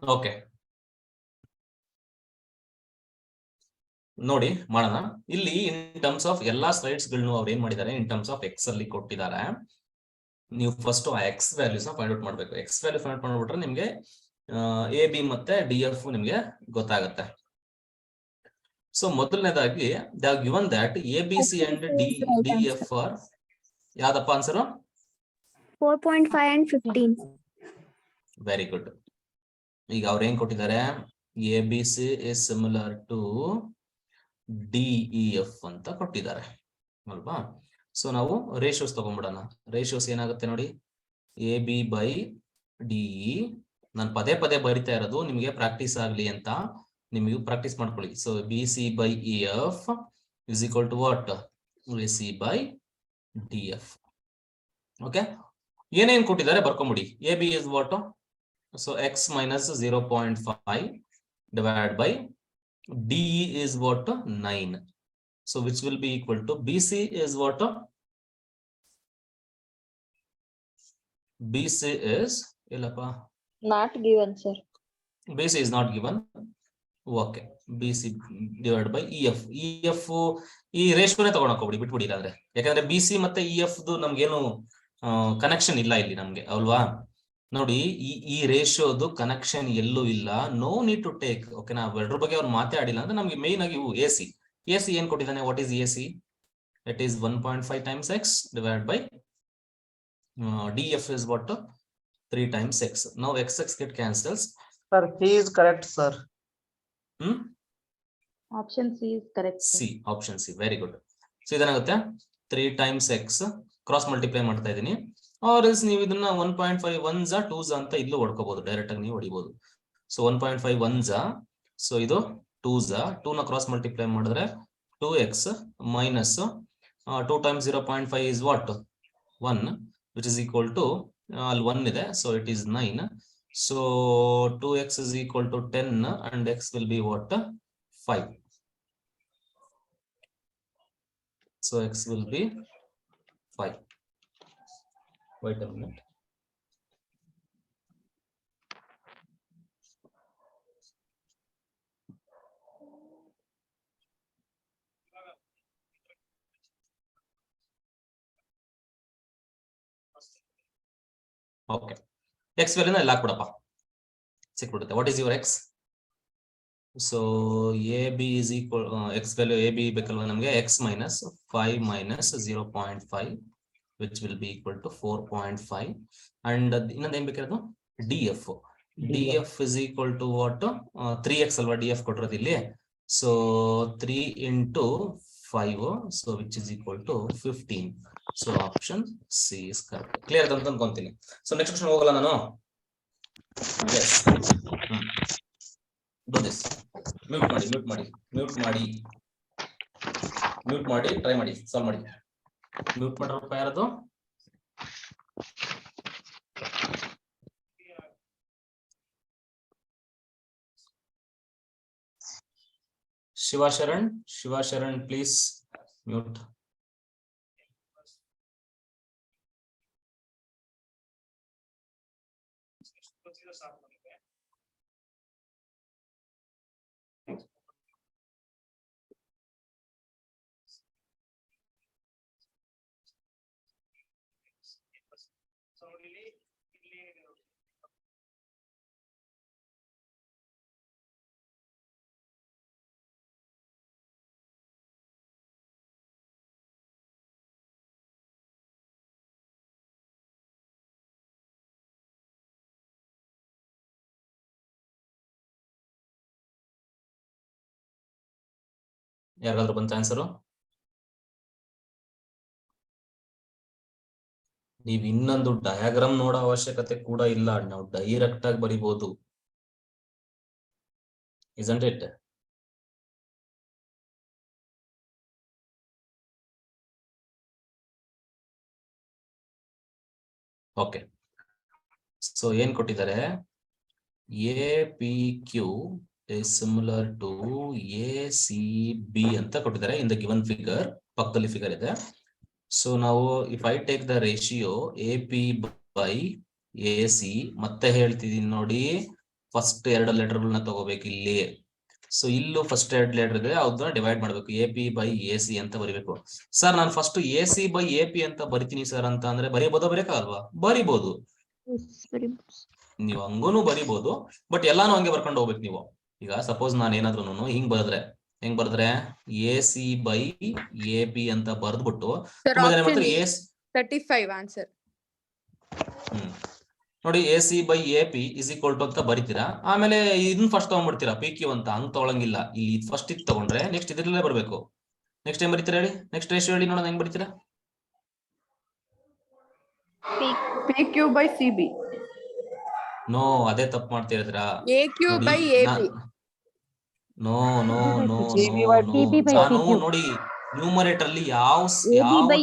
Okay, ನೋಡಿ ಮಾಡೋಣ. ಇಲ್ಲಿ ಇನ್ ಟರ್ಮ್ಸ್ ಆಫ್ ಎಲ್ಲಾ ಸ್ಲೈಡ್ಸ್ ಗಳನ್ನು ಅವ್ರು ಏನ್ ಮಾಡಿದ್ದಾರೆ, ಇನ್ ಟರ್ಮ್ಸ್ ಆಫ್ ಎಕ್ಸ್ ಅಲ್ಲಿ ಕೊಟ್ಟಿದ್ದಾರೆ. ನೀವು ಫಸ್ಟ್ ಆ ಎಕ್ಸ್ ವ್ಯಾಲ್ಯೂಸ್ ನ ಫೈಂಡ್ ಔಟ್ ಮಾಡ್ಬೇಕು. ಎಕ್ಸ್ ವ್ಯಾಲ್ಯೂ ಫೈಂಡ್ ಔಟ್ ಮಾಡ್ಬಿಟ್ರೆ ನಿಮ್ಗೆ ಎ ಬಿ ಮತ್ತೆ ಡಿ ಎಫ್ ನಿಮ್ಗೆ ಗೊತ್ತಾಗುತ್ತೆ. ಸೊ ಮೊದಲನೇದಾಗಿ they have given that A B C and D F are ಯಾವ್ದಪ್ಪ ಆನ್ಸರ್? 4.5 and 15. Very good. ಈಗ ಅವ್ರು ಏನ್ ಕೊಟ್ಟಿದ್ದಾರೆ, A B C is similar to D E F ಅಂತ ಕೊಟ್ಟಿದ್ದಾರೆ ಅಲ್ವಾ? ಸೊ ನಾವು ರೇಷಿಯೋಸ್ ತಗೊಂಡ್ಬಿಡೋಣ. ರೇಷಿಯೋಸ್ ಏನಾಗುತ್ತೆ ನೋಡಿ, A B by D E. ನಾನು ಪದೇ ಪದೇ ಬರಿತಾ ಇರೋದು ನಿಮಗೆ ಪ್ರಾಕ್ಟೀಸ್ ಆಗ್ಲಿ ಅಂತ, ನಿಮಗೆ ಪ್ರಾಕ್ಟೀಸ್ ಮಾಡ್ಕೊಳ್ಳಿ. So B C by E F is equal to what? A C by D F. Okay, ಏನೇನ್ ಕೊಟ್ಟಿದ್ದಾರೆ ಬರ್ಕೊಂಬಿಡಿ. A B is what? So X minus 0.5 divided by DE is what? 9. So which will be equal to BC is what? BC is not given, sir. BC is not given. Okay, BC divided by EF. EF ಈ ರೇಷಿಯೋನೇ ತಗೊಂಡು ಹೋಗ್ಬಿಡಿ, ಬಿಟ್ಬಿಡಿ. ಇಲ್ಲಾಂದ್ರೆ ಯಾಕಂದ್ರೆ BC ಮತ್ತೆ EF ನಮ್ಗೇನು connection ಇಲ್ಲ ಇಲ್ಲಿ ನಮ್ಗೆ ಅಲ್ವಾ? ನೋಡಿ, ಈ ರೇಷಿಯೋದು ಕನೆಕ್ಷನ್ ಎಲ್ಲೂ ಇಲ್ಲ. No need to take. Okay, ನಾವು ಎರಡರ ಬಗ್ಗೆ ಅವ್ರು ಮಾತಾಡಿಲ್ಲ ಅಂದ್ರೆ ನಮ್ಗೆ ಮೇನ್ ಆಗಿ ಇವು ಎ ಸಿ ಏನ್ ಕೊಟ್ಟಿದ್ದಾನೆ? What is A C? It is 1.5 times x divided by df is what? 3 times x. Now x get cancels. Sir, he is correct, sir. Option C is correct, sir. C, option C. Very good. So ಇದೇನಾಗುತ್ತೆ? 3 times x cross multiply ಮಾಡ್ತಾ ಇದೀನಿ. R else ನೀವು ಇದನ್ನ 1.5 1s 2s ಅಂತ ಇಲ್ಲೂ ಹೊಡ್ಕೋಬಹುದು, direct ಆಗಿ ನೀವು ಹೊಡಿಬಹುದು. So 1.5 1s, so ಇದು 2s, 2 ನ ಕ್ರಾಸ್ ಮಲ್ಟಿಪ್ಲೈ ಮಾಡಿದ್ರೆ 2x minus 2 times 0.5 is what? 1, which is equal to ಅಲ್ಲಿ 1 ಇದೆ, so it is 9. So 2x is equal to 10 and x will be what? 5. So x will be 5. Wait a minute. Okay. X value ಎಲ್ಲ ಹಾಕ್ಬಿಡಪ್ಪ, ಸಿಕ್ಬಿಡುತ್ತೆ. What is your x? So AB is equal x value AB ಬೇಕಲ್ವಾ ನಮಗೆ? x minus 5 minus 0.5 which will be equal to 4.5 and ಇನ್ನೊಂದು ಏನ್ ಬೇಕಿರೋದು? DF. DF is equal to what? 3x ಅಲ್ವಾ DF ಕೊಟ್ಟಿರೋದು ಇಲ್ಲಿ. So 3 into 5, so which is equal to 15. So option C is correct. Clear ಅಂತ ಅನ್ಕೊಂತೀನಿ. So next question ಹೋಗಲ್ಲ ನಾನು? Yes. Do this. Mute ಮಾಡಿ ಟ್ರೈ ಮಾಡಿ ಸಾಲ್ವ್ ಮಾಡಿ. ಮ್ಯೂಟ್ ಮಾಡ್ರಪ್ಪ ಯಾರದು? Shivasharan please mute. ಯಾರಿಗಾದ್ರೂ ಬಂತ ಆನ್ಸರು? ನೀವು ಇನ್ನೊಂದು ಡಯಾಗ್ರಾಮ್ ನೋಡೋ ಅವಶ್ಯಕತೆ ಕೂಡ ಇಲ್ಲ, ನಾವು ಡೈರೆಕ್ಟ್ ಆಗಿ ಬರಿಬಹುದು. Isn't it? ಓಕೆ, ಸೊ ಏನ್ ಕೊಟ್ಟಿದ್ದಾರೆ? APQ is similar to ACB ಅಂತ ಕೊಟ್ಟಿದ್ದಾರೆ in the given figure. ಪಕ್ಕದಲ್ಲಿ ಫಿಗರ್ ಇದೆ. ಸೊ ನಾವು if I take the ratio AP by AC, ಮತ್ತೆ ಹೇಳ್ತಿದ್ದೀನಿ ನೋಡಿ, ಫಸ್ಟ್ ಎರಡು ಲೆಟರ್ಗಳನ್ನ ತಗೋಬೇಕು ಇಲ್ಲಿ. ಸೊ ಇಲ್ಲೂ ಫಸ್ಟ್ ಎರಡು ಲೆಟರ್ ಇದೆ, ಅದನ್ನ ಡಿವೈಡ್ ಮಾಡ್ಬೇಕು. AP/AC ಅಂತ ಬರಿಬೇಕು. ಸರ್ ನಾನು ಫಸ್ಟ್ AC/AP ಅಂತ ಬರಿತೀನಿ ಸರ್ ಅಂತ ಅಂದ್ರೆ ಬರೀಬೋದಾ ಬರೀಕಾಗಲ್ವಾ? ಬರಿಬೋದು, ನೀವು ಹಂಗೂನು ಬರಿಬೋದು. ಬಟ್ ಎಲ್ಲಾನು ಹಂಗೆ ಬರ್ಕೊಂಡು ಹೋಗ್ಬೇಕು ನೀವು. ಈಗ ಸಪೋಸ್ ನಾನು ಏನಾದ್ರು ಹಿಂಗ್ ಬರೆದ್ರೆ ಹೆಂಗ್ ಬರೆದ್ರೆ AC/AP ಅಂತ ಬರ್ದ್ಬಿಟ್ಟು ತುಂಬಾ ಜನ ಮಾಡ್ತಾರೆ 35 ಆನ್ಸರ್. ನೋಡಿ AC/AP ಇಸ್ ಈಕ್ವಲ್ ಟು ಅಂತ ಬರಿತೀರಾ, ಆಮೇಲೆ ಇದನ್ನ ಫಸ್ಟ್ ತಗೊಂಡ್ಬಿಡ್ತೀರಾ PQ ಅಂತ. ಹಂಗ್ ತಗೊಳಂಗಿಲ್ಲ. ಇಲ್ಲಿ ಫಸ್ಟ್ ಇದು ತಗೊಂಡ್ರೆ ನೆಕ್ಸ್ಟ್ ಇದ್ರಲ್ಲೇ ಬರ್ಬೇಕು. ನೆಕ್ಸ್ಟ್ ಏನ್ ಬರೀತೀರಾ ಹೇಳಿ? ನೆಕ್ಸ್ಟ್ ರೇಷಿಯೋ ಹೇಳಿ ನೋಡೋಣ, ಹೆಂಗ್ ಬರೀತೀರಾ? PQ/CB. ನೋ, ಅದೇ ತಪ್ಪು ಮಾಡ್ತಾ ಇದ್ದೀರಾ. AQ/AP. No no no CB by ನಾನು ನೋಡಿ ನ್ಯೂಮರೇಟರ್ ಅಲ್ಲಿ ಯಾವ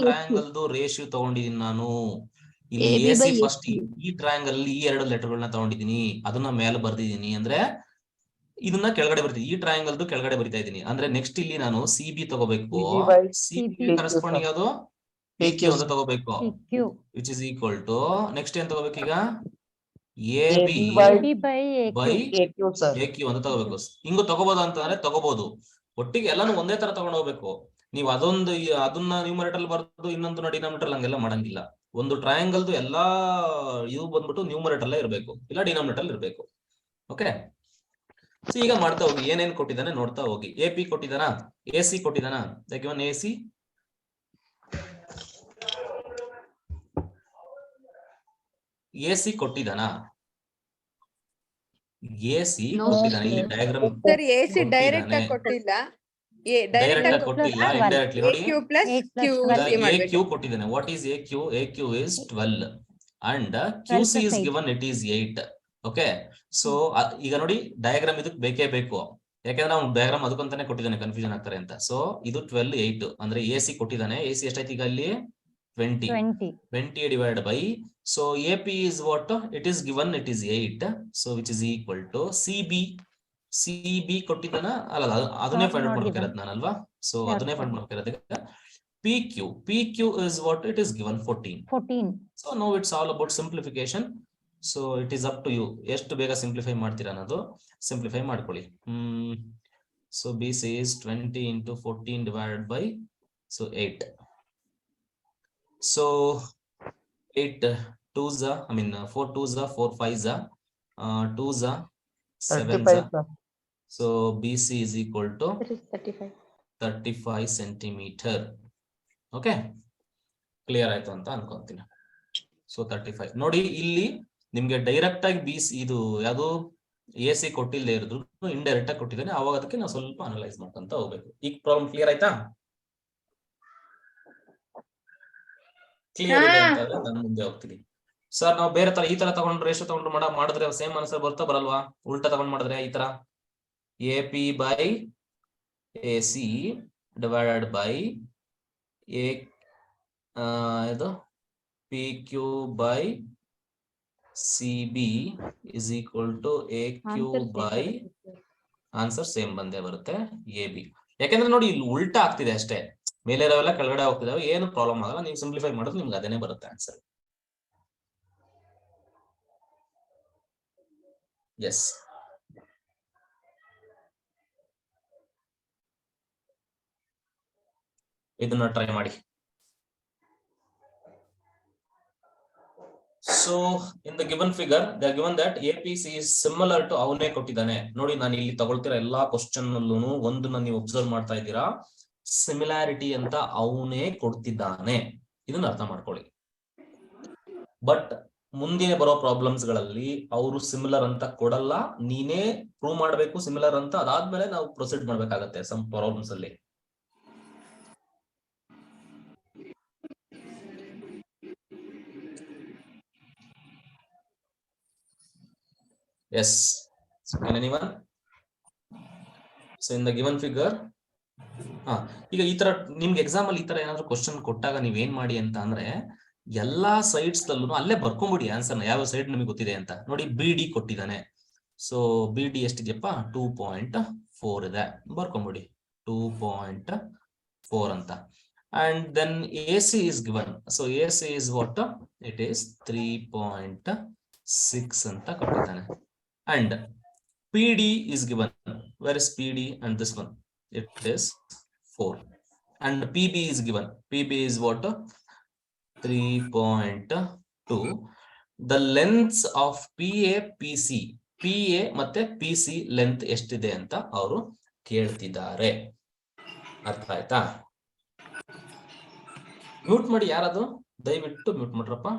ಟ್ರಯಾಂಗಲ್ದು ರೇಷಿಯೋ ತಗೊಂಡಿದೀನಿ ನಾನು. ಇಲ್ಲಿ AC ಫಸ್ಟ್ ಈ ಟ್ರಯಾಂಗಲ್ ಅಲ್ಲಿ ಈ ಎರಡು ಲೆಟರ್ಗಳನ್ನ ತಗೊಂಡಿದೀನಿ, ಅದನ್ನ ಮೇಲೆ ಬರ್ದಿದೀನಿ. ಅಂದ್ರೆ ಇದನ್ನ ಕೆಳಗಡೆ ಬರ್ತೀನಿ, ಈ ಟ್ರಯಾಂಗಲ್ದು ಕೆಳಗಡೆ ಬರಿತಾ ಇದೀನಿ. ಅಂದ್ರೆ ನೆಕ್ಸ್ಟ್ ಇಲ್ಲಿ ನಾನು CB ತಗೋಬೇಕು. CB ಕರೆಸ್ಪಾಂಡಿಂಗ್ ಅದು PQ ಅಂತ ತಗೋಬೇಕು, which is equal to next ಏನ್ ತಗೋಬೇಕು ಈಗ? AB/AQ ಅಂತ ತಗೋಬೇಕು. ಹಿಂಗು ತಗೋಬಹುದು ಅಂತಂದ್ರೆ ತಗೋಬಹುದು, ಒಟ್ಟಿಗೆ ಎಲ್ಲಾನು ಒಂದೇ ತರ ತಗೊಂಡು ಹೋಗ್ಬೇಕು. ನೀವು ಅದನ್ನ ನ್ಯೂಮರೇಟರ್ ಬರ್ದು ಇನ್ನೊಂದು ಡಿನಾಮಿನೇಟರ್ ಹಂಗೆಲ್ಲ ಮಾಡಂಗಿಲ್ಲ. ಒಂದು ಟ್ರಯಾಂಗಲ್ದು ಎಲ್ಲಾ ಇವು ಬಂದ್ಬಿಟ್ಟು ನ್ಯೂಮರೇಟರ್ ಅಲ್ಲೇ ಇರಬೇಕು, ಇಲ್ಲ ಡಿನಾಮಿನೇಟರ್ ಇರಬೇಕು. ಓಕೆ, ಸೊ ಈಗ ಮಾಡ್ತಾ ಹೋಗಿ. ಏನೇನ್ ಕೊಟ್ಟಿದ್ದಾನೆ ನೋಡ್ತಾ ಹೋಗಿ. AP ಕೊಟ್ಟಿದ್ದಾನ, AC ಕೊಟ್ಟಿದ್ದಾನ? ಇವನ್ AC ಕೊಟ್ಟಿದ್ದಾನ? AC ಕೊಟ್ಟಿದ್ದಾನೆ. ಇಲ್ಲಿ ಡಯಾಗ್ರಾಮ್ ಸರ್ AC ಡೈರೆಕ್ಟ್ ಆಗಿ ಕೊಟ್ಟಿಲ್ಲ, ಡೈರೆಕ್ಟ್ ಆಗಿ ಕೊಟ್ಟಿಲ್ಲ, ಇಂಡೈರೆಕ್ಟ್ಲಿ ನೋಡಿ. AQ+QC AQ ಕೊಟ್ಟಿದ್ದಾನೆ. What is AQ? AQ is 12 and QC is given, it is 8. Okay, so ಈಗ ನೋಡಿ ಡಯಾಗ್ರಾಮ್ ಇದಕ್ಕೆ ಬೇಕೇ ಬೇಕು, ಯಾಕಂದ್ರೆ ನಾವು ಡಯಾಗ್ರಾಮ್ ಅದಕ್ಕಂತಾನೆ ಕೊಟ್ಟಿದ್ದಾನೆ, ಕನ್ಫ್ಯೂಷನ್ ಆಗ್ತಾರೆ ಅಂತ. ಸೊ ಇದು 12, 8 ಅಂದ್ರೆ AC ಕೊಟ್ಟಿದ್ದಾನೆ. AC ಎಷ್ಟಾಯ್ತು ಈಗ ಅಲ್ಲಿ? 20 divided by, so AP is what? It is given, it is 8, so which is equal to CB ಕೊಟ್ಟಿದ್ದಾನ? ಅಲ್ಲ, ಅದನ್ನೇ ಫೈಂಡ್ ಔಟ್ ಮಾಡ್ಬೇಕಾಗಿರೋದು ನಾನಲ್ವಾ? ಸೊ ಅದನ್ನೇ find ಮಾಡ್ಬೇಕಾಗಿರೋದು. PQ is what? It is given 14. So now it's all about simplification. So it is up to you, ಎಷ್ಟು ಬೇಗ simplify ಮಾಡ್ತೀರಾ ಅನ್ನೋದು. Simplify ಮಾಡ್ಕೊಳ್ಳಿ. So BC is 20 into 14 divided by, so 8. So 8 2s, I mean 4 2s, 4 5s, 2s, 7s. So BC is equal to 35 centimeter. Okay, clear ಆಯ್ತು ಅಂತ ಅನ್ಕೊಂತೀನಿ. So 35 ನೋಡಿ, ಇಲ್ಲಿ ನಿಮ್ಗೆ ಡೈರೆಕ್ಟ್ ಆಗಿ BC ಇದು ಯಾವುದು AC ಕೊಟ್ಟಿಲ್ಲದೆ ಇರೋದು ಇಂಡೈರೆಕ್ಟ್ ಆಗಿ ಕೊಟ್ಟಿದ್ದಾನೆ. ಅವಾಗ ಅದಕ್ಕೆ ನಾವು ಸ್ವಲ್ಪ ಅನಲೈಸ್ ಮಾಡ್ಕೊಂತ ಹೋಗ್ಬೇಕು. ಈಗ ಪ್ರಾಬ್ಲಮ್ ಕ್ಲಿಯರ್ ಆಯ್ತಾ? ಕ್ಲಿಯರ್ ಇದೆ ಅಂತ ನಾನು ಮುಂದೆ ಹೋಗ್ತೀನಿ. ಸರ್ ನಾವು ಬೇರೆ ತರ ಈ ತರ ತಗೊಂಡ್ರೆ ರೇಷಿಯೋ ತಗೊಂಡ್ರು ಮಾಡಿದ್ರೆ ಸೇಮ್ ಆನ್ಸರ್ ಬರ್ತಾ ಬರಲ್ವಾ? ಉಲ್ಟಾ ತಗೊಂಡ್ ಮಾಡಿದ್ರೆ ಈ ತರ AP/AC divided by ಇದು PQ/CB is equal to AQ by answer same ಬಂದೇ ಬರುತ್ತೆ, AB. ಯಾಕಂದ್ರೆ ನೋಡಿ ಇಲ್ಲಿ ಉಲ್ಟಾ ಆಗ್ತಿದೆ ಅಷ್ಟೇ, ಮೇಲೆ ಇರೋವೆಲ್ಲ ಕೆಳಗಡೆ ಹೋಗ್ತಿದಾವೆ, ಏನು ಪ್ರಾಬ್ಲಮ್ ಆಗಲ್ಲ. ನೀವು ಸಿಂಪ್ಲಿಫೈ ಮಾಡಿದ್ರೆ ನಿಮ್ಗೆ ಅದೇನೆ ಬರುತ್ತೆ ಆನ್ಸರ್. ಎಸ್, ಇದನ್ನ ಟ್ರೈ ಮಾಡಿ. So in the given figure, they are given that APC is similar to ಅವನೇ ಕೊಟ್ಟಿದ್ದಾನೆ. ನೋಡಿ ನಾನು ಇಲ್ಲಿ ತಗೊಳ್ತಿರೋ ಎಲ್ಲಾ ಕ್ವಶನ್ ಅಲ್ಲೂ ಒಂದನ್ನ ನೀವು ಅಬ್ಸರ್ವ್ ಮಾಡ್ತಾ ಇದ್ದೀರಾ, ಸಿಮಿಲಾರಿಟಿ ಅಂತ ಅವನೇ ಕೊಡ್ತಿದ್ದಾನೆ. ಇದನ್ನ ಅರ್ಥ ಮಾಡ್ಕೊಳ್ಳಿ. ಬಟ್ ಮುಂದೆ ಬರೋ ಪ್ರಾಬ್ಲಮ್ಸ್ ಗಳಲ್ಲಿ ಅವರು ಸಿಮಿಲರ್ ಅಂತ ಕೊಡಲ್ಲ, ನೀನೇ ಪ್ರೂವ್ ಮಾಡ್ಬೇಕು ಸಿಮಿಲರ್ ಅಂತ. ಅದಾದ್ಮೇಲೆ ನಾವು ಪ್ರೊಸೀಡ್ ಮಾಡ್ಬೇಕಾಗತ್ತೆ ಸಮ್ ಪ್ರಾಬ್ಲಮ್ಸ್ ಅಲ್ಲಿ. Yes, so can anyone? So in the given figure, ಈಗ ಈ ತರ ನಿಮ್ಗೆ ಎಕ್ಸಾಮ್ ಅಲ್ಲಿ ಈ ತರ ಏನಾದ್ರು ಕ್ವಶನ್ ಕೊಟ್ಟಾಗ ನೀವೇನ್ ಮಾಡಿ ಅಂತ ಅಂದ್ರೆ ಎಲ್ಲಾ ಸೈಡ್ಸ್ ಅಲ್ಲೂ ಅಲ್ಲೇ ಬರ್ಕೊಂಬಿಡಿ ಆನ್ಸರ್ನ, ಯಾವ ಸೈಡ್ ನಿಮಗೆ ಗೊತ್ತಿದೆ ಅಂತ. ನೋಡಿ BD ಕೊಟ್ಟಿದ್ದಾನೆ. So BD ಎಷ್ಟಿದೆಯಪ್ಪ? 2.4 ಇದೆ, ಬರ್ಕೊಂಬಿಡಿ 2.4 ಅಂತ. And then AC is given. So AC is what? It is 3.6 ಅಂತ ಕೊಟ್ಟಿದ್ದಾನೆ. And PD is given. Where is PD and this one? It is 4. And PB is given. PB is what? 3.2. The lengths of PA, PC. PA ಮತ್ತೆ PC length ಎಷ್ಟಿದೆ ಅಂತ ಅವರು ಕೇಳ್ತಿದ್ದಾರೆ. ಅರ್ಥ ಆಯ್ತಾ? Mute ಮಾಡಿ, ಯಾರದು ದಯವಿಟ್ಟು mute ಮಾಡ್ರಪ್ಪ.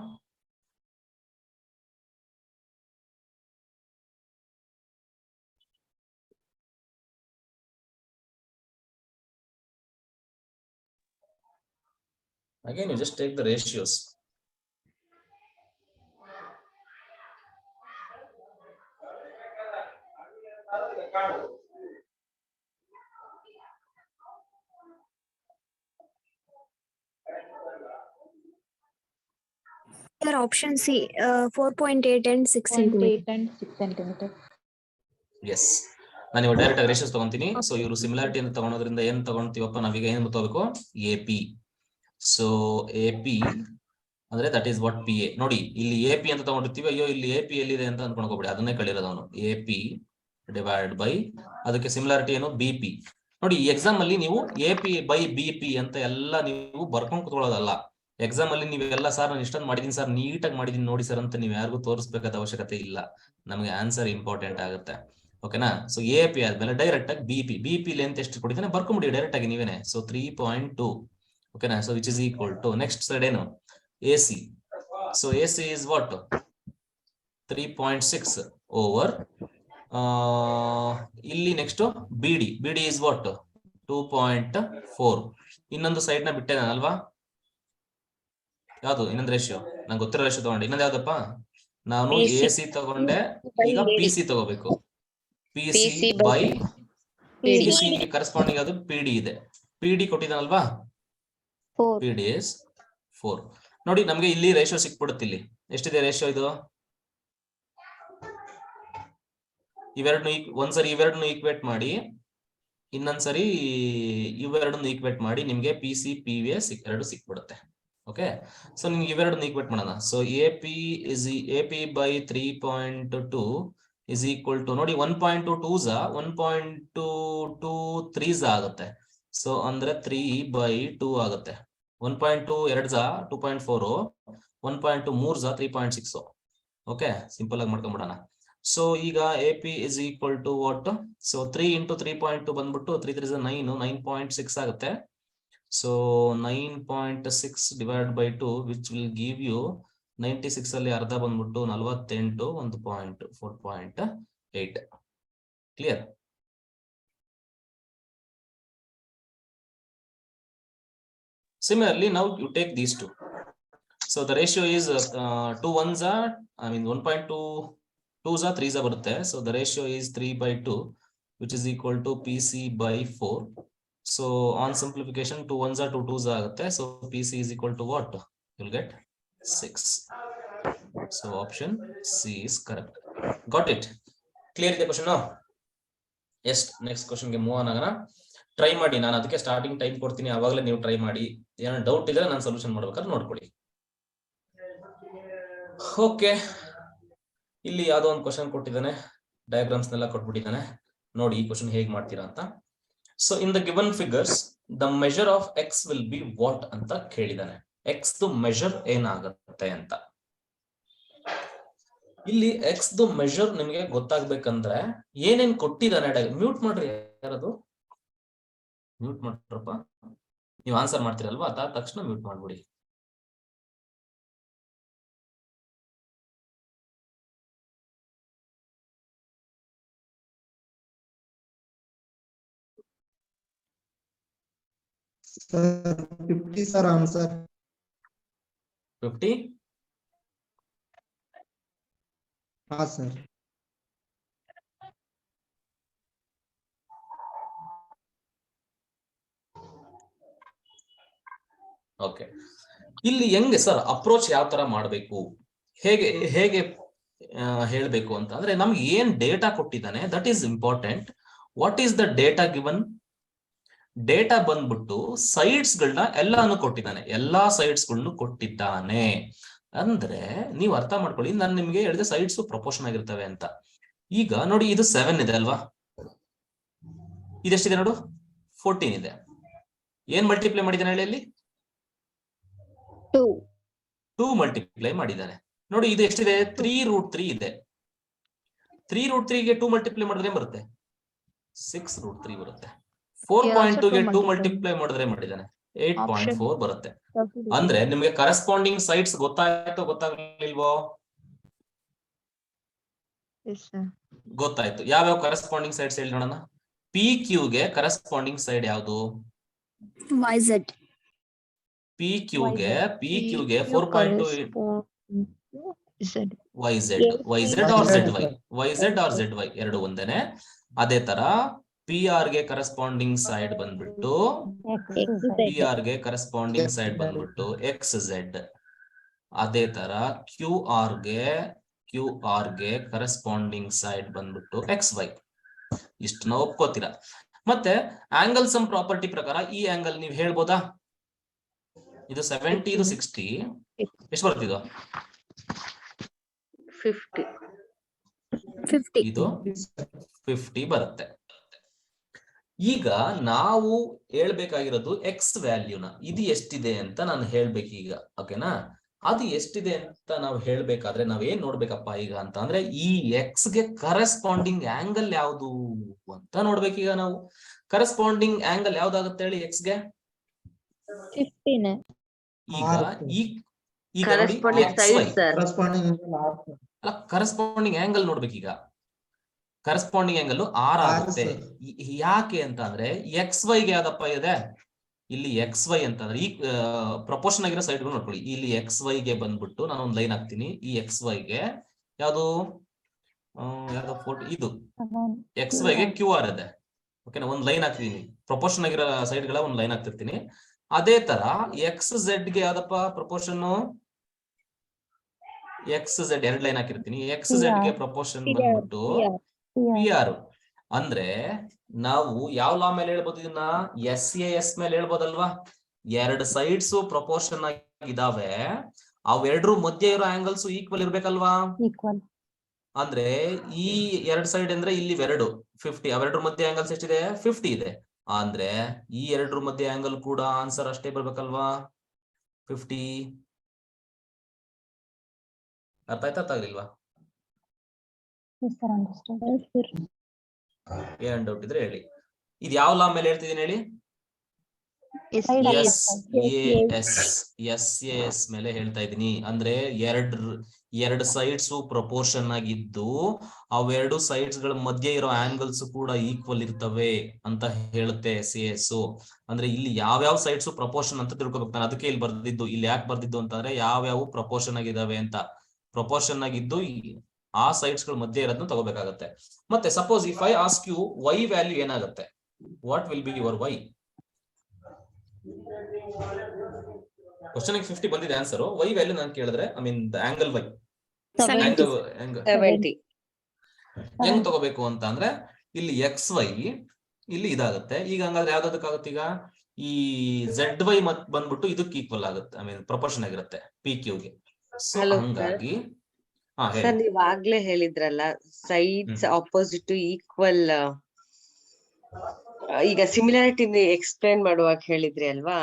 Again, you just take the ratios. Your option C, 4.8 and 6 centimeter. 0.8 and 6 centimeter. Yes. ನಾನು ಇವಾಗ ಡೈರೆಕ್ಟ್ ಆಗಿ ರೇಷಿಯೋಸ್ ತಗೊಂತೀನಿ. ಸೊ ಇವರು ಸಿಮಿಲಾರಿಟಿ ಅಂತ ತಗೊಳೋದ್ರಿಂದ ಏನ್ ತಗೊಂತೀವಪ್ಪ ನಾವೀಗ ಏನ್ ತಗೋಬೇಕು? AP. ಸೊ AP ಅಂದ್ರೆ ದಟ್ ಈಸ್ ವಾಟ್ PA. ನೋಡಿ ಇಲ್ಲಿ AP ಅಂತ ತಗೊಂಡಿರ್ತೀವಿ. ಅಯ್ಯೋ ಇಲ್ಲಿ AP ಎಲ್ಲಿದೆ ಅಂತ ಅನ್ಕೊಂಡ್ಕೋಬೇಡಿ, ಅದನ್ನೇ ಕಳಿರೋದು ಅವನು. AP ಡಿವೈಡ್ ಬೈ ಅದಕ್ಕೆ ಸಿಮಿಲಾರಿಟಿ ಏನು? BP. ನೋಡಿ ಈ ಎಕ್ಸಾಮ್ ಅಲ್ಲಿ ನೀವು AP ಬೈ BP ಅಂತ ಎಲ್ಲ ನೀವು ಬರ್ಕೊಂಡ್ ಕುತ್ಕೊಳ್ಳೋದಲ್ಲ. ಎಕ್ಸಾಮ್ ಅಲ್ಲಿ ನೀವೆಲ್ಲ ಸರ್ ನಾನು ಇಷ್ಟೊಂದು ಮಾಡಿದೀನಿ ಸರ್, ನೀಟಾಗಿ ಮಾಡಿದೀನಿ ನೋಡಿ ಸರ್ ಅಂತ ನೀವು ಯಾರಿಗೂ ತೋರಿಸ್ಬೇಕಾದ ಅವಶ್ಯಕತೆ ಇಲ್ಲ. ನಮಗೆ ಆನ್ಸರ್ ಇಂಪಾರ್ಟೆಂಟ್ ಆಗುತ್ತೆ. ಓಕೆನಾ? ಸೊ AP ಆದ್ಮೇಲೆ ಡೈರೆಕ್ಟ್ ಆಗಿ BP ಲೆಂತ್ ಎಷ್ಟು ಕೊಟ್ಟಿದ್ದಾನೆ ಬರ್ಕೊಂಬಿಡಿ ಡೈರೆಕ್ಟ್ ಆಗಿ ನೀವೇನೆ. ಸೊ 3.2. ಓಕೆನಾ? So which is equal to next side ಏನು? AC. So AC is what? 3.6 over ಇಲ್ಲಿ ನೆಕ್ಸ್ಟ್ BD is what? 2.4. ಇನ್ನೊಂದು ಸೈಡ್ ನ ಬಿಟ್ಟೆ ಅಲ್ವಾ? ಯಾವ್ದು ಇನ್ನೊಂದು ರೇಷಿಯೋ? ನಂಗೆ ಗೊತ್ತಿರೋ ರೇಷಿಯೋ ತಗೊಂಡೆ. ಇನ್ನೊಂದು ಯಾವ್ದಪ್ಪ? ನಾನು AC ತಗೊಂಡೆ, ಈಗ PC ತಗೋಬೇಕು. PC ಬೈ PC ಕರೆಸ್ಪಾಂಡಿಂಗ್ ಅದು PD ಇದೆ. PD ಕೊಟ್ಟಿದ್ದಾನಲ್ವಾ? PD is 4. ನೋಡಿ ನಮ್ಗೆ ಇಲ್ಲಿ ರೇಷಿಯೋ ಸಿಕ್ಬಿಡುತ್ತೆ. ಇಲ್ಲಿ ಎಷ್ಟಿದೆ ರೇಷಿಯೋ? ಇದು ಇವೆರಡನ್ನು ಒಂದ್ಸರಿ ಇವೆರಡನ್ನು ಈಕ್ವೇಟ್ ಮಾಡಿ, ಇನ್ನೊಂದ್ಸರಿ ಇವೆರಡನ್ನು ಈಕ್ವೇಟ್ ಮಾಡಿ, ನಿಮ್ಗೆ PC PV ಎರಡು ಸಿಕ್ಬಿಡುತ್ತೆ. ಓಕೆ, ಸೊ ನಿಮ್ಗೆ ಇವೆರಡನ್ನು ಈಕ್ವೇಟ್ ಮಾಡೋಣ. So AP by 3.2 is equal to ನೋಡಿ 1.2 2s 1.2 3s ಆಗುತ್ತೆ. ಸೊ ಅಂದ್ರೆ 3/2 ಆಗುತ್ತೆ. 1.2 2s 2.4, 1.2 3s 3.6. ಓಕೆ, ಸಿಂಪಲ್ ಆಗಿ ಮಾಡ್ಕೊಂಡ್ಬಿಡೋಣ. ಸೊ ಈಗ AP is equal to what? So 3 into 3.2 ಬಂದ್ಬಿಟ್ಟು 3 3s 9, 9.6 ಆಗುತ್ತೆ. So 9.6 divided by 2 which will give you 96 ಅಲ್ಲಿ ಅರ್ಧ ಬಂದ್ಬಿಟ್ಟು 48, 4.8. Clear? Similarly, now you take these two. So the ratio is 2 1s are, I mean 1.2 2s are 3s ಬರುತ್ತೆ. So the ratio is 3/2, which is equal to PC by 4. So on simplification 2 1s are 2 2s ಆಗುತ್ತೆ. So PC is equal to what? You'll get 6. So option C is correct. Got it? Clear the question now? Yes, next question ಗೆ move ಆಗೋಣ. Try ಮಾಡಿ, ನಾನು ಅದಕ್ಕೆ starting time ಕೊಡ್ತೀನಿ, ಆವಾಗಲೇ ನೀವು try ಮಾಡಿ. ಏನೋ ಡೌಟ್ ಇದ್ರೆ ನಾನು ಸೊಲ್ಯೂಷನ್ ಮಾಡ್ಬೇಕಾದ್ರೆ ನೋಡ್ಕೊಳ್ಳಿ. ಓಕೆ, ಇಲ್ಲಿ ಯಾವ್ದೋ ಒಂದು ಕ್ವಶನ್ ಕೊಟ್ಟಿದ್ದಾನೆ, ಡಯಾಗ್ರಾಮ್ಸ್ ನೆಲ್ಲ ಕೊಟ್ಬಿಟ್ಟಿದ್ದಾನೆ. ನೋಡಿ ಈ ಕ್ವಶನ್ ಹೇಗ್ ಮಾಡ್ತೀರಾ ಅಂತ. So in the given figures the measure of X will be what ಅಂತ ಕೇಳಿದಾನೆ. ಎಕ್ಸ್ ದು ಮೆಜರ್ ಏನಾಗುತ್ತೆ ಅಂತ. ಇಲ್ಲಿ ಎಕ್ಸ್ ದು ಮೆಜರ್ ನಿಮಗೆ ಗೊತ್ತಾಗ್ಬೇಕಂದ್ರೆ ಏನೇನ್ ಕೊಟ್ಟಿದ್ದಾನೆ. ಮ್ಯೂಟ್ ಮಾಡ್ರಿ, ಯಾರದು ಮ್ಯೂಟ್ ಮಾಡ್ರಪ್ಪ. ನೀವು ಆನ್ಸರ್ ಮಾಡ್ತೀರಲ್ವಾ, ಅದಾದ ತಕ್ಷಣ ಮ್ಯೂಟ್ ಮಾಡ್ಬಿಡಿ. Sir, 50 sir answer. 50? हाँ sir. ಓಕೆ, ಇಲ್ಲಿ ಹೆಂಗೆ ಸರ್ ಅಪ್ರೋಚ್ ಯಾವ ತರ ಮಾಡಬೇಕು, ಹೇಗೆ ಹೇಳ್ಬೇಕು ಅಂತ ಅಂದ್ರೆ ನಮ್ಗೆ ಏನ್ ಡೇಟಾ ಕೊಟ್ಟಿದ್ದಾನೆ that is important. What is the data given? Data ಬಂದ್ಬಿಟ್ಟು ಸೈಡ್ಸ್ ಗಳನ್ನ ಎಲ್ಲಾನು ಕೊಟ್ಟಿದ್ದಾನೆ, ಎಲ್ಲಾ ಸೈಡ್ಸ್ ಗಳನ್ನು ಕೊಟ್ಟಿದ್ದಾನೆ. ಅಂದ್ರೆ ನೀವು ಅರ್ಥ ಮಾಡ್ಕೊಳ್ಳಿ, ನಾನು ನಿಮ್ಗೆ ಹೇಳಿದೆ ಸೈಡ್ಸ್ ಪ್ರಪೋರ್ಷನ್ ಆಗಿರ್ತವೆ ಅಂತ. ಈಗ ನೋಡಿ ಇದು 7 ಇದೆ ಅಲ್ವಾ, ಇದೆಷ್ಟಿದೆ ನೋಡು 14 ಇದೆ. ಏನ್ ಮಲ್ಟಿಪ್ಲೈ ಮಾಡಿದ್ದಾನೆ ಹೇಳಿ ಇಲ್ಲಿ? 2 ಮಲ್ಟಿಪ್ಲೈ ಮಾಡಿದ್ದಾನೆ. ನೋಡಿ ಇದು ಎಷ್ಟಿದೆ? 3√3 ಇದೆ. 3√3 ಗೆ 2 ಮಲ್ಟಿಪ್ಲೈ ಮಾಡಿದ್ರೆ ಬರುತ್ತೆ 6√3 ಬರುತ್ತೆ. 4.2 ಗೆ 2 ಮಲ್ಟಿಪ್ಲೈ ಮಾಡಿದ್ರೆ ಮಾಡಿದ್ದಾನೆ 8.4 ಬರುತ್ತೆ. ಅಂದ್ರೆ ನಿಮಗೆ ಕರೆಸ್ಪಾಂಡಿಂಗ್ ಸೈಡ್ಸ್ ಗೊತ್ತಾಯ್ತೋ ಗೊತ್ತಾಗ್ಲಿಲ್ವೋ? ಗೊತ್ತಾಯ್ತು. ಯಾವ್ಯಾವ ಕರೆಸ್ಪಾಂಡಿಂಗ್ ಸೈಡ್ಸ್ ಹೇಳಿ ನೋಡೋಣ. ಪಿ ಕ್ಯೂ ಗೆ ಕರೆಸ್ಪಾಂಡಿಂಗ್ ಸೈಡ್ ಯಾವುದು? YZ. ಪಿ ಕ್ಯೂ ಗೆ 4.2 YZ or ZY, YZ or ZY ಎರಡು ಒಂದೇನೆ. ಅದೇ ತರ ಪಿ ಆರ್ ಗೆ ಕರೆಸ್ಪಾಂಡಿಂಗ್ ಸೈಡ್ ಬಂದ್ಬಿಟ್ಟು XZ. ಅದೇ ತರ ಕ್ಯೂ ಆರ್ ಗೆ ಕರೆಸ್ಪಾಂಡಿಂಗ್ ಸೈಡ್ ಬಂದ್ಬಿಟ್ಟು XY. ಇಷ್ಟು ನಾವು ಒಪ್ಕೋತೀರಾ. ಮತ್ತೆ ಆಂಗಲ್ ಸಮ್ ಪ್ರಾಪರ್ಟಿ ಪ್ರಕಾರ ಈ ಆಂಗಲ್ ನೀವು ಹೇಳ್ಬೋದಾ? ಇದು 70, ಇದು 60, ಎಷ್ಟು ಬರ್ತಿದ್ದು? 50. ಇದು 50 ಬರುತ್ತೆ. ಈಗ ನಾವು ಹೇಳ್ಬೇಕಾಗಿರೋದು ಎಕ್ಸ್ ವ್ಯಾಲ್ಯೂನ, ಇದು ಎಷ್ಟಿದೆ ಅಂತ ನಾನು ಹೇಳ್ಬೇಕು ಈಗ. ಓಕೆನಾ? ಅದು ಎಷ್ಟಿದೆ ಅಂತ ನಾವು ಹೇಳ್ಬೇಕಾದ್ರೆ ನಾವೇನ್ ನೋಡ್ಬೇಕಪ್ಪ ಈಗ ಅಂತ ಅಂದ್ರೆ ಈ ಎಕ್ಸ್ ಗೆ ಕರೆಸ್ಪಾಂಡಿಂಗ್ ಆಂಗಲ್ ಯಾವುದು ಅಂತ ನೋಡ್ಬೇಕೀಗ ನಾವು. ಕರೆಸ್ಪಾಂಡಿಂಗ್ ಆಂಗಲ್ ಯಾವ್ದಾಗುತ್ತೆ ಹೇಳಿ ಎಕ್ಸ್ ಗೆ? 15. ಈಗ ಕರೆಸ್ಪಾಂಡಿಂಗ್ ಆಂಗಲ್ ನೋಡ್ಬೇಕೀಗ. ಕರೆಸ್ಪಾಂಡಿಂಗ್ ಆಂಗಲ್ 6 ಆಗುತ್ತೆ. ಯಾಕೆ ಅಂತ ಅಂದ್ರೆ ಎಕ್ಸ್ ವೈ ಗೆ ಯಾವ್ದಪ್ಪ ಇದೆ ಇಲ್ಲಿ? ಎಕ್ಸ್ ವೈ ಅಂತಂದ್ರೆ ಈ ಪ್ರಪೋರ್ಷನ್ ಆಗಿರೋ ಸೈಡ್ ನೋಡ್ಕೊಳ್ಳಿ. ಇಲ್ಲಿ ಎಕ್ಸ್ ವೈ ಗೆ ಬಂದ್ಬಿಟ್ಟು ನಾನು ಒಂದು ಲೈನ್ ಹಾಕ್ತೀನಿ. ಈ ಎಕ್ಸ್ ವೈ ಗೆ ಯಾವ್ದು ಇದು ಎಕ್ಸ್ ವೈ ಗೆ ಕ್ಯೂ ಆರ್ ಇದೆ. ಓಕೆನಾ? ಒಂದ್ ಲೈನ್ ಹಾಕ್ತೀನಿ. ಪ್ರಪೋರ್ಷನ್ ಆಗಿರೋ ಸೈಡ್ ಗಳ ಒಂದ್ ಲೈನ್ ಹಾಕ್ತಿರ್ತೀನಿ. ಅದೇ ತರ ಎಕ್ಸ್ ಝೆಡ್ ಗೆ ಯಾವ್ದಪ್ಪ ಪ್ರಪೋರ್ಷನ್? ಎಕ್ಸ್ ಝೆಡ್ 2 ಲೈನ್ ಹಾಕಿರ್ತೀನಿ. ಎಕ್ಸ್ ಝೆಡ್ ಗೆ ಪ್ರಪೋರ್ಷನ್ ಬಂದ್ಬಿಟ್ಟು PR. ಅಂದ್ರೆ ನಾವು ಯಾವ ಲಾ ಮೇಲೆ ಹೇಳ್ಬೋದು ಇದನ್ನ? SAS ಮೇಲೆ ಹೇಳ್ಬೋದಲ್ವಾ? 2 ಸೈಡ್ಸ್ ಪ್ರಪೋರ್ಷನ್ ಆಗಿದಾವೆ, ಅವೆರಡ್ರ ಮಧ್ಯೆ ಇರೋ ಆಂಗಲ್ಸ್ ಈಕ್ವಲ್ ಇರ್ಬೇಕಲ್ವಾ? ಅಂದ್ರೆ ಈ 2 ಸೈಡ್ ಅಂದ್ರೆ ಇಲ್ಲಿ 2 50, ಅವೆರಡ್ರ ಮಧ್ಯೆ ಆಂಗಲ್ಸ್ ಎಷ್ಟಿದೆ? 50 ಇದೆ. ಅಂದ್ರೆ ಈ 2 ಮಧ್ಯೆ ಆಂಗಲ್ ಕೂಡ ಆನ್ಸರ್ ಅಷ್ಟೇ ಬರ್ಬೇಕಲ್ವಾ? 50. ಅರ್ಥ ಆಯ್ತಾ? ಅರ್ಥ ಆಗ್ಲಿಲ್ವಾ? ಏನ್ ಡೌಟ್ ಇದ್ರೆ ಹೇಳಿ. ಇದು ಯಾವ ಲಾ ಮೇಲೆ ಹೇಳ್ತಿದ್ದೀನಿ ಹೇಳಿ? SAS ಮೇಲೆ ಹೇಳ್ತಾ ಇದ್ದೀನಿ. ಅಂದ್ರೆ ಎರಡು ಸೈಡ್ಸ್ ಪ್ರಪೋರ್ಷನ್ ಆಗಿದ್ದು ಅವೆರಡು ಸೈಡ್ಸ್ ಗಳ ಮಧ್ಯೆ ಇರೋ ಆಂಗಲ್ಸ್ ಕೂಡ ಈಕ್ವಲ್ ಇರ್ತವೆ ಅಂತ ಹೇಳುತ್ತೆ SAS. ಅಂದ್ರೆ ಇಲ್ಲಿ ಯಾವ್ಯಾವ ಸೈಡ್ಸ್ ಪ್ರಪೋರ್ಷನ್ ಅಂತ ತಿಳ್ಕೊಬೇಕು ನಾನು. ಅದಕ್ಕೆ ಇಲ್ಲಿ ಬರ್ದಿದ್ದು. ಇಲ್ಲಿ ಯಾಕೆ ಬರ್ದಿದ್ದು ಅಂತಂದ್ರೆ ಯಾವ್ಯಾವ ಪ್ರಪೋರ್ಷನ್ ಆಗಿದಾವೆ ಅಂತ. ಪ್ರಪೋರ್ಷನ್ ಆಗಿದ್ದು ಆ ಸೈಡ್ಸ್ ಗಳ ಮಧ್ಯೆ ಇರೋದನ್ನ ತಗೋಬೇಕಾಗತ್ತೆ. ಮತ್ತೆ suppose if I ask you Y value ಏನಾಗುತ್ತೆ? What will be your Y? Question 50 ಬಂದಿದೆ ಆನ್ಸರ್. ವೈ ವ್ಯಾಲ್ಯೂ ನಾನು ಕೇಳಿದ್ರೆ I mean the angle Y 70. ಹೆಂಗ್ ತಗೋಬೇಕು ಅಂತ ಅಂದ್ರೆ ಇಲ್ಲಿ ಎಕ್ಸ್ ವೈ ಇಲ್ಲಿ ಇದಾಗುತ್ತೆ. ಈಗ ಹಂಗಾದ್ರೆ ಯಾವ್ದಕ್ಕಾಗುತ್ತೆ? ಈಗ ಈ ಝೆಡ್ ವೈ ಮತ್ ಬಂದ್ಬಿಟ್ಟು ಇದಕ್ಕೆ ಈಕ್ವಲ್ ಆಗುತ್ತೆ. ಐ ಮೀನ್ ಪ್ರಪೋರ್ಷನ್ ಆಗಿರುತ್ತೆ ಪಿ ಕ್ಯೂ ಗೆ. ಸೊ ಹಂಗಾಗಿ ಸರ್ ನೀವ್ ಆಗ್ಲೇ ಹೇಳಿದ್ರಲ್ಲ ಸೈಡ್ಸ್ ಆಪೋಸಿಟ್ ಈಕ್ವಲ್. ಈಗ ಸಿಮಿಲಾರಿಟಿ ಎಕ್ಸ್ಪ್ಲೈನ್ ಮಾಡುವಾಗ ಹೇಳಿದ್ರಿ ಅಲ್ವಾ?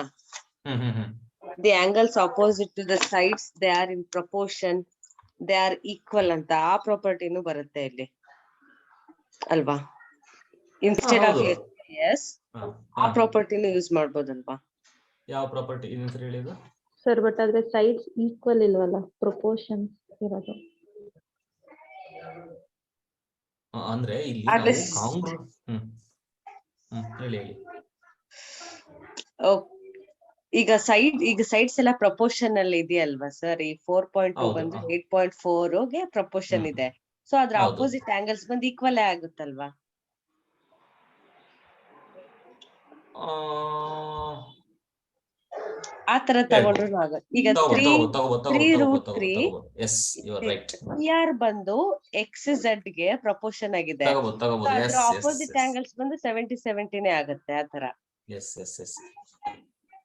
The angles opposite to the sides they are in proportion, they are equal ಅಂತ ಆ ಪ್ರಾಪರ್ಟಿನೂ ಬರುತ್ತೆ ಇಲ್ಲಿ ಅಲ್ವಾ? ಇನ್ಸ್ಟೆಡ್ ಆಫ್ ಎಸ್ ಆ ಪ್ರಾಪರ್ಟಿನೂ ಯೂಸ್ ಮಾಡ್ಬೋದಲ್ವಾ? ಯಾವ ಪ್ರಾಪರ್ಟಿ ಇನ್ನೊಂದ್ಸರಿ ಹೇಳಿದ್ರು ಸರ್? ಬಟ್ ಆದ್ರೆ ಸೈಡ್ಸ್ ಈಕ್ವಲ್ ಇಲ್ವಲ್ಲ, ಪ್ರಪೋರ್ಷನ್ಸ್ ಇರೋದು. ಅಂದ್ರೆ ಇಲ್ಲಿ ಹೇಳಿ. ಈಗ ಸೈಡ್ಸ್ ಎಲ್ಲ ಪ್ರಪೋರ್ಷನ್ ಅಲ್ಲಿ ಇದೆಯಲ್ವಾ ಸರ್? ಈ 4.2 ಬಂದು 8.4 ಗೆ ಪ್ರಪೋರ್ಷನ್ ಇದೆ. ಸೊ ಅದ್ರ ಅಪೋಸಿಟ್ ಆಂಗಲ್ಸ್ ಬಂದು ಈಕ್ವಲ್ ಆಗುತ್ತಲ್ವಾ? ಆ ತರ ತಗೊಂಡ್ರು ಆಗುತ್ತೆ. ಈಗ 3√3 PR ಬಂದು XZ ಗೆ ಪ್ರಪೋರ್ಷನ್ ಆಗಿದೆ. ಅದ್ರ ಅಪೋಸಿಟ್ ಆಂಗಲ್ಸ್ ಬಂದು 70 ಆಗುತ್ತೆ. ಆ ತರ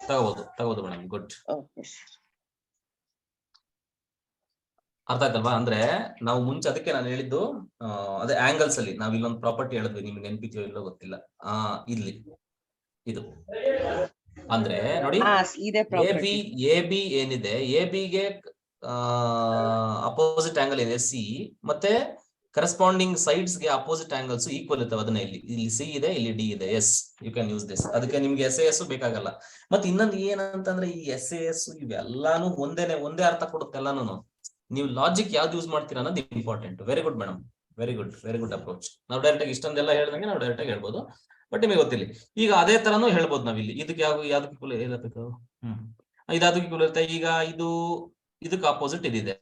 ತಗೋಬಹುದು ಮೇಡಮ್. ಗುಡ್. ಅರ್ಥ ಆಯ್ತಲ್ವಾ? ಅಂದ್ರೆ ನಾವು ಮುಂಚೆ ಅದಕ್ಕೆ ನಾನು ಹೇಳಿದ್ದು ಅದೇ ಆಂಗಲ್ಸ್ ಅಲ್ಲಿ ನಾವ್ ಇಲ್ಲೊಂದು ಪ್ರಾಪರ್ಟಿ ಹೇಳಿದ್ವಿ, ನಿಮ್ಗೆ ನೆನ್ಪಿದ್ಯೋ ಇಲ್ಲೋ ಗೊತ್ತಿಲ್ಲ. ಇಲ್ಲಿ ಇದು ಅಂದ್ರೆ ನೋಡಿ, ಇದೆ ಪ್ರಾಪರ್ಟಿ. ಎ ಬಿ ಏನಿದೆ, ಎ ಬಿಗೆ ಅಪೋಸಿಟ್ ಆಂಗಲ್ ಏನಿದೆ ಸಿ, ಮತ್ತೆ ಕರೆಸ್ಪಾಂಡಿಂಗ್ ಸೈಡ್ಸ್ ಗೆ ಅಪೋಸಿಟ್ ಆಂಗಲ್ಸ್ ಈಕ್ವಲ್ ಇರ್ತವೆ. ಅದನ್ನ ಇಲ್ಲಿ ಸಿ ಇದೆ, ಇಲ್ಲಿ ಡಿ ಇದೆ. Yes, you can use this. ಅದಕ್ಕೆ ನಿಮ್ಗೆ ಎಸ್ ಎಸ್ ಬೇಕಾಗಲ್ಲ. ಮತ್ತೆ ಇನ್ನೊಂದು ಏನಂತಂದ್ರೆ ಈ ಎಸ್ ಎಸ್ ಇವೆಲ್ಲಾನು ಒಂದೇ ಅರ್ಥ ಕೊಡುತ್ತೆ ಎಲ್ಲಾನು. ನೀವು ಲಾಜಿಕ್ ಯಾವ್ದು ಯೂಸ್ ಮಾಡ್ತೀರಾ ಅನ್ನೋದು important. Very good madam, very good approach. ನಾವು ಡೈರೆಕ್ಟ್ ಆಗಿ ಇಷ್ಟೊಂದೆಲ್ಲ ಹೇಳ್ದಂಗೆ ನಾವು ಡೈರೆಕ್ಟ್ ಆಗಿ ಹೇಳ್ಬೋದು, ಬಟ್ ನಿಮಗೆ ಗೊತ್ತಿಲ್ಲ. ಈಗ ಅದೇ ತರನು ಹೇಳ್ಬೋದು ನಾವಿಲ್ಲಿ. ಇದಕ್ಕೆ ಯಾವ್ದಕ್ಕೆ ಕುಲ ಹೇಳಬೇಕು, ಇದಾದಕ್ಕೆ ಕುಲ ಇರುತ್ತೆ. ಈಗ ಇದಕ್ಕೆ ಅಪೋಸಿಟ್ ಇದಿದೆ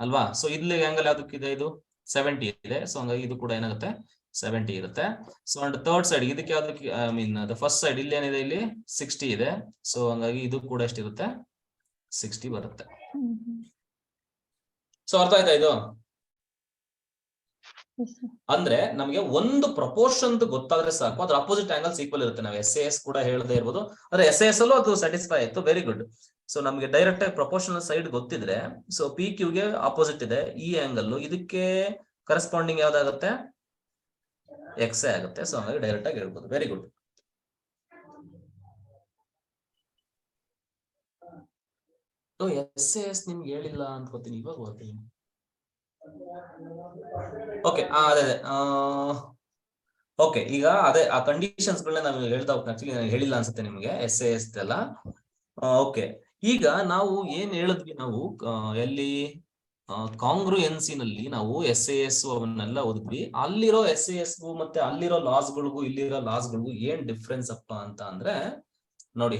ಅಲ್ವಾ? ಸೊ ಇಲ್ಲಿ ಆಂಗಲ್ ಯಾವ್ದಕ್ಕಿದೆ, ಇದು 70 ಇದೆ. ಸೊ ಹಂಗಾಗಿ ಇದು ಕೂಡ ಏನಾಗುತ್ತೆ 70 ಇರುತ್ತೆ. ಸೊ ಅಂಡ್ ಥರ್ಡ್ ಸೈಡ್ ಇದಕ್ಕೆ ಯಾವ್ದಕ್ಕೆ, ಐ ಮೀನ್ ಫಸ್ಟ್ ಸೈಡ್ ಇಲ್ಲಿ ಏನಿದೆ, ಇಲ್ಲಿ 60 ಇದೆ. ಸೊ ಹಂಗಾಗಿ ಇದು ಕೂಡ ಎಷ್ಟಿರುತ್ತೆ, 60 ಬರುತ್ತೆ. ಸೊ ಅರ್ಥ ಆಯ್ತಾ ಇದು? ಅಂದ್ರೆ ನಮಗೆ ಒಂದು ಪ್ರಪೋರ್ಷನ್ ಗೊತ್ತಾದ್ರೆ ಸಾಕು, ಅದ್ರ ಅಪೋಸಿಟ್ ಆಂಗಲ್ಸ್ ಈಕ್ವಲ್ ಇರುತ್ತೆ. ನಾವು ಎಸ್ ಎಸ್ ಕೂಡ ಹೇಳದೇ ಇರ್ಬೋದು, ಆದ್ರೆ ಎಸ್ ಎಸ್ ಅಲ್ಲೂ ಅದು ಸ್ಯಾಟಿಸ್ಫೈ ಆಯ್ತು. Very good. ಸೊ ನಮ್ಗೆ ಡೈರೆಕ್ಟ್ ಆಗಿ ಪ್ರಪೋರ್ಷನಲ್ ಸೈಡ್ ಗೊತ್ತಿದ್ರೆ, ಸೊ ಪಿ ಕ್ಯೂಗೆ ಆಪೋಸಿಟ್ ಇದೆ ಈ ಆಂಗಲ್, ಇದಕ್ಕೆ ಕರೆಸ್ಪಾಂಡಿಂಗ್ ಯಾವ್ದಾಗುತ್ತೆ, ಎಕ್ಸ್ ಆಗುತ್ತೆ. ಸೊ ಹಂಗಾಗಿ ಡೈರೆಕ್ಟ್ ಆಗಿ ಹೇಳ್ಬೋದು. Very good. ಎಸ್ ಎಸ್ ನಿಮ್ಗೆ ಹೇಳಿಲ್ಲ ಅನ್ಕೋತೀನಿ, ಇವಾಗ ಓದ್ತೀನಿ. ಓಕೆ, ಅದೇ ಓಕೆ. ಈಗ ಅದೇ ಆ ಕಂಡೀಷನ್ಸ್ ಗಳನ್ನ ನಾವು ಹೇಳ್ತಾ ಹೋಗ್ತೀನಿ. ಆಕ್ಚುಲಿ ನಾನು ಹೇಳಿಲ್ಲ ಅನ್ಸುತ್ತೆ ನಿಮ್ಗೆ ಎಸ್ ಎಸ್ ಎಲ್ಲ. ಓಕೆ, ಈಗ ನಾವು ಏನ್ ಹೇಳಿದ್ವಿ, ನಾವು ಎಲ್ಲಿ ಕಾಂಗ್ರುಯೆನ್ಸಿ ನಲ್ಲಿ ನಾವು ಎಸ್ ಎಸ್ ಅವನ್ನೆಲ್ಲ ಓದಿದ್ವಿ. ಅಲ್ಲಿರೋ ಎಸ್ ಎಸ್ ಮತ್ತೆ ಅಲ್ಲಿರೋ ಲಾಸ್ ಗಳಿಗೂ ಇಲ್ಲಿರೋ ಲಾಸ್ ಗಳಿಗೂ ಏನ್ ಡಿಫ್ರೆನ್ಸ್ ಅಪ್ಪ ಅಂತ ಅಂದ್ರೆ ನೋಡಿ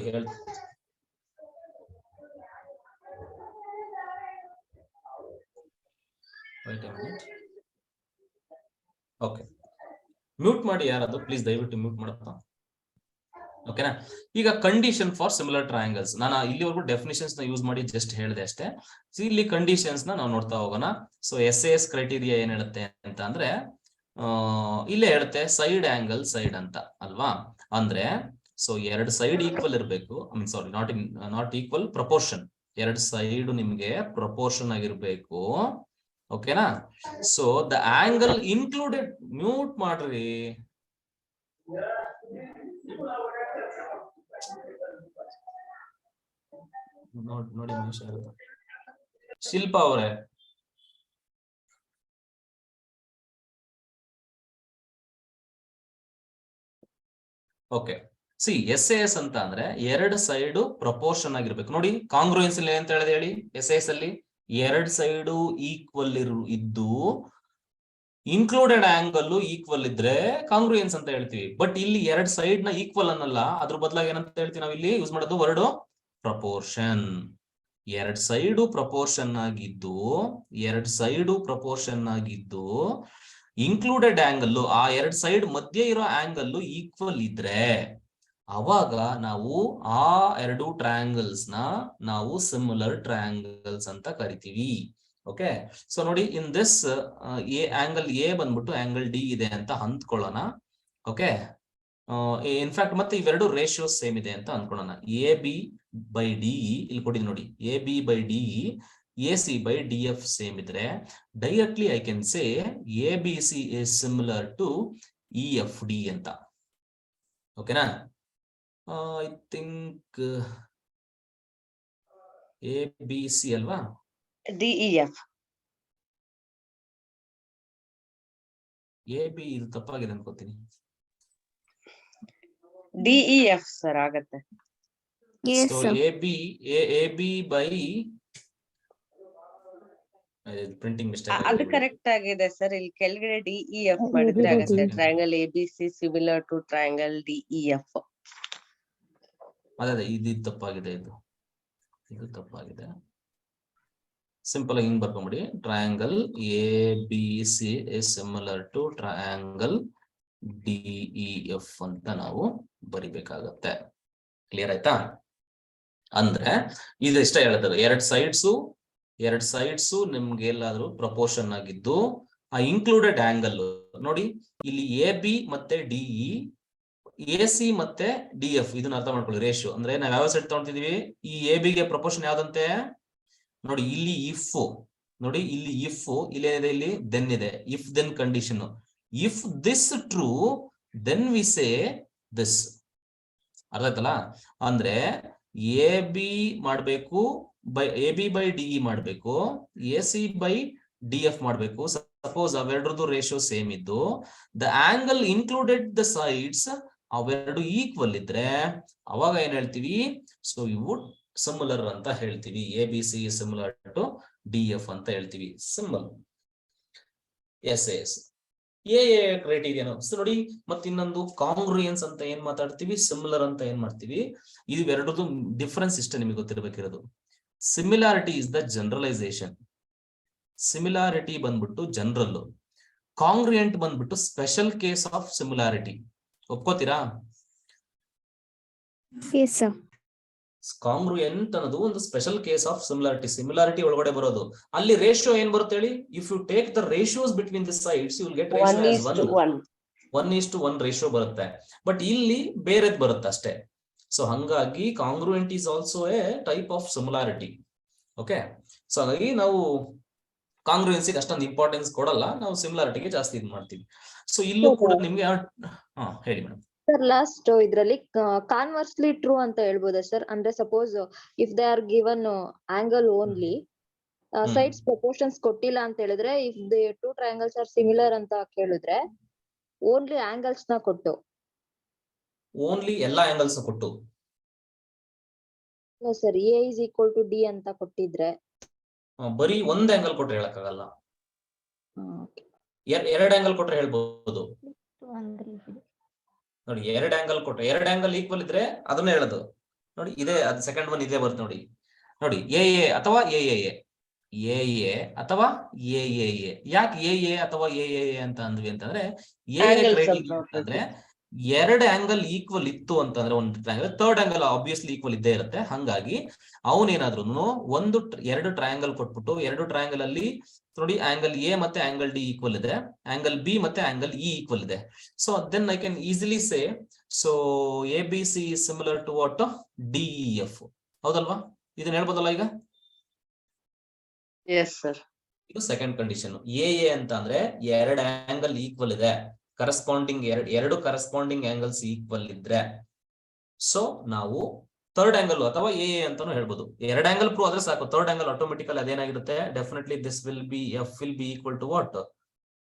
ಓಕೆ, ಮ್ಯೂಟ್ ಮಾಡಿ ಯಾರದು ಪ್ಲೀಸ್, ದಯವಿಟ್ಟು ಮ್ಯೂಟ್ ಮಾಡಪ್ಪ. ಓಕೆನಾ? ಈಗ ಕಂಡೀಷನ್ ಫಾರ್ ಸಿಮಿಲರ್ ಟ್ರಯಾಂಗಲ್ಸ್, ನಾನು ಇಲ್ಲಿವರೆಗೂ ಡೆಫಿನಿಷನ್ಸ್ ನ ಯೂಸ್ ಮಾಡಿ ಜಸ್ಟ್ ಹೇಳಿದೆ ಅಷ್ಟೇ. ಇಲ್ಲಿ ಕಂಡೀಷನ್ಸ್ ನಾವು ನೋಡ್ತಾ ಹೋಗೋಣ. ಸೊ ಎಸ್ ಎಸ್ ಕ್ರೈಟೀರಿಯಾ ಏನ್ ಹೇಳುತ್ತೆ ಅಂತ ಅಂದ್ರೆ, ಇಲ್ಲೇ ಹೇಳುತ್ತೆ ಸೈಡ್ ಆಂಗಲ್ ಸೈಡ್ ಅಂತ ಅಲ್ವಾ? ಅಂದ್ರೆ ಸೊ ಎರಡು ಸೈಡ್ ಈಕ್ವಲ್ ಇರಬೇಕು. I mean sorry, not equal, proportion. ಎರಡು ಸೈಡ್ ನಿಮ್ಗೆ ಪ್ರಪೋರ್ಷನ್ ಆಗಿರ್ಬೇಕು. ಓಕೆನಾ? So the angle included, mute ಮಾಡ್ರಿ. ನೋಡಿ ಶಿಲ್ಪಾ ಅವರೇ, ಓಕೆ. ಸಿ ಎಸ್ ಎಸ್ ಅಂತ ಅಂದ್ರೆ ಎರಡು ಸೈಡ್ ಪ್ರಪೋರ್ಷನ್ ಆಗಿರ್ಬೇಕು. ನೋಡಿ ಕಾಂಗ್ರುಯೆನ್ಸ್ ಅಲ್ಲಿ ಅಂತ ಹೇಳಿದೆ ಹೇಳಿ, ಎಸ್ ಎಸ್ ಅಲ್ಲಿ ಎರಡ್ ಸೈಡು ಈಕ್ವಲ್ ಇದ್ದು ಇನ್ಕ್ಲೂಡೆಡ್ ಆಂಗಲ್ ಈಕ್ವಲ್ ಇದ್ರೆ ಕಾಂಗ್ರುಯೆನ್ಸ್ ಅಂತ ಹೇಳ್ತೀವಿ. ಬಟ್ ಇಲ್ಲಿ ಎರಡ್ ಸೈಡ್ ನ ಈಕ್ವಲ್ ಅನ್ನಲ್ಲ, ಅದ್ರ ಬದಲಾಗಿ ಏನಂತ ಹೇಳ್ತೀವಿ ನಾವು ಇಲ್ಲಿ ಯೂಸ್ ಮಾಡೋದು ವರ್ಡ್ ಪ್ರಪೋರ್ಷನ್. ಎರಡ್ ಸೈಡು ಪ್ರಪೋರ್ಷನ್ ಆಗಿದ್ದು ಇನ್ಕ್ಲೂಡೆಡ್ ಆಂಗಲ್, ಆ ಎರಡ್ ಸೈಡ್ ಮಧ್ಯೆ ಇರೋ ಆಂಗಲ್ ಈಕ್ವಲ್ ಇದ್ರೆ ಅವಾಗ ನಾವು ಆ ಎರಡು ಟ್ರಯಾಂಗಲ್ಸ್ ನ ನಾವು ಸಿಮಿಲರ್ ಟ್ರಯಾಂಗಲ್ಸ್ ಅಂತ ಕರಿತೀವಿ. ಓಕೆ, ಸೊ ನೋಡಿ ಇನ್ ದಿಸ್ ಆಂಗಲ್ ಎ ಬಂದ್ಬಿಟ್ಟು ಆಂಗಲ್ ಡಿ ಇದೆ ಅಂತ ಅಂದ್ಕೊಳ್ಳೋಣ. ಓಕೆ, ಇನ್ಫ್ಯಾಕ್ಟ್ ಮತ್ತೆ ಇವೆರಡು ರೇಷಿಯೋಸ್ ಸೇಮ್ ಇದೆ ಅಂತ ಅಂದ್ಕೊಳ್ಳೋಣ. ಎ ಬಿ ಬೈ ಡಿ, ಇಲ್ಲಿ ಕೊಟ್ಟಿದ್ದು ನೋಡಿ, A B by D, A C by D F same ಇದ್ರೆ directly I can say A B C is similar to E F D ಅಂತ. ಓಕೆನಾ? I think A B C ಅಲ್ವಾ, DEF. A B ಇದು ತಪ್ಪಾಗಿದೆ ಅನ್ಕೋತೀನಿ. DEF sir ಆಗತ್ತೆ. So A B by printing mistake, ಅದು correct ಆಗಿದೆ ಸರ್. ಇಲ್ಲಿ ಕೆಳಗಡೆ DEF ಮಾಡಿದ್ರೆ ಆಗತ್ತೆ. Triangle ABC similar to triangle DEF. ಅದೇ ಇದು ತಪ್ಪಾಗಿದೆ, ಇದು ತಪ್ಪಾಗಿದೆ. ಸಿಂಪಲ್ ಆಗಿ ಹಿಂಗ್ ಬರ್ಕೊಂಬಿಡಿ, triangle A B C is similar to triangle DEF ಅಂತ ನಾವು ಬರಿಬೇಕಾಗತ್ತೆ. ಕ್ಲಿಯರ್ ಆಯ್ತಾ? ಅಂದ್ರೆ ಇದು ಇಷ್ಟ ಹೇಳ್ತಾರೆ, ಎರಡ್ ಸೈಡ್ಸು ನಿಮ್ಗೆ ಎಲ್ಲಾದ್ರೂ ಪ್ರಪೋರ್ಷನ್ ಆಗಿದ್ದು ಆ ಇನ್ಕ್ಲೂಡೆಡ್ ಆಂಗಲ್ ನೋಡಿ, ಇಲ್ಲಿ ಎ ಬಿ ಮತ್ತೆ DE, ಎ ಸಿ ಮತ್ತೆ DF, ಇದನ್ನ ಅರ್ಥ ಮಾಡ್ಕೊಳ್ಳಿ. ರೇಷಿಯೋ ಅಂದ್ರೆ ನಾವ್ ಯಾವ ಸೈಡ್ ತಗೊಂತಿದೀವಿ, ಈ ಎ ಬಿಗೆ ಪ್ರಪೋರ್ಷನ್ ಯಾವ್ದಂತೆ ನೋಡಿ, ಇಲ್ಲಿ ಇಫ್ ನೋಡಿ ಇಲ್ಲಿ ಇಫ್ ಇಲ್ಲೇನಿದೆ, ಇಲ್ಲಿ ದೆನ್ ಇದೆ, if then condition. If this true then we say this. ಅರ್ಥ ಆಯ್ತಲ್ಲ? ಅಂದ್ರೆ ಎ ಬಿ ಮಾಡ್ಬೇಕು by A B by D E ಮಾಡ್ಬೇಕು, A C by D F ಮಾಡ್ಬೇಕು. ಸಪೋಸ್ ಅವೆರಡರದ್ದು ರೇಷಿಯೋ ಸೇಮ್ ಇದ್ದು the angle included the sides ಅವೆರಡು equal ಇದ್ರೆ ಅವಾಗ ಏನ್ ಹೇಳ್ತೀವಿ? ಸೊ ಇವು ಸಿಮಿಲರ್ ಅಂತ ಹೇಳ್ತೀವಿ. A B C similar to D E ಅಂತ ಹೇಳ್ತೀವಿ. Symbol S S A criteria ನೋಡಿ. ಮತ್ತೆ ಇನ್ನೊಂದು ಕಾಂಗ್ರುಯೆನ್ಸ್ ಅಂತ ಏನ್ ಮಾತಾಡ್ತೀವಿ, ಸಿಮಿಲರ್ ಅಂತ ಏನ್ ಮಾಡ್ತೀವಿ. ಇವೆರಡದು ಡಿಫರೆನ್ಸ್ ಇಷ್ಟ ನಿಮಗೆ ಗೊತ್ತಿರಬೇಕಿರೋದು. Similarity is the generalization. Similarity ಬಂದ್ಬಿಟ್ಟು ಜನರಲ್, ಕಾಂಗ್ರುಯೆಂಟ್ ಬಂದ್ಬಿಟ್ಟು ಸ್ಪೆಷಲ್ ಕೇಸ್ ಆಫ್ ಸಿಮಿಲಾರಿಟಿ. ಒಪ್ಕೋತೀರಾ? Yes, sir. ಕಾಂಗ್ರುಯೆಂಟ್ ಅನ್ನೋದು ಒಂದು special case of similarity. Similarity ಒಳಗಡೆ ಬರೋದು. ಅಲ್ಲಿ ರೇಷಿಯೋ ಏನ್ ಬರುತ್ತೆ ಹೇಳಿ? If you take the ratios between the sides you will get ratio as 1:1 ratio ಬರುತ್ತೆ. ಬಟ್ ಇಲ್ಲಿ ಬೇರೆದ್ ಬರುತ್ತೆ ಅಷ್ಟೇ. ಸೊ ಹಂಗಾಗಿ congruent is also a type of similarity. Okay, so ಹಾಗಾಗಿ ನಾವು ಕಾಂಗ್ರುಯೆನ್ಸಿಗೆ ಅಷ್ಟೊಂದು ಇಂಪಾರ್ಟೆನ್ಸ್ ಕೊಡಲ್ಲ, ನಾವು ಸಿಮಿಲಾರಿಟಿಗೆ ಜಾಸ್ತಿ ಇದು ಮಾಡ್ತೀವಿ. ಸೊ ಇಲ್ಲೂ ಕೂಡ ನಿಮ್ಗೆ ಹೇಳಿ ಮೇಡಮ್. ಸರ್ ಲಾಸ್ಟ್ ಇದ್ರಲ್ಲಿ ಕಾನ್ವರ್ಸ್ಲಿ ಟ್ರೂ ಅಂತ ಹೇಳ್ಬೋದಾ ಸರ್? ಅಂದ್ರೆ suppose if they are given angle only, sides proportions ಕೊಟ್ಟಿಲ್ಲ ಅಂತ ಹೇಳಿದ್ರೆ, if they two triangles R similar ಅಂತ ಕೇಳಿದ್ರೆ ಓನ್ಲಿ ಆಂಗಲ್ಸ್ ನ ಕೊಟ್ಟು, ಓನ್ಲಿ ಎಲ್ಲಾ ಆಂಗಲ್ಸ್ ಕೊಟ್ಟು sir A is equal to D ಅಂತ ಕೊಟ್ಟಿದ್ರೆ, ಬರೀ ಒಂದ್ ಆಂಗಲ್ ಕೊಟ್ರೆ ಹೇಳಕ್ಕಾಗಲ್ಲ. ಎರಡ್ ಆಂಗಲ್ ಕೊಟ್ರೆ ಹೇಳ್ಬೋದು ನೋಡಿ. ಎರಡ್ ಆಂಗಲ್ ಕೊಟ್ರೆ, ಎರಡ್ ಆಂಗಲ್ ಈಕ್ವಲ್ ಇದ್ರೆ ಅದನ್ನ ಹೇಳೋದು ನೋಡಿ. ಇದೇ ಅದು ಸೆಕೆಂಡ್ ಒನ್ ಇದೇ ಬರುತ್ತೆ ನೋಡಿ. ನೋಡಿ ಎ ಎ ಅಥವಾ ಎ ಎ ಎ ಅಥವಾ ಎ ಎ ಎ. ಯಾಕೆ ಎ ಎ ಅಥವಾ ಎ ಎ ಅಂತ ಅಂದ್ವಿ ಅಂತಂದ್ರೆ, ಅಂದ್ರೆ ಎರಡ್ ಆಂಗಲ್ ಈಕ್ವಲ್ ಇತ್ತು ಅಂತಂದ್ರೆ ಒಂದು triangle, third angle obviously equal ಇದ್ದೇ ಇರುತ್ತೆ. ಹಂಗಾಗಿ ಅವನೇನಾದ್ರೂ ಎರಡು ಟ್ರಯಾಂಗಲ್ ಕೊಟ್ಬಿಟ್ಟು, ಎರಡು ಟ್ರಯಾಂಗಲ್ ಅಲ್ಲಿ ನೋಡಿ ಆಂಗಲ್ ಎ ಮತ್ತೆ ಆಂಗಲ್ ಡಿ ಈಕ್ವಲ್ ಇದೆ, ಆಂಗಲ್ ಬಿ ಮತ್ತೆ ಆಂಗಲ್ ಇ ಈಕ್ವಲ್ ಇದೆ. So then I can easily say, so A B C similar to what? D E F. ಹೌದಲ್ವಾ? ಇದನ್ನ ಹೇಳ್ಬೋದಲ್ಲ ಈಗ? ಇದು ಸೆಕೆಂಡ್ ಕಂಡೀಷನ್. ಎ ಅಂತ ಅಂದ್ರೆ ಎರಡು ಆಂಗಲ್ ಈಕ್ವಲ್ ಇದೆ, ಕರೆಸ್ಪಾಂಡಿಂಗ್ ಎರಡು ಕರೆಸ್ಪಾಂಡಿಂಗ್ ಆಂಗಲ್ಸ್ ಈಕ್ವಲ್ ಇದ್ರೆ ಸೊ ನಾವು ಥರ್ಡ್ ಆಂಗಲ್ ಅಥವಾ ಎ ಅಂತಾನು ಹೇಳ್ಬೋದು. ಎರಡು ಆಂಗಲ್ ಪ್ರೂವ್ ಆದ್ರೆ ಸಾಕು. ಥರ್ಡ್ ಆಂಗಲ್ ಆಟೋಮೆಟಿಕಲ್ ಅದೇನಾಗಿರುತ್ತೆ? Definitely this will be F will be equal to what?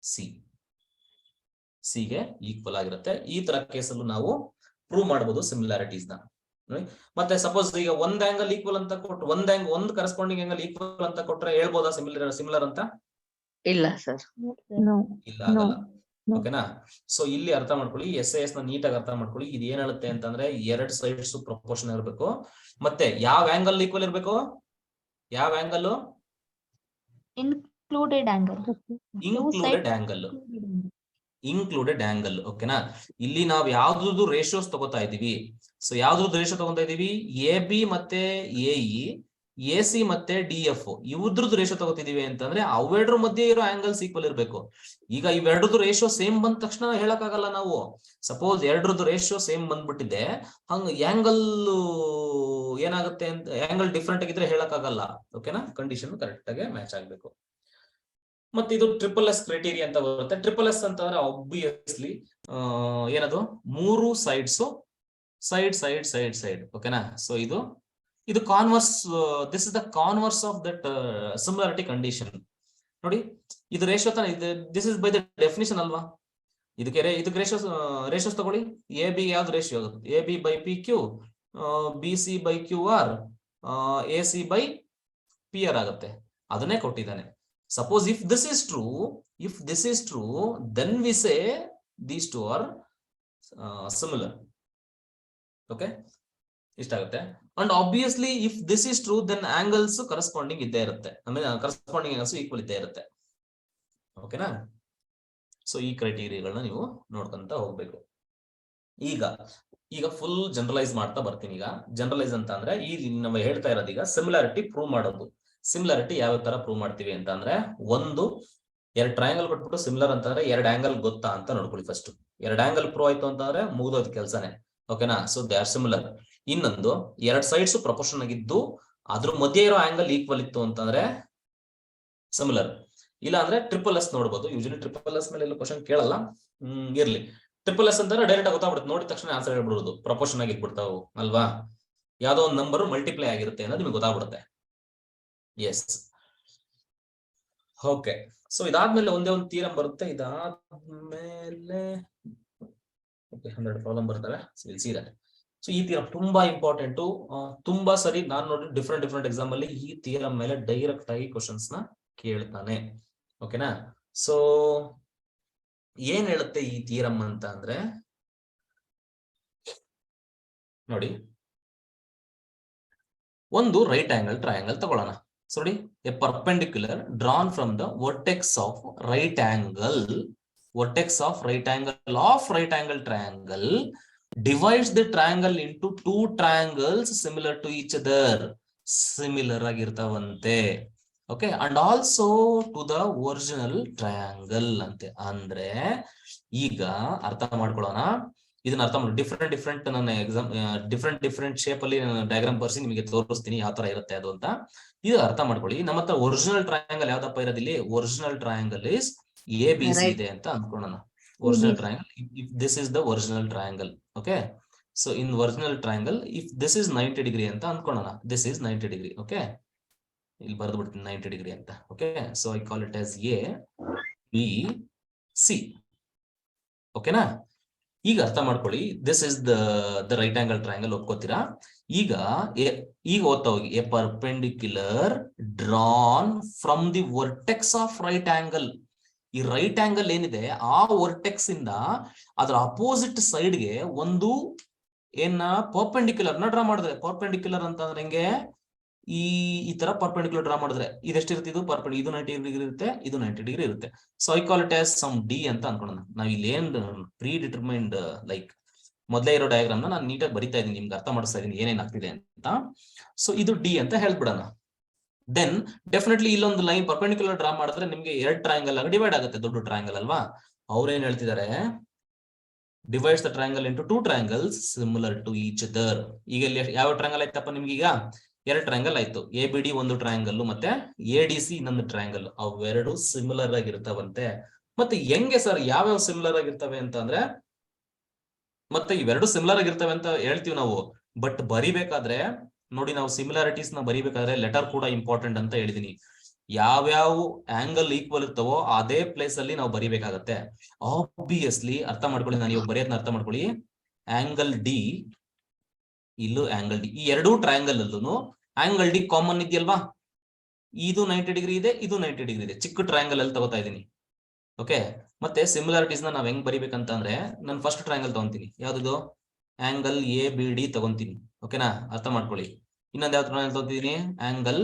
C. C ಗೆ ಈಕ್ವಲ್ ಆಗಿರುತ್ತೆ. ಈ ತರ ಕೇಸಲ್ಲೂ ನಾವು ಪ್ರೂವ್ ಮಾಡಬಹುದು ಸಿಮಿಲಾರಿಟೀಸ್ ನ. ಮತ್ತೆ ಸಪೋಸ್ ಈಗ ಒಂದ್ ಆಂಗಲ್ ಈಕ್ವಲ್ ಅಂತ ಕೊಟ್ಟು, ಒಂದ್ ಕರೆಸ್ಪಾಂಡಿಂಗ್ ಆಂಗಲ್ ಈಕ್ವಲ್ ಅಂತ ಕೊಟ್ರೆ ಹೇಳ್ಬೋದಾ ಸಿಮಿಲರ್ ಅಂತ? ಇಲ್ಲ ಸರ್, ಇಲ್ಲ, ಆಗಲ್ಲ. ಓಕೆನಾ? ಸೊ ಇಲ್ಲಿ ಅರ್ಥ ಮಾಡ್ಕೊಳ್ಳಿ, ಎಸ್ ನ ನೀಟಾಗಿ ಅರ್ಥ ಮಾಡ್ಕೊಳ್ಳಿ. ಇದು ಏನ್ ಹೇಳುತ್ತೆ ಅಂತಂದ್ರೆ, ಎರಡು ಸೈಡ್ಸ್ ಪ್ರಪೋರ್ಷನ್ ಇರಬೇಕು. ಮತ್ತೆ ಯಾವ ಆಂಗಲ್ ಈಕ್ವಲ್ ಇರಬೇಕು? ಯಾವ ಆಂಗಲ್? Included angle. ಓಕೆನಾ? ಇಲ್ಲಿ ನಾವು ಯಾವ್ದು ರೇಷಿಯೋಸ್ ತಗೋತಾ ಇದೀವಿ? ಸೊ ಯಾವ್ದು ರೇಷಿಯೋ ತಗೋತಾ ಇದೀವಿ? ಎ ಬಿ ಮತ್ತೆ ಎ ಇ, ಎ ಸಿ ಮತ್ತೆ ಡಿ ಎಫ್, ಇವ್ರದ್ದು ರೇಷಿಯೋ ತಗೋತಿದೀವಿ ಅಂತಂದ್ರೆ ಅವೆರಡರ ಮಧ್ಯೆ ಇರೋ ಆಂಗಲ್ಸ್ ಈಕ್ವಲ್ ಇರಬೇಕು. ಈಗ ಇವೆರಡರದ್ದು ರೇಷಿಯೋ ಸೇಮ್ ಬಂದ ತಕ್ಷಣ ಹೇಳಕ್ಕಾಗಲ್ಲ ನಾವು. ಸಪೋಸ್ ಎರಡರದ್ದು ರೇಷಿಯೋ ಸೇಮ್ ಬಂದ್ಬಿಟ್ಟಿದೆ, ಹಂಗ ಆಂಗಲ್ ಏನಾಗುತ್ತೆ ಅಂತ, ಆಂಗಲ್ ಡಿಫ್ರೆಂಟ್ ಆಗಿದ್ರೆ ಹೇಳಕ್ಕಾಗಲ್ಲ. ಓಕೆನಾ? ಕಂಡೀಷನ್ ಕರೆಕ್ಟ್ ಆಗಿ ಮ್ಯಾಚ್ ಆಗ್ಬೇಕು. ಮತ್ತೆ ಇದು ಟ್ರಿಪಲ್ ಎಸ್ ಕ್ರೈಟೀರಿಯಾ ಅಂತ ಬರುತ್ತೆ. ಟ್ರಿಪಲ್ ಎಸ್ ಅಂತಂದ್ರೆ ಆಬ್ವಿಯಸ್ಲಿ ಏನದು? ಮೂರು ಸೈಡ್. ಓಕೆನಾ? ಸೊ ಇದು converse, this is the converse of that similarity condition. ನೋಡಿ, ಇದು ರೇಷಿಯೋ ತಾನೆ, this is by the definition ಅಲ್ವಾ? ಇದಕ್ಕೆ ರೇಷಿಯೋಸ್ ತಗೊಳ್ಳಿ. ಎ ಬಿ ಯಾವ್ದು ರೇಷಿಯೋ ಆಗುತ್ತೆ? A B by P Q, B C by Q R, A C by P R ಆಗುತ್ತೆ. ಅದನ್ನೇ ಕೊಟ್ಟಿದ್ದಾನೆ. Suppose if this is true, then we say these two are similar. Okay, ಇಷ್ಟಾಗುತ್ತೆ. And obviously if this is true, then angles corresponding ಇದ್ದೇ ಇರುತ್ತೆ. corresponding angles equal ಇದ್ದೇ ಇರುತ್ತೆ. ಓಕೆನಾ? So ಈ ಕ್ರೈಟೀರಿಯಾಗಳನ್ನ ನೀವು ನೋಡ್ಕೊಂತ ಹೋಗ್ಬೇಕು. ಈಗ ಫುಲ್ ಜನರಲೈಸ್ ಮಾಡ್ತಾ ಬರ್ತೀನಿ. ಈಗ ಜನರಲೈಸ್ ಅಂತ ಅಂದ್ರೆ ನಾವು ಹೇಳ್ತಾ ಇರೋದೀಗ ಸಿಮಿಲಾರಿಟಿ ಪ್ರೂವ್ ಮಾಡೋದು. ಸಿಮಿಲಾರಿಟಿ ಯಾವ ತರ ಪ್ರೂವ್ ಮಾಡ್ತೀವಿ ಅಂತ ಅಂದ್ರೆ, ಎರಡು ಟ್ರಯಾಂಗಲ್ ಕೊಟ್ಬಿಟ್ಟು ಸಿಮಿಲರ್ ಅಂತಂದ್ರೆ ಎರಡು ಆಂಗಲ್ ಗೊತ್ತಾ ಅಂತ ನೋಡ್ಕೊಳ್ಳಿ. ಫಸ್ಟ್ ಎರಡು ಆಂಗಲ್ ಪ್ರೂವ್ ಆಯ್ತು ಅಂತಂದ್ರೆ ಮುಗಿದೋದ್ ಕೆಲ್ಸನೇ. ಓಕೆನಾ? So they are similar. ಇನ್ನೊಂದು, ಎರಡ್ ಸೈಡ್ಸ್ ಪ್ರಪೋರ್ಷನ್ ಆಗಿದ್ದು ಅದ್ರ ಮಧ್ಯೆ ಇರೋ ಆಂಗಲ್ ಈಕ್ವಲ್ ಇತ್ತು ಅಂತಂದ್ರೆ ಸಿಮಿಲರ್. ಇಲ್ಲ ಅಂದ್ರೆ ಟ್ರಿಪಲ್ ಎಸ್ ನೋಡ್ಬೋದು. ಯೂಶಲಿ ಟ್ರಿಪಲ್ ಎಸ್ ಮೇಲೆ ಎಲ್ಲ ಕ್ವಶನ್ ಕೇಳಲ್ಲ. ಇರ್ಲಿ. ಟ್ರಿಪಲ್ ಎಸ್ ಅಂತಂದ್ರೆ ಡೈರೆಕ್ಟ್ ಆಗಿ ಗೊತ್ತಾಗ್ಬಿಡುತ್ತೆ, ನೋಡಿದ ತಕ್ಷಣ ಆನ್ಸರ್ ಹೇಳ್ಬಿಡೋದು, ಪ್ರಪೋರ್ಷನ್ ಆಗಿ ಇಟ್ಬಿಡ್ತಾವು ಅಲ್ವಾ. ಯಾವ್ದೋ ಒಂದು ನಂಬರ್ ಮಲ್ಟಿಪ್ಲೈ ಆಗಿರುತ್ತೆ ಅನ್ನೋದು ನಿಮ್ಗೆ ಗೊತ್ತಾಗ್ಬಿಡುತ್ತೆ. S, okay. ಸೊ ಇದಾದ್ಮೇಲೆ ಒಂದೇ ಒಂದು ಥಿಯರಂ ಬರುತ್ತೆ. ಇದಾದ್ಮೇಲೆ 100 ಪ್ರಾಬ್ಲಮ್ ಬರ್ತಾರೆ. ಸೊ ಈ ಥಿಯರಂ ತುಂಬಾ ಇಂಪಾರ್ಟೆಂಟ್. ತುಂಬಾ ಸರಿ ನಾನು ನೋಡಿ ಡಿಫ್ರೆಂಟ್ ಎಕ್ಸಾಮ್ ಅಲ್ಲಿ ಈ ಥಿಯರಂ ಮೇಲೆ ಡೈರೆಕ್ಟ್ ಆಗಿ ಕ್ವಶನ್ಸ್ ನ ಕೇಳ್ತಾನೆ. ಓಕೆನಾ. ಸೊ ಏನ್ ಹೇಳುತ್ತೆ ಈ ಥಿಯರಂ ಅಂತ ಅಂದ್ರೆ ನೋಡಿ, ಒಂದು ರೈಟ್ ಆಂಗಲ್ ಟ್ರಯಾಂಗಲ್ ತಗೊಳ್ಳೋಣ. ಸೊ ನೋಡಿ, A perpendicular drawn from the vertex of right angle right angle triangle divides the triangle into two triangles similar to each other. Similar ಆಗಿರ್ತಾವಂತೆ. Okay, and also to the original triangle ಅಂತೆ. ಅಂದ್ರೆ ಈಗ ಅರ್ಥ ಮಾಡ್ಕೊಳ್ಳೋಣ, ಇದನ್ನ ಅರ್ಥ ಮಾಡಿ ಡಿಫ್ರೆಂಟ್ ನನ್ನ ಎಕ್ಸಾಮ್ ಡಿಫ್ರೆಂಟ್ ಶೇಪ್ ಅಲ್ಲಿ ಡಯಾಗ್ರಾಮ್ ಬರ್ಸಿ ನಿಮಗೆ ತೋರಿಸ್ತೀನಿ ಯಾವ ತರ ಇರುತ್ತೆ ಅದು ಅಂತ. ಇದು ಅರ್ಥ ಮಾಡ್ಕೊಳ್ಳಿ. ನಮ್ಮ ಹತ್ರ ಒರಿಜಿನಲ್ ಟ್ರಯಾಂಗಲ್ ಯಾವ್ದಪ್ಪ ಇರೋದಿಲ್ಲಿ, ಒರಿಜಿನಲ್ ಟ್ರಯಾಂಗಲ್ ಇಸ್ ABC ಇದೆ ಅಂತ ಅನ್ಕೊಳ್ಳೋಣ. Original triangle, if this is the original triangle, okay. So in original triangle, if this is 90 degree anta ankonana, this is 90 degree, okay. Illi baradu biಡ್ತೀನಿ 90 degree anta, okay. So I call it as A, B, C, okay na. ಈಗ ಅರ್ಥ ಮಾಡ್ಕೊಳ್ಳಿ, this is the right angle triangle ಒಪ್ಕೋತೀರಾ. ಈಗ ಓದ್ತಾ ಹೋಗಿ, a perpendicular drawn from the vertex of right angle. ಈ right angle ಏನಿದೆ ಆ vertex ಇಂದ ಅದರ ಅಪೋಸಿಟ್ ಸೈಡ್ ಗೆ ಒಂದು ಪರ್ಪೆಂಡಿಕ್ಯುಲರ್ ನ ಡ್ರಾ ಮಾಡಿದ್ರೆ. ಪರ್ಪೆಂಡಿಕ್ಯುಲರ್ ಅಂತ ಅಂದ್ರೆ ಹೆಂಗೆ, ಈ ತರ ಪರ್ಪೆಂಡಿಕ್ಯುಲರ್ ಡ್ರಾ ಮಾಡಿದ್ರೆ ಇದೆಷ್ಟಿರುತ್ತೆ, ಇದು ಪರ್ಪೆಂಡಿಕ್ಯುಲರ್, ಇದು 90 ಡಿಗ್ರಿ ಇರುತ್ತೆ, ಇದು 90 ಡಿಗ್ರಿ ಇರುತ್ತೆ. So I call it as some D ಅಂತ ಅನ್ಕೊಳ್ಳೋಣ. ನಾವ್ ಇಲ್ಲಿ ಏನ್ ಪ್ರೀ ಡಿಟರ್ಮೈನ್ಡ್ ಲೈಕ್ ಮೊದಲೇ ಇರೋ ಡಯಾಗ್ರಾಮ್ ನಾನು ನೀಟಾಗಿ ಬರಿತಾ ಇದೀನಿ, ನಿಮ್ಗೆ ಅರ್ಥ ಮಾಡಿಸ್ತಾ ಇದೀನಿ ಏನೇನ್ ಆಗ್ತಿದೆ ಅಂತ. ಸೊ ಇದು ಡಿ ಅಂತ ಹೇಳ್ಬಿಡೋಣ. ದೆನ್ ಡೆಫಿನೆಟ್ಲಿ ಇಲ್ಲೊಂದು ಲೈನ್ ಪರ್ಪೆಂಡಿಕ್ಯುಲರ್ ಡ್ರಾ ಮಾಡಿದ್ರೆ ನಿಮ್ಗೆ 2 ಟ್ರಯಾಂಗಲ್ ಆಗಿ ಡಿವೈಡ್ ಆಗುತ್ತೆ, ದೊಡ್ಡ ಟ್ರಯಾಂಗಲ್ ಅಲ್ವಾ. ಅವ್ರೇನ್ ಹೇಳ್ತಿದ್ದಾರೆ, divides the triangle into 2 triangles similar to each other. ಈಗ ಇಲ್ಲಿ ಯಾವ ಟ್ರಯಾಂಗಲ್ ಆಯ್ತಪ್ಪ ನಿಮ್ಗೆ, ಈಗ 2 ಟ್ರಯಾಂಗಲ್ ಆಯ್ತು. ABD ಒಂದು ಟ್ರಯಾಂಗಲ್ ಮತ್ತೆ ADC ಇನ್ನೊಂದು ಟ್ರಯಾಂಗಲ್, ಅವೆರಡು ಸಿಮಿಲರ್ ಆಗಿರ್ತಾವಂತೆ. ಮತ್ತೆ ಹೆಂಗೆ ಸರ್ ಯಾವ್ಯಾವ ಸಿಮಿಲರ್ ಆಗಿರ್ತವೆ ಅಂತ ಅಂದ್ರೆ, ಮತ್ತೆ ಇವೆರಡು ಸಿಮಿಲರ್ ಆಗಿರ್ತವೆ ಅಂತ ಹೇಳ್ತೀವಿ ನಾವು, ಬಟ್ ಬರಿಬೇಕಾದ್ರೆ ನೋಡಿ, ನಾವು ಸಿಮಿಲಾರಿಟೀಸ್ ನ ಬರಿಬೇಕಾದ್ರೆ ಲೆಟರ್ ಕೂಡ ಇಂಪಾರ್ಟೆಂಟ್ ಅಂತ ಹೇಳಿದೀನಿ. ಯಾವ್ಯಾವ ಆಂಗಲ್ ಈಕ್ವಲ್ ಇರ್ತವೋ ಅದೇ ಪ್ಲೇಸ್ ಅಲ್ಲಿ ನಾವು ಬರಿಬೇಕಾಗತ್ತೆ. ಆಬ್ವಿಯಸ್ಲಿ ಅರ್ಥ ಮಾಡ್ಕೊಳ್ಳಿ, ನಾನು ಇವಾಗ ಬರೆಯೋದನ್ನ ಅರ್ಥ ಮಾಡ್ಕೊಳ್ಳಿ. ಆಂಗಲ್ ಡಿ, ಇಲ್ಲೂ ಆಂಗಲ್ ಡಿ, ಈ ಎರಡೂ ಟ್ರಯಾಂಗಲ್ ಅಲ್ಲೂ ಆಂಗಲ್ ಡಿ ಕಾಮನ್ ಇದೆಯಲ್ವಾ. ಇದು 90 ಡಿಗ್ರಿ ಇದೆ, ಇದು 90 ಡಿಗ್ರಿ ಇದೆ, ಚಿಕ್ಕ ಟ್ರಯಾಂಗಲ್ ಅಲ್ಲಿ ತಗೋತಾ ಇದೀನಿ. ಓಕೆ, ಮತ್ತೆ ಸಿಮಿಲಾರಿಟೀಸ್ ನಾವ್ ಹೆಂಗ್ ಬರಿಬೇಕಂತ ಅಂದ್ರೆ, ನಾನು ಫಸ್ಟ್ ಟ್ರಯಾಂಗಲ್ ತಗೊಂತೀನಿ, ಯಾವ್ದು ಆಂಗಲ್ ABD ತಗೊಂತೀನಿ. ಓಕೆನಾ, ಅರ್ಥ ಮಾಡ್ಕೊಳ್ಳಿ. ಇನ್ನೊಂದು ಯಾವ ಟ್ರಯಾಂಗಲ್ ತಗೊಂತಿದೀನಿ, ಆಂಗಲ್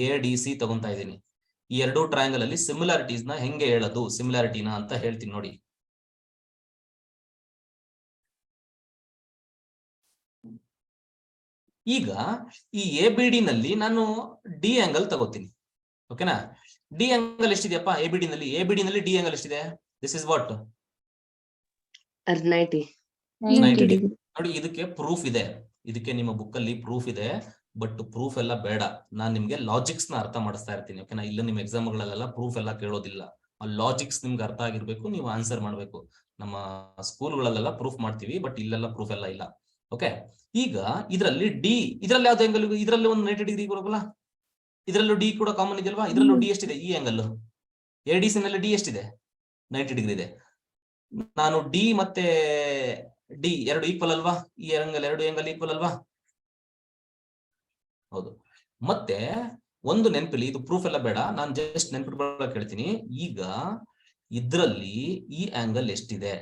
ADC ತಗೊಂತಾ ಇದೀನಿ. ಈ ಎರಡೂ ಟ್ರಯಾಂಗಲ್ ಅಲ್ಲಿ ಸಿಮಿಲಾರಿಟೀಸ್ ನ ಹೆಂಗೆ ಹೇಳೋದು, ಸಿಮಿಲಾರಿಟಿನ ಅಂತ ಹೇಳ್ತೀನಿ ನೋಡಿ. ಈಗ ಈ ABD ನಲ್ಲಿ ನಾನು ಡಿ ಆಂಗಲ್ ತಗೋತೀನಿ. ಓಕೆನಾ, ಡಿ ಆಂಗಲ್ ಎಷ್ಟಿದೆಯಪ್ಪ ABD ನಲ್ಲಿ, ABD ನಲ್ಲಿ ಡಿ ಆಂಗಲ್ ಎಷ್ಟಿದೆ, ದಿಸ್ ಇಸ್ ವಾಟ್ 90 ಡಿಗ್ರಿ. ನೋಡಿ, ಇದಕ್ಕೆ ಪ್ರೂಫ್ ಇದೆ, ಇದಕ್ಕೆ ನಿಮ್ಮ ಬುಕ್ ಅಲ್ಲಿ ಪ್ರೂಫ್ ಇದೆ. ಬಟ್ ಪ್ರೂಫ್ ಎಲ್ಲ ಬೇಡ, ನಾನ್ ನಿಮ್ಗೆ ಲಾಜಿಕ್ಸ್ ನ ಅರ್ಥ ಮಾಡಿಸ್ತಾ ಇರ್ತೀನಿ. ಓಕೆನಾ, ಇಲ್ಲ ನಿಮ್ಮ ಎಕ್ಸಾಮ್ ಗಳಲ್ಲೆಲ್ಲ ಪ್ರೂಫ್ ಎಲ್ಲ ಕೇಳೋದಿಲ್ಲ. ಆ ಲಾಜಿಕ್ಸ್ ನಿಮ್ಗೆ ಅರ್ಥ ಆಗಿರ್ಬೇಕು, ನೀವು ಆನ್ಸರ್ ಮಾಡ್ಬೇಕು. ನಮ್ಮ ಸ್ಕೂಲ್ಗಳಲ್ಲೆಲ್ಲ ಪ್ರೂಫ್ ಮಾಡ್ತೀವಿ, ಬಟ್ ಇಲ್ಲೆಲ್ಲ ಪ್ರೂಫ್ ಎಲ್ಲ ಇಲ್ಲ. ಓಕೆ, ಈಗ ಇದರಲ್ಲಿ ಡಿ, ಇದರಲ್ಲಿ ಯಾವ್ದು ಆಂಗಲ್, ಇದರಲ್ಲಿ ಒಂದು 90 ಡಿಗ್ರಿ ಬರೋಲ್ಲ, ಇದರಲ್ಲೂ ಡಿ ಕೂಡ ಕಾಮನ್ ಇದೆಯಲ್ವಾ. ಇದರಲ್ಲೂ ಡಿ ಎಷ್ಟಿದೆ, ಈ ಆಂಗಲ್ ADC ನಲ್ಲಿ ಡಿ ಎಷ್ಟಿದೆ, 90 ಡಿಗ್ರಿ ಇದೆ. ನಾನು ಡಿ ಮತ್ತೆ ಡಿ ಎರಡು ಈಕ್ವಲ್ ಅಲ್ವಾ, ಈ ಎರಡು ಆಂಗಲ್ ಈಕ್ವಲ್ ಅಲ್ವಾ. ಹೌದು. ಮತ್ತೆ ಒಂದು ನೆನಪಿಲಿ, ಇದು ಪ್ರೂಫ್ ಎಲ್ಲ ಬೇಡ, ನಾನು ಜಸ್ಟ್ ನೆನ್ಪಿಟ್ಕೊಳ್ಳೋಕೆ ಹೇಳ್ತೀನಿ. ಈಗ ಇದ್ರಲ್ಲಿ ಈ ಆಂಗಲ್ ಎಷ್ಟಿದೆ,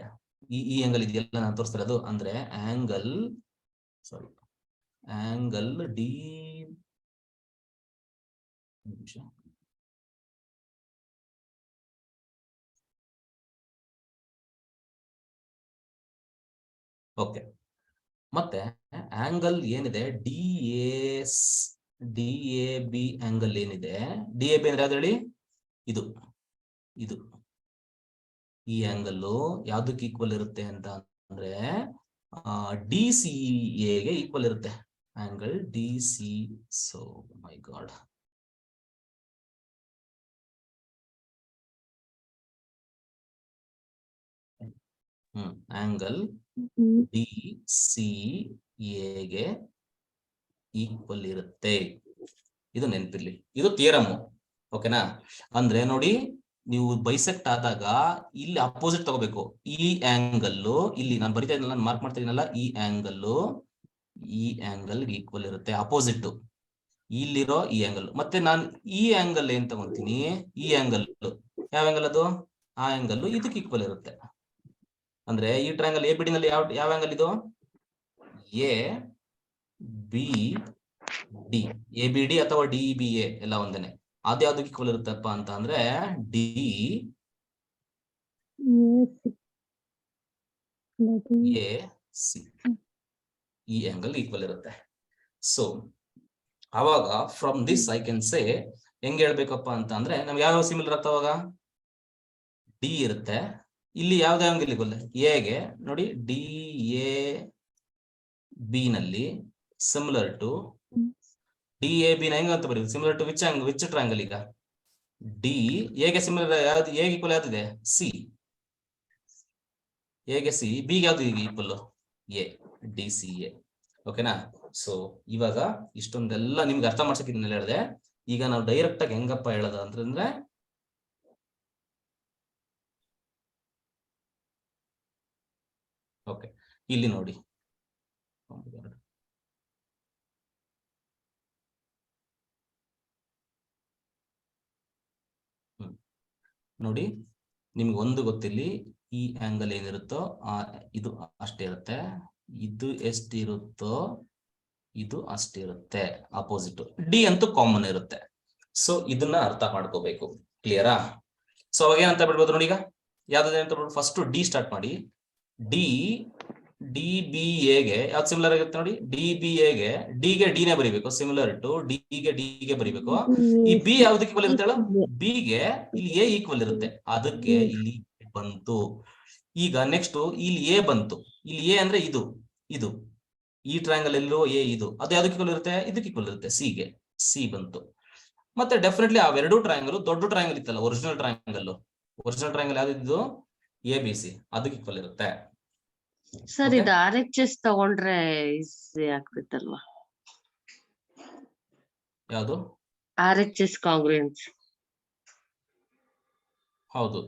ಈ ಆಂಗಲ್ ಇದೆಯಲ್ಲ ನಾನು ತೋರಿಸ್ತಿರೋದು, ಅಂದ್ರೆ ಆಂಗಲ್ ಡಿ, ಓಕೆ. ಮತ್ತೆ ಆಂಗಲ್ ಏನಿದೆ DAB ಆಂಗಲ್ ಏನಿದೆ, DAB ಅಂದ್ರೆ ಯಾವ್ದು ಹೇಳಿ, ಇದು ಈ ಆಂಗಲ್ ಯಾವ್ದಕ್ಕೆ ಈಕ್ವಲ್ ಇರುತ್ತೆ ಅಂತ ಅಂದ್ರೆ DCA ಗೆ ಈಕ್ವಲ್ ಇರುತ್ತೆ, angle DC. So my god, angle D C ಎಗೆ ಈಕ್ವಲ್ ಇರುತ್ತೆ. ಇದು ನೆನಪಿರ್ಲಿ, ಇದು ಥಿಯರಮ್. ಓಕೆನಾ? ಅಂದ್ರೆ ನೋಡಿ, ನೀವು ಬೈಸೆಕ್ಟ್ ಆದಾಗ ಇಲ್ಲಿ ಅಪೋಸಿಟ್ ತಗೋಬೇಕು. ಈ ಆಂಗಲ್ ಇಲ್ಲಿ ನಾನು ಬರಿತಾ ಇದ್ನಲ್ಲ, ನಾನು ಮಾರ್ಕ್ ಮಾಡ್ತಾ ಇದೀನಲ್ಲ, ಈ ಆಂಗಲ್ ಈಕ್ವಲ್ ಇರುತ್ತೆ, ಅಪೋಸಿಟ್ ಇಲ್ಲಿರೋ ಈ ಆಂಗಲ್. ಮತ್ತೆ ನಾನು ಈ ಆಂಗಲ್ ಏನ್ ತಗೊಂತೀನಿ, ಈ ಆಂಗಲ್ ಯಾವ ಆಂಗಲ್ ಅದು, ಆ ಆಂಗಲ್ ಇದಕ್ಕೆ ಈಕ್ವಲ್ ಇರುತ್ತೆ. ಅಂದ್ರೆ ಈ ಟ್ರಯಾಂಗಲ್ ಎ ಬಿ ಡಿ ನಲ್ಲಿ ಯಾವ ಆಂಗಲ್ ಇದು, A B D, A B D ಅಥವಾ ಡಿ ಬಿ ಎ ಎಲ್ಲ ಒಂದೇನೆ. ಅದ್ಯಾವ್ದಕ್ಕೆ ಈಕ್ವಲ್ ಇರುತ್ತಪ್ಪ ಅಂತ ಅಂದ್ರೆ ಡಿ ಎ ಸಿ, ಈ ಆಂಗಲ್ ಈಕ್ವಲ್ ಇರುತ್ತೆ. ಸೊ ಅವಾಗ ಫ್ರಮ್ ದಿಸ್ ಐ ಕ್ಯಾನ್ ಸೇ, ಹೆಂಗ್ ಹೇಳ್ಬೇಕಪ್ಪ ಅಂತ ಅಂದ್ರೆ, ನಮ್ಗೆ ಯಾವ ಸಿಮಿಲರ್ ಆಗ್ತಾವ, ಡಿ ಇರುತ್ತೆ, ಇಲ್ಲಿ ಯಾವ್ದೇ ಆಂಗಲ್ ಈಕ್ವಲ್, ಎಗೆ ನೋಡಿ ಡಿ ಎ ಬಿ ನಲ್ಲಿ similar to D A B ನ ಹೆಂಗ ಅಂತ ಬರೀದು, ಸಿಮಿಲರ್ ಟು ವಿಚ್ ಟ್ರಯಾಂಗಲ್, ಈಗ ಡಿ ಎಗೆ ಸಿಮಿಲರ್ ಯಾವ್ದು, ಎಗೆ ಈಕ್ವಲ್ ಯಾವ್ದಿದೆ, ಸಿ, ಎಗೆ ಸಿ, ಬಿ ಗೆ ಯಾವ್ದು equal, A, D C A. ಓಕೆನಾ? ಸೊ ಇವಾಗ ಇಷ್ಟೊಂದೆಲ್ಲ ನಿಮ್ಗೆ ಅರ್ಥ ಮಾಡ್ಸಕ್ಕೆ ಇದನ್ನೆಲ್ಲ ಹೇಳಿದೆ. ಈಗ ನಾವು ಡೈರೆಕ್ಟ್ ಆಗಿ ಹೆಂಗಪ್ಪ ಹೇಳೋದು ಅಂತಂದ್ರೆ, ಓಕೆ ಇಲ್ಲಿ ನೋಡಿ, ನೋಡಿ ನಿಮ್ಗೆ ಒಂದು ಗೊತ್ತಿಲ್ಲಿ, ಈ ಆಂಗಲ್ ಏನಿರುತ್ತೋ ಇದು ಅಷ್ಟೇ ಇರುತ್ತೆ, ಇದು ಎಷ್ಟಿರುತ್ತೋ ಇದು ಅಷ್ಟಿರುತ್ತೆ, ಅಪೋಸಿಟ್. ಡಿ ಅಂತೂ ಕಾಮನ್ ಇರುತ್ತೆ. ಸೊ ಇದನ್ನ ಅರ್ಥ ಮಾಡ್ಕೋಬೇಕು. ಕ್ಲಿಯರಾ? ಸೊ ಅವಾಗ ಏನಂತ ಬಿಡ್ಬೋದು ನೋಡಿ, ಈಗ ಯಾವ್ದು ಅಂತ ಬಿಡ್ಬೋದು, ಫಸ್ಟ್ ಡಿ ಸ್ಟಾರ್ಟ್ ಮಾಡಿ. ಡಿ ಡಿ ಬಿ ಎಗೆ ಯಾವ್ದು ಸಿಮಿಲರ್ ಆಗಿರುತ್ತೆ ನೋಡಿ, ಡಿ ಬಿ ಎಗೆ ಡಿಗೆ ಡಿನೇ ಬರೀಬೇಕು, ಸಿಮಿಲರ್ ಟು ಡಿಗೆ ಡಿಗೆ ಬರೀಬೇಕು. ಈ ಬಿ ಯಾವ್ದಕ್ಕೆ ಈಕ್ವಲ್ ಇರುತ್ತೆ ಹೇಳು, ಬಿಗೆ ಇಲ್ಲಿ ಎ ಈಕ್ವಲ್ ಇರುತ್ತೆ, ಅದಕ್ಕೆ ಇಲ್ಲಿ ಬಂತು. ಈಗ ನೆಕ್ಸ್ಟ್ ಇಲ್ಲಿ ಎ ಬಂತು, ಇಲ್ಲಿ ಎ ಅಂದ್ರೆ ಇದು ಇದು ಈ ಟ್ರಯಾಂಗಲ್ ಎಲ್ಲೋ ಎ, ಇದು ಅದು ಯಾವ್ದಕ್ಕೆ ಈಕ್ವಲ್ ಇರುತ್ತೆ, ಇದಕ್ಕೆ ಈಕ್ವಲ್ ಇರುತ್ತೆ, ಸಿಗೆ, ಸಿ ಬಂತು. ಮತ್ತೆ ಡೆಫಿನೆಟ್ಲಿ ಅವೆರಡು ಟ್ರಯಾಂಗಲ್, ದೊಡ್ಡ ಟ್ರಯಾಂಗಲ್ ಇತ್ತಲ್ಲ ಒರಿಜಿನಲ್ ಟ್ರಯಾಂಗಲ್ ಯಾವ್ದಿದ್ದು, ಎ ಬಿ ಸಿ, ಅದಕ್ಕೆ ಈಕ್ವಲ್ ಇರುತ್ತೆ. ಸರ್ ಇದು ಆರ್ ಎಚ್ ಎಸ್ ತಗೊಂಡ್ರೆ ಈಸಿ ಆಗ್ತಿತ್ತಲ್ವಾ, ಯಾವುದು ಆರ್ ಎಚ್ ಎಸ್ ಕಾಂಗ್ರುಯೆನ್ಸ್? ಹೌದು,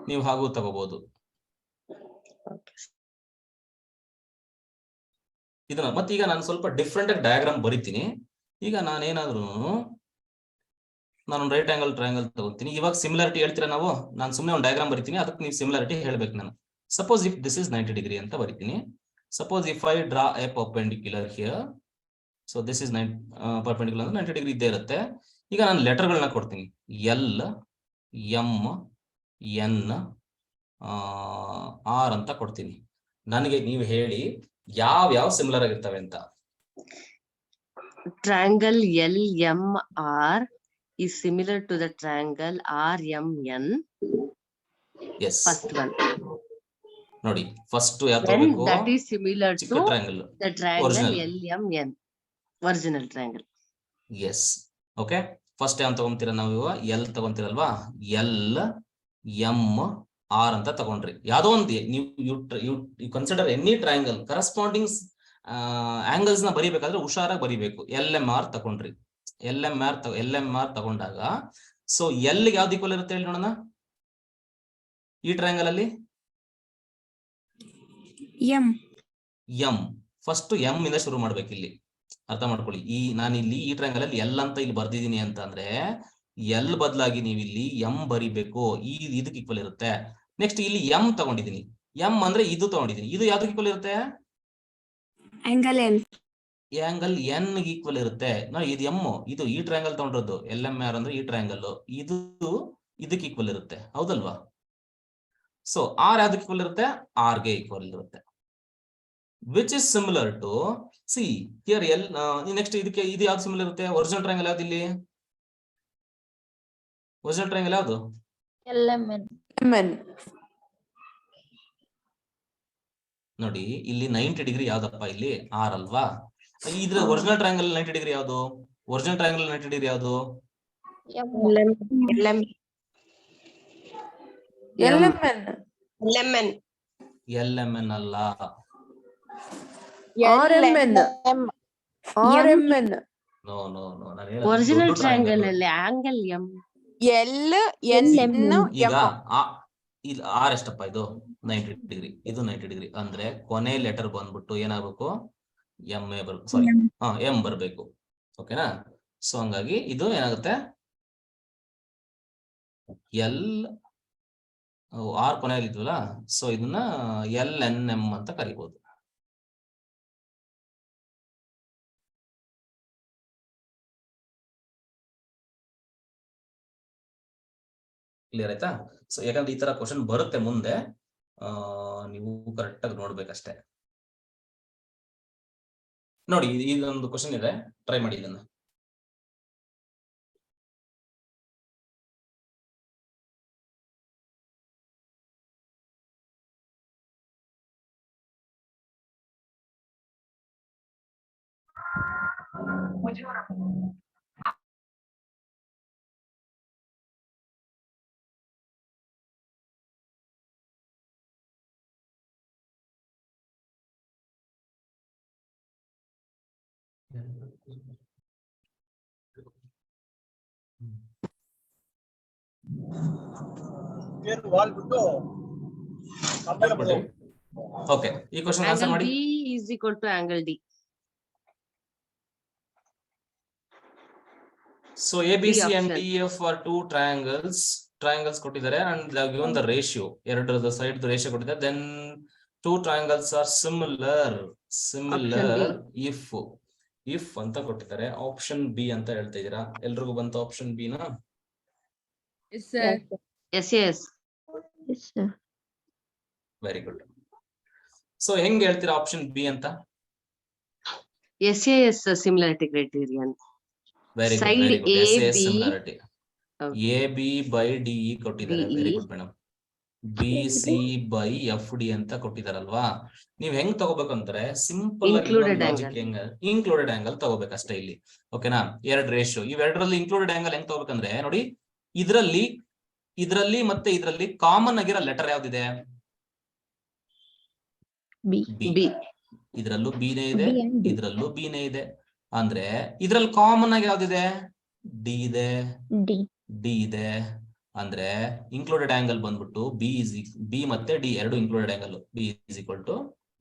ನೀವು ಹಾಗೂ ತಗೋಬಹುದು ಇದನ್ನ. ಮತ್ತೆ ಈಗ ನಾನು ಸ್ವಲ್ಪ ಡಿಫ್ರೆಂಟ್ ಆಗಿ ಡಯಾಗ್ರಾಮ್ ಬರಿತೀನಿ. ಈಗ ನಾನೇನಾದ್ರೂ ನಾನು ರೈಟ್ ಆಂಗಲ್ ಟ್ರಯಾಂಗಲ್ ತಗೋತೀನಿ. ಇವಾಗ ಸಿಮಿಲಾರಿಟಿ ಹೇಳ್ತೀರಾ ನಾವು, ನಾನು ಸುಮ್ಮನೆ ಒಂದು ಡಯಾಗ್ರಾಮ್ ಬರಿತೀನಿ, ಅದಕ್ಕೆ ನೀವು ಸಿಮಿಲಾರಿಟಿ ಹೇಳ್ಬೇಕು. ನಾನು suppose if this is 90 degree ಅಂತ ಬರಿತೀನಿ. Suppose if I draw A perpendicular here, so this is perpendicular ಅಂದ್ರೆ 90 ಡಿಗ್ರಿ ಇದ್ದೇ ಇರುತ್ತೆ. ಈಗ ನಾನು ಲೆಟರ್ಗಳನ್ನ ಕೊಡ್ತೀನಿ, ಎಲ್ ಎಂ ಎನ್ ಆರ್ ಅಂತ ಕೊಡ್ತೀನಿ. ನನಗೆ ನೀವು ಹೇಳಿ ಯಾವ ಸಿಮಿಲರ್ ಆಗಿರ್ತವೆ ಅಂತ. Triangle L M R is similar to the triangle RMN. Yes. First one. ನೋಡಿ ಫಸ್ಟ್ ಯಾವುದು Then ತಗೋಬೇಕು, that is similar ಚಿಕ್ಕ to triangle, the triangle original. LMN, original triangle. Yes. Okay, first ಏನ್ ತಗೊಂತೀರಾ ನಾವು, ಎಲ್ ತಗೊಂತೀರಲ್ವಾ, ಎಲ್ ಎಂ ಆರ್ ಅಂತ ತಗೊಂಡ್ರಿ. ಯಾವ್ದೋ ಒಂದು ನೀವು consider any triangle corresponding angles ನ ಬರಿಬೇಕಾದ್ರೆ ಹುಷಾರಾಗಿ ಬರಿಬೇಕು. ಎಲ್ ಎಂ ಆರ್ ತಗೊಂಡ್ರಿ, ಎಲ್ ಎಂ ಆರ್ ತಗೊಂಡಾಗ ಸೊ ಎಲ್ ಯಾವ್ದು ಈಕ್ವಲ್ ಇರುತ್ತೆ ಹೇಳಿ ನೋಡೋಣ, ಈ ಟ್ರಯಾಂಗಲ್ ಅಲ್ಲಿ ಎಂ. ಫಸ್ಟ್ ಎಂ ಇಂದ ಶುರು ಮಾಡ್ಬೇಕು. ಇಲ್ಲಿ ಅರ್ಥ ಮಾಡ್ಕೊಳ್ಳಿ, ನಾನು ಇಲ್ಲಿ ಈ ಟ್ರಯಾಂಗಲ್ ಅಲ್ಲಿ ಎಲ್ ಅಂತ ಇಲ್ಲಿ ಬರ್ದಿದ್ದೀನಿ ಅಂತ ಅಂದ್ರೆ ಎಲ್ ಬದಲಾಗಿ ನೀವು ಇಲ್ಲಿ ಎಂ ಬರಿಬೇಕು, ಇದಕ್ಕೆ ಈಕ್ವಲ್ ಇರುತ್ತೆ. ನೆಕ್ಸ್ಟ್ ಇಲ್ಲಿ ಎಂ ತಗೊಂಡಿದ್ದೀನಿ, ಎಂ ಅಂದ್ರೆ ಇದು ತಗೊಂಡಿದ್ದೀನಿ, ಇದು ಯಾವ್ದಕ್ಕೆ ಈಕ್ವಲ್ ಇರುತ್ತೆ, ಆಂಗಲ್ ಎನ್ ಈಕ್ವಲ್ ಇರುತ್ತೆ. ನೋಡಿ ಇದು ಎಂ, ಇದು ಈ ಟ್ರಯಾಂಗಲ್ ತಗೊಂಡ್ರದ್ದು, ಎಲ್ ಎಂ ಆರ್ ಅಂದ್ರೆ ಈ ಟ್ರಯಾಂಗಲ್, ಇದು ಇದಕ್ಕೆ ಈಕ್ವಲ್ ಇರುತ್ತೆ, ಹೌದಲ್ವಾ? ಸೊ ಆರ್ ಯಾವ್ದಕ್ಕೆ ಈಕ್ವಲ್ ಇರುತ್ತೆ, ಆರ್ ಗೆ ಈಕ್ವಲ್ ಇರುತ್ತೆ. Which is similar to see here L. Next ಇದಕ್ಕೆ ಇದು ಯಾವ್ದು ಸಿಮಿಲರ್ ಇರುತ್ತೆ, ಒರಿಜಿನಲ್ ಟ್ರಯಾಂಗಲ್ ಯಾವ್ದು, ಇಲ್ಲಿ ಒರಿಜಿನಲ್ ಟ್ರಯಾಂಗಲ್ ಯಾವ್ದು, ನೋಡಿ ಇಲ್ಲಿ 90 ಡಿಗ್ರಿ ಯಾವ್ದಪ್ಪ, ಇಲ್ಲಿ ಆರ್ ಅಲ್ವಾ. ಇದ್ರ ಒರಿಜಿನಲ್ ಟ್ರಯಾಂಗಲ್ 90 ಡಿಗ್ರಿ ಯಾವ್ದು, ಒರಿಜಿನಲ್ ಟ್ರಯಾಂಗಲ್ 90 ಡಿಗ್ರಿ ಯಾವ್ದು, ಲೆಮನ್. LMN ಅಲ್ಲ. RMN. RMN. No no no original triangle ಅಲ್ಲಿ ಆಂಗಲ್ ಎಂ. LN ಈಗ ಇಲ್ಲಿ ಆರ್ ಎಷ್ಟಪ್ಪ ಇದು 90 ಡಿಗ್ರಿ, ಇದು 90 ಡಿಗ್ರಿ ಅಂದ್ರೆ ಕೊನೆ ಲೆಟರ್ ಬಂದ್ಬಿಟ್ಟು ಏನಾಗಬೇಕು ಎಂ ಬರ್ಬೇಕು. ಓಕೆನಾ? ಸೊ ಹಂಗಾಗಿ ಇದು ಏನಾಗುತ್ತೆ ಎಲ್ ಆರ್ ಕೊನೆಯಲ್ಲಿ ಇದ್ವಲ್ಲ, ಸೊ ಇದನ್ನ LNM ಅಂತ ಕರಿಬಹುದು. ಕ್ಲಿಯರ್ ಆಯ್ತಾ? ಸೊ ಯಾಕಂದ್ರೆ ಈ ತರ ಕ್ವಶನ್ ಬರುತ್ತೆ ಮುಂದೆ, ನೀವು ಕರೆಕ್ಟ್ ಆಗಿ ನೋಡ್ಬೇಕಷ್ಟೇ. ನೋಡಿ ಇದೊಂದು ಕ್ವಶನ್ ಇದೆ, ಟ್ರೈ ಮಾಡಿ ಇದನ್ನ. ಓಕೆ, ಈ ಕ್ವಶನ್ ಆನ್ಸರ್ Angle ಮಾಡಿ. B is equal to angle D. So ABC and option. DF are two triangles ಕೊಟ್ಟಿದ್ದಾರೆ and they have given the ratio. ಎರಡರದ ಸೈಡ್ ರೇಷಿಯೋ ಕೊಟ್ಟಿದ್ದಾರೆ. Then two triangles are similar if ಅಂತ ಕೊಟ್ಟಿದ್ದಾರೆ. Option B ಅಂತ ಹೇಳ್ತಾ ಇದೀರಾ, ಎಲ್ರಿಗೂ ಬಂತ ಆಪ್ಷನ್ ಬಿ ನಾ? Yes, sir. Yes. Very good. So ಹೆಂಗ್ ಹೇಳ್ತೀರಾ ಆಪ್ಷನ್ ಬಿ ಅಂತ? SAS similarity criterion. Very good, Side very good. AB. Similarity. Okay. AB by DE ಕೊಟ್ಟಿದ್ದಾರೆ. DE. Very good madam. BC by FD ಅಂತ ಕೊಟ್ಟಿದಾರಲ್ವಾ? ನೀವ್ ಹೆಂಗ್ ತಗೋಬೇಕಂದ್ರೆ simple Included logic ಹೆಂಗ included angle ತಗೋಬೇಕಷ್ಟೇ ಇಲ್ಲಿ. ಓಕೆನಾ? ಎರಡು ರೇಷಿಯೋ, ಇವೆರಡರಲ್ಲಿ ಇನ್ಕ್ಲೂಡೆಡ್ ಆಂಗಲ್ ಹೆಂಗ್ ತಗೋಬೇಕಂದ್ರೆ ನೋಡಿ, ಇದ್ರಲ್ಲಿ ಮತ್ತೆ ಇದ್ರಲ್ಲಿ ಕಾಮನ್ ಆಗಿರೋ ಲೆಟರ್ ಯಾವ್ದಿದೆ? B. ಇದ್ರಲ್ಲೂ ಬಿನೇ ಇದೆ, ಇದ್ರಲ್ಲೂ ಬಿನೇ ಇದೆ. ಅಂದ್ರೆ ಇದ್ರಲ್ಲಿ ಕಾಮನ್ ಆಗಿ ಯಾವ್ದಿದೆ? ಡಿ ಇದೆ. ಅಂದ್ರೆ ಇನ್ಕ್ಲೂಡೆಡ್ ಆಂಗಲ್ ಬಂದ್ಬಿಟ್ಟು ಬಿ ಮತ್ತೆ ಡಿ ಎರಡು included angle. B is equal to